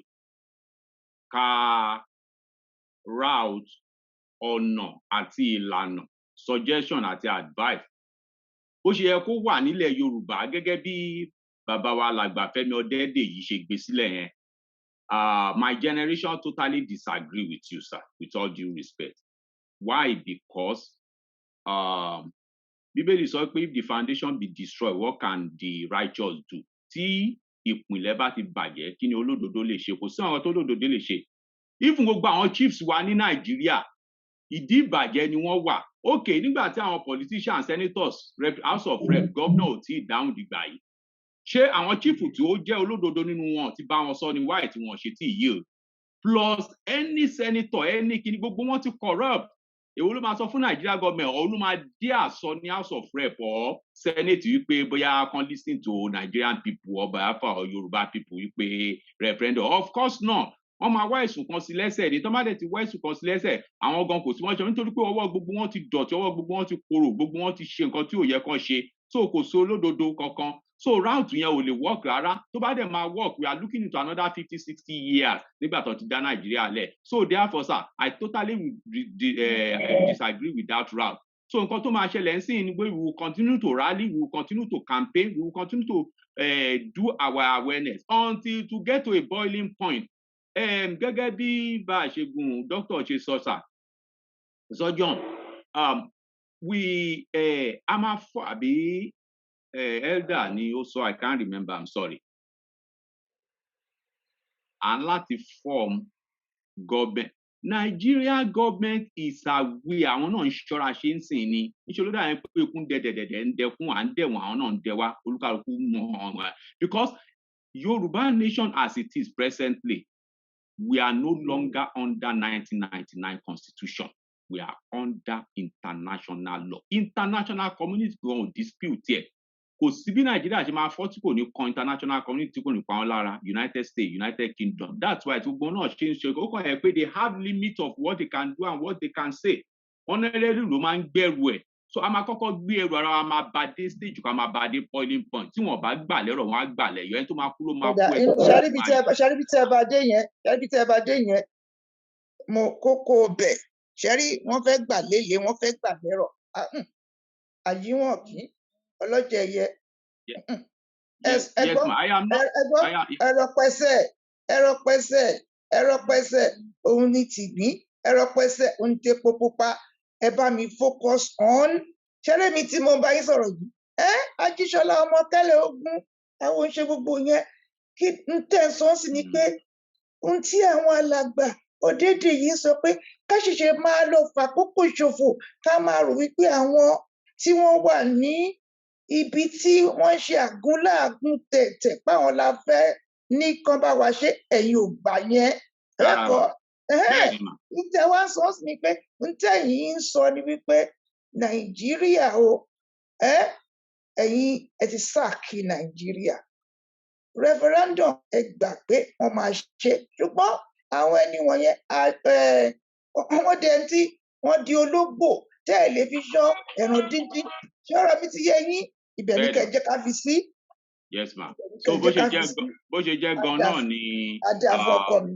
Speaker 3: route, honor, àti ìlànà, suggestion àti advice. Bó ṣe yẹ kó wà nílẹ̀ Yorùbá gẹ́gẹ́ bí bàbá wa alàgbà Fẹ́mi Ọdẹ́dèyí ṣe gbé sílẹ̀ yẹn. My generation totally disagree with you, sir, with all due respect. Why? Because Bíbélì sọ pé if the foundation be destroyed, what can the righteous do? Tí ìpìlẹ̀ bá ti bàjẹ́, kí ni olódodo lè ṣe? Kò sí àwọn tó olódodo lè ṣe. Even gbogbo àwọn chiefs wa ní Nàìjíríà, ìdí ìbàjẹ́ ni wọ́n wà. Okay, nígbà tí àwọn politicians, senators, House of Rep, governor ò tí ì dáhùn dìgbà yìí. Ṣé àwọn chief tí ó jẹ́ olódodo nínú wọn ti bá wọn sọ ní why tí wọn ṣe tí yield? Plus any senator, any kí ni gbogbo wọn ti corrupt. Èwo ló máa sọ fún Nigeria government or ló máa dé àsọ ní House of Rep or Senate wípé bóyá kan listen to Nigerian people or Biafra or Yoruba people wípé referendum? Of course not. Wọ́n máa wá ẹ̀sùn kan sí lẹ́sẹ̀ ní tọ́mádé ti wá ẹ̀sùn kan sí lẹ́sẹ̀ àwọn gan kò sí wọ́n ṣe nítorí pé ọwọ́ gbogbo wọn ti dọ̀tí ọwọ́ gbogbo wọn ti korò gbogbo wọn ti ṣe nǹkan tí ò yẹ kán ṣe so kò sí olódodo kankan so route yẹn ò lè work rárá tó bá dẹ̀ máa work we are looking into another 50-60 years nígbà tó ti dá Nàìjíríà lẹ̀ so therefore sir I totally disagree with that route. So nǹkan tó máa ṣẹlẹ̀ ń sìn ni pé we will continue to rally, we will continue to campaign, we will continue to do our awareness until to get to a boiling point. Gẹ́gẹ́ bí bá a ṣe gùn Dr. ṣe sọ sà sọ John we a máa fọ àbí elder ni ó sọ I can't remember I'm sorry. And láti form government. Nigeria government is aware àwọn náà ń ṣọ́ra ṣe ń sìn ni níṣẹ́ ló dà yẹn pé ikú ń dẹ̀dẹ̀dẹ̀dẹ̀ ń dẹ fún à ń dẹ̀ wọ́n àwọn náà ń dẹ wá olúkàlùkù mọ̀ ọ́n because Yoruba nation as it is presently we are no longer under 1999 constitution. We are under international law. International community won't dispute here. Kò sí bí Nàìjíríà ṣe máa fọ́ tí kò ní kan international community kò ní pa wọn lára United States, United Kingdom. That's why gbogbo náà ṣe ń ṣe ó kàn yẹ pé they have limit of what they can do and what they can say. Honorary ló máa ń gbẹ̀rù ẹ̀. So a máa kọ́kọ́ gbé ẹrù ara wa máa bá dé stage kan máa bá dé boiling point tí wọ́n bá gbà lẹ́rọ̀ wọ́n á gbà lẹ́yọ ẹni tó máa kú ló máa kú ẹ̀.
Speaker 1: Ṣáríbi tí ẹ bá dé yẹn mo kókó bẹ̀ ṣẹ́rí wọ́n fẹ́ gbà lélẹ̀ wọ́n fẹ́ gbà lẹ́rọ̀ àyíwọ̀n kì í ọlọ́jẹ̀ yẹ ẹ̀rọ pẹ́sẹ̀ òun ní tìgbín ẹ̀rọ pẹ́sẹ̀ òun tẹ pupa ẹ bá mi focus on ṣẹlẹ̀ mi tí mo bá yín sọ̀rọ̀ yìí Ajíṣọlá ọmọ tẹ́lẹ̀ ogun àwọn oṣù gbogbo yẹn kí n tẹ̀sán sí ni pé ohun tí àwọn alàgbà Ọdẹ́dèyí sọ pé ká ṣẹ̀ṣẹ̀ máa lọ fàkókò ṣòfò ká máa rò wípé àwọn tí wọ́n wà ní ibi tí wọ́n ṣe àgúnláàgún tẹ̀tẹ̀ páwọn la fẹ́ ní kán bá wa ṣe ẹ̀yin ò gbà yẹn ẹ̀kọ́ ǹtẹ̀ wá sọ sí ni pé ǹtẹ̀ yìí ń sọ ni wípé Nàìjíríà o ẹ̀yin ẹ ti sáàkì Nàìjíríà referendum ẹ gbà pé wọ́n máa ṣe ṣùgbọ́n àwọn ẹni wọ̀nyẹn wọ́n dẹ̀ tí wọ́n di ológbò tẹ́ ẹ̀ lè fi ṣọ́ ẹran díndín ṣé ọ̀rọ̀ mi ti yé yín ibẹ̀ ní kẹ́ ẹ jẹ́ ká fi sí.
Speaker 3: Yes ma. So bó ṣe jẹ́ gan náà ni
Speaker 1: adé àfọ ọkọ mi.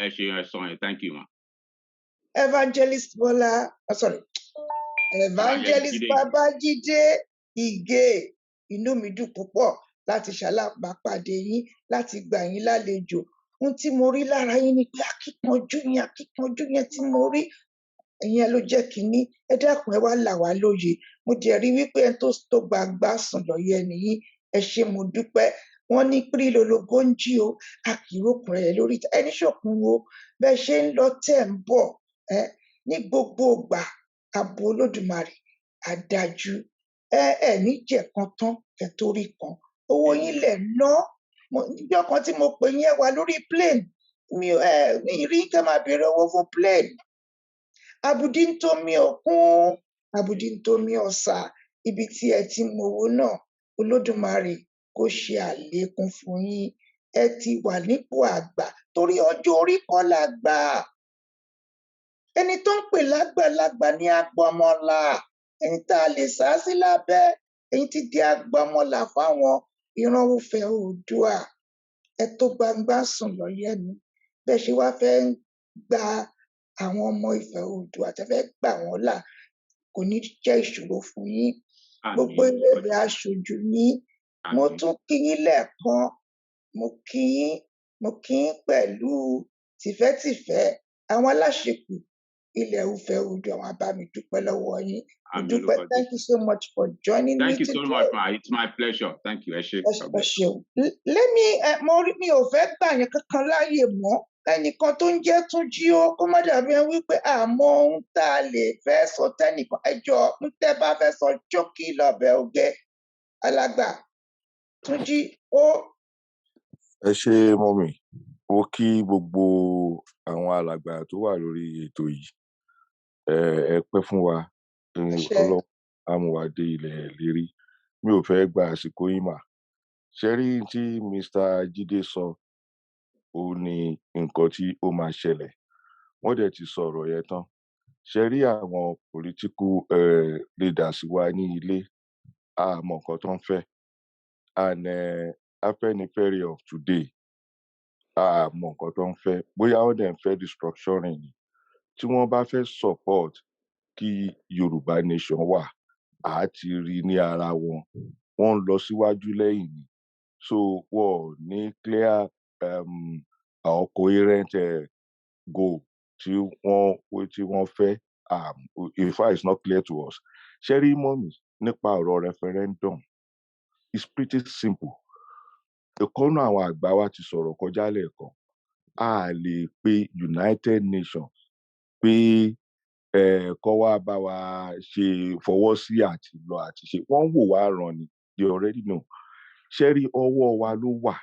Speaker 3: ẹ ṣe ẹ̀sán ẹ̀, thank you ma.
Speaker 1: Evangelist Bola, sorry, Evangelist Babájídé Ìgè, inú mi dùn púpọ̀ láti ṣalábàápàdé yín, láti gbà yín lálejò. Ohun tí mo rí lára yín ni pé akíkanjú yẹn tí mo rí, ìyẹn ló jẹ́ kínní. Ẹ dákun ẹ wá là wá lóye. Mo dẹ̀ rí wípé ẹni tó gbangba sùn lọ́yẹ nìyí. Ẹ ṣé mo dúpẹ́. Wọ́n ní pírí lológo ń jí o, a kì í rókun rẹ̀ lórí ẹni ṣòkun wo. Bẹ́ẹ̀ ṣe ń lọ tẹ̀ ń bọ̀ ní gbogbo ìgbà ààbò Olódùmarè àdájú. Ẹ ní jẹ̀kan tán kẹ́ tó rí kan. Owó yín lẹ̀ ná. Níjọ́ kan tí mo pè yín ẹ wà lórí plane. Mi rí kẹ́ máa béèrè owó fún plane. Abudí ń tómi òkun, abudí ń tómi ọ̀sà. Ibi tí ẹ ti mowó náà, Olódùmarè kó ṣe àlékún fún yín. Ẹ ti wà nípò àgbà torí ọjọ́ orí kọ́ làgbà. Ẹni tó ń pè lágbàlagbà ní agbọ́mọlà. Ẹni tá a lè sá sí lábẹ́. Ẹ̀yin ti di agbọ́mọlà fáwọn ìran Ifẹ̀ Oòduà. Ẹ tó gbangba sùn lọ́yẹ́ ni. Bẹ́ẹ̀ ṣe wá fẹ́ gba àwọn ọmọ Ifẹ̀ Oòduà tẹ́ fẹ́ gbà wọ́n là kò ní jẹ́ ìṣòro fún yín. Gbogbo ilé aṣojú yín. Mo tún kí yín lẹ́ẹ̀kan. Mo kí yín pẹ̀lú tìfẹ́tìfẹ́. Àwọn aláṣepọ̀ ilẹ̀ Ifẹ̀ Oòduà wọ́n á bá mi dúpẹ́ lọ́wọ́ yín. Mo dúpẹ́. Thank you so much for joining me today.
Speaker 3: Thank you so much ma, it's my pleasure. Thank you. Ẹ ṣé.
Speaker 1: Ẹ ṣeun. Mi ò fẹ́ gbà yẹn kankan láàyè mọ́. Ẹnìkan tó ń jẹ́ Túnjí ó kó má dàbí ẹni wípé àmọ́ ohun tá a lè fẹ́ sọ tẹ́nìkan ẹjọ́ ń tẹ́ bá fẹ́ sọ jókì lọ́bẹ̀ oge. Alàgbà Túnjí ó.
Speaker 8: Ẹ ṣé mọ́mì, ó kí gbogbo àwọn alàgbà tó wà lórí ètò yìí. Ẹ pẹ́ fún wa, Ọlọ́run á mú wa dé ilẹ̀ lérí. Mi ò fẹ́ gba àsìkò yín mà. Ṣé rí tí Mr. Jídé sọ, ó ní nǹkan tí ó máa ṣẹlẹ̀. Wọ́n dẹ̀ ti sọ̀rọ̀ yẹn tán. Ṣé rí àwọn political leaders wa ní ilé, a mọ̀ nǹkan tó ń fẹ́. And Afẹ́nifẹ́re of today, a mọ̀ nǹkan tó ń fẹ́. Bóyá wọ́n dẹ̀ ń fẹ́ restructuring ni. Tí wọ́n bá fẹ́ support kí Yorùbá nation wà, a ti rí ní ara wọn. Wọ́n ń lọ síwájú lẹ́yìn ni. So wọ́n ní clear or coherent goal tí wọ́n fẹ́. In fact, it's not clear to us. Ṣé rí mọ́mì nípa ọ̀rọ̀ referendum? It's pretty simple. Ìkọ́nú àwọn àgbà wa ti sọ̀rọ̀ kọjá lẹ́ẹ̀kan. A lè pe United Nations pé kọ́ wá bá wa ṣe fọwọ́ sí àti lọ àti ṣe. Wọ́n wò wá ràn ni. They already know. Ṣé rí ọwọ́ wa ló wà?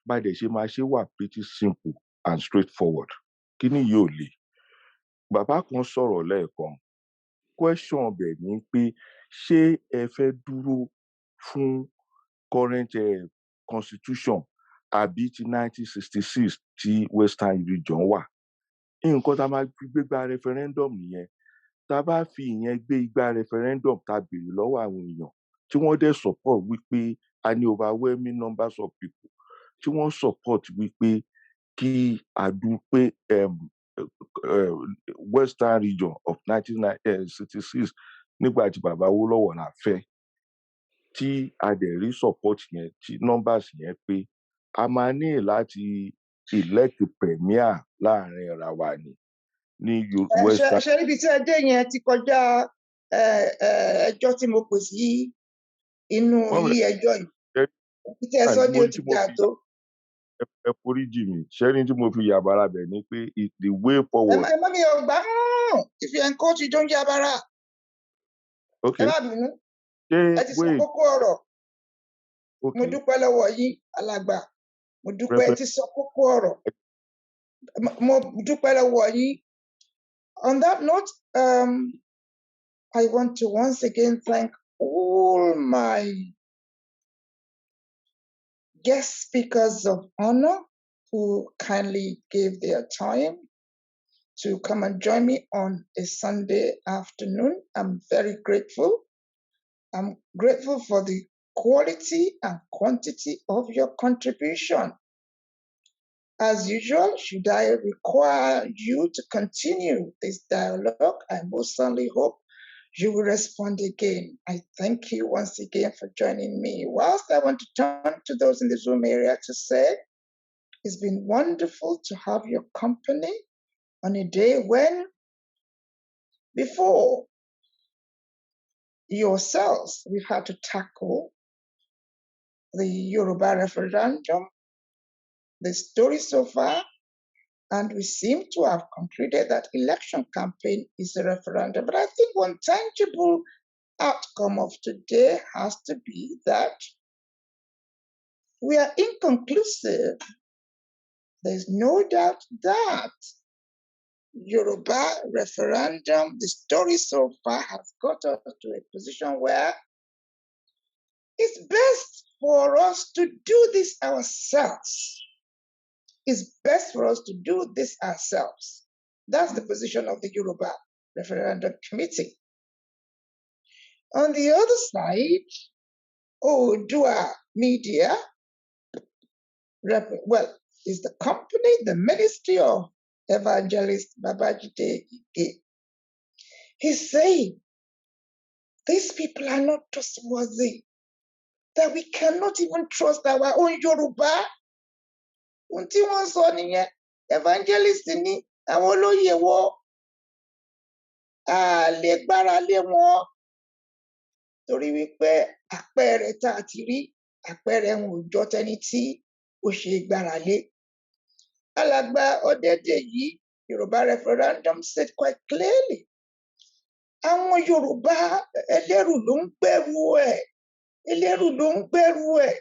Speaker 8: Bá dẹ̀ ṣe máa ṣe wà pretty simple and straightforward. Kíní yóò le. Bàbá kan sọ̀rọ̀ lẹ́ẹ̀kan. Question ọbẹ̀ ni pé ṣé ẹ fẹ́ dúró fún current constitution àbí ti 1966 tí Western region wà? Nǹkan tá a máa fi gbégbá referendum nìyẹn. Tá a bá fi ìyẹn gbé igbá referendum tá a béèrè lọ́wọ́ àwọn èèyàn tí wọ́n dẹ̀ support wípé a ní overwhelming numbers of people tí wọ́n support wípé kí a dúpẹ́ Western region of 1966 nígbà tí bàbá Awólọ́wọ̀ la fẹ́. Tí a dẹ̀ rí support yẹn tí numbers yẹn pé a máa ní láti elect premier láàrin ara wa ni ní Western.
Speaker 1: Ṣé níbi tí ẹ dé yẹn ti kọjá ẹjọ́ tí mo pè sí inú ilé ẹjọ́ yìí? Ibi tí ẹ sọ dé ó ti gbà tó.
Speaker 8: Ẹ foríjì mi. Ṣé ní tí mo fi yàbára bẹ̀ ni pé the way forward.
Speaker 1: Ẹ má mi ò gbà if you encourage you don't yàbára.
Speaker 8: Okay.
Speaker 1: Ẹ má bínú. Ẹ ti sọ kókó ọ̀rọ̀. Mo dúpẹ́ lọ́wọ́ yín alàgbà. Mo dúpẹ́ ẹ ti sọ kókó ọ̀rọ̀. Mo dúpẹ́ lọ́wọ́ yín. On that note, I want to once again thank all my guest speakers of honor who kindly gave their time to come and join me on a Sunday afternoon. I'm very grateful. I'm grateful for the quality and quantity of your contribution. As usual, should I require you to continue this dialogue, I most certainly hope you will respond again. I thank you once again for joining me. Whilst I want to turn to those in the Zoom area to say, it's been wonderful to have your company on a day when, before yourselves, we've had to tackle the Yoruba referendum, the story so far, and we seem to have concluded that election campaign is a referendum. But I think one tangible outcome of today has to be that we are inconclusive. There's no doubt that Yoruba referendum, the story so far has got us to a position where it's best for us to do this ourselves. It's best for us to do this ourselves. That's the position of the Yoruba Referendum Committee. On the other side, Odua Media, is the company, the ministry of Evangelist Babajide Ige. He's saying, these people are not trustworthy, that we cannot even trust our own Yoruba. Unti wọ́n sọ nìyẹn, evangelist ni àwọn olóyè wọ́n, a lè gbára lé wọn torí wípé àpẹẹrẹ tá a ti rí, àpẹẹrẹ wọn ò jọ tẹni tí ó ṣe gbára lé. Alàgbà Ọdẹ́dèyí, Yoruba Referendum said quite clearly, àwọn Yorùbá ẹlẹ́rù ló ń gbẹ́rù ẹ̀, ẹlẹ́rù ló ń gbẹ́rù ẹ̀.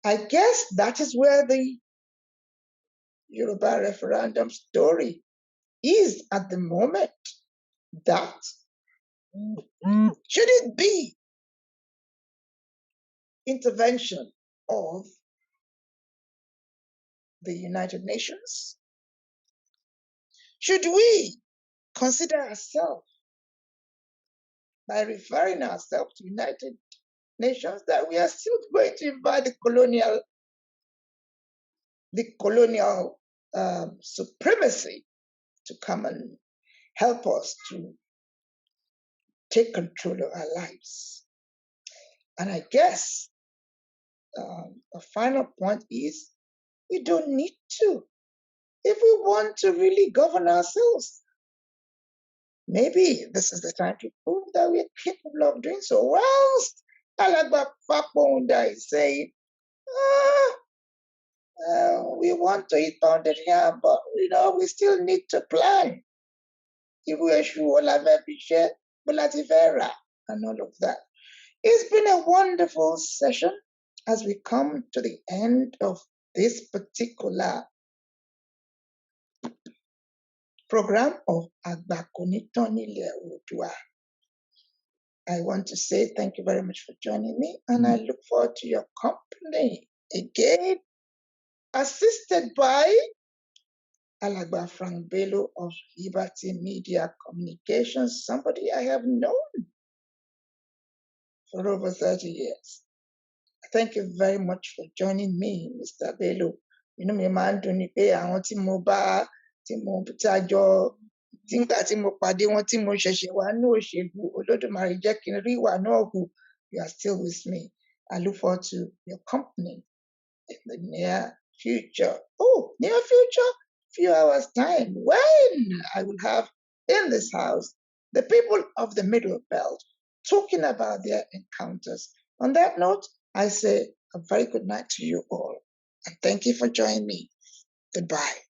Speaker 1: I guess that is where the Yoruba referendum story is at the moment, that should it be intervention of the United Nations? Should we consider ourselves, by referring ourselves to United Nations, that we are still going to invite the colonial supremacy to come and help us to take control of our lives? And I guess the final point is, we don't need to. If we want to really govern ourselves, maybe this is the time to prove that we are capable of doing so. Whilst Alagba Fakponda is saying, we want to eat pounded here, but we still need to plan. And all of that. It's been a wonderful session as we come to the end of this particular program of Agbakonitoni Odua. I want to say thank you very much for joining me, and I look forward to your company again, assisted by Alagba Frank Bello of Liberty Media Communications, somebody I have known for over 30 years. Thank you very much for joining me, Mr. Bello. Mi máa ń dùn ní pé àwọn tí mo bá, tí mo tájọ, nígbà tí mo pàdé wọn tí mo ṣẹ̀ṣẹ̀ wá ní òṣèlú, Olódùmarè jẹ́ kí n rí ìwà náà hù. You are still with me. I look forward to your company in the near future. Oh, near future? Few hours time, when I will have in this house the people of the Middle Belt talking about their encounters. On that note, I say a very good night to you all, and thank you for joining me. Goodbye.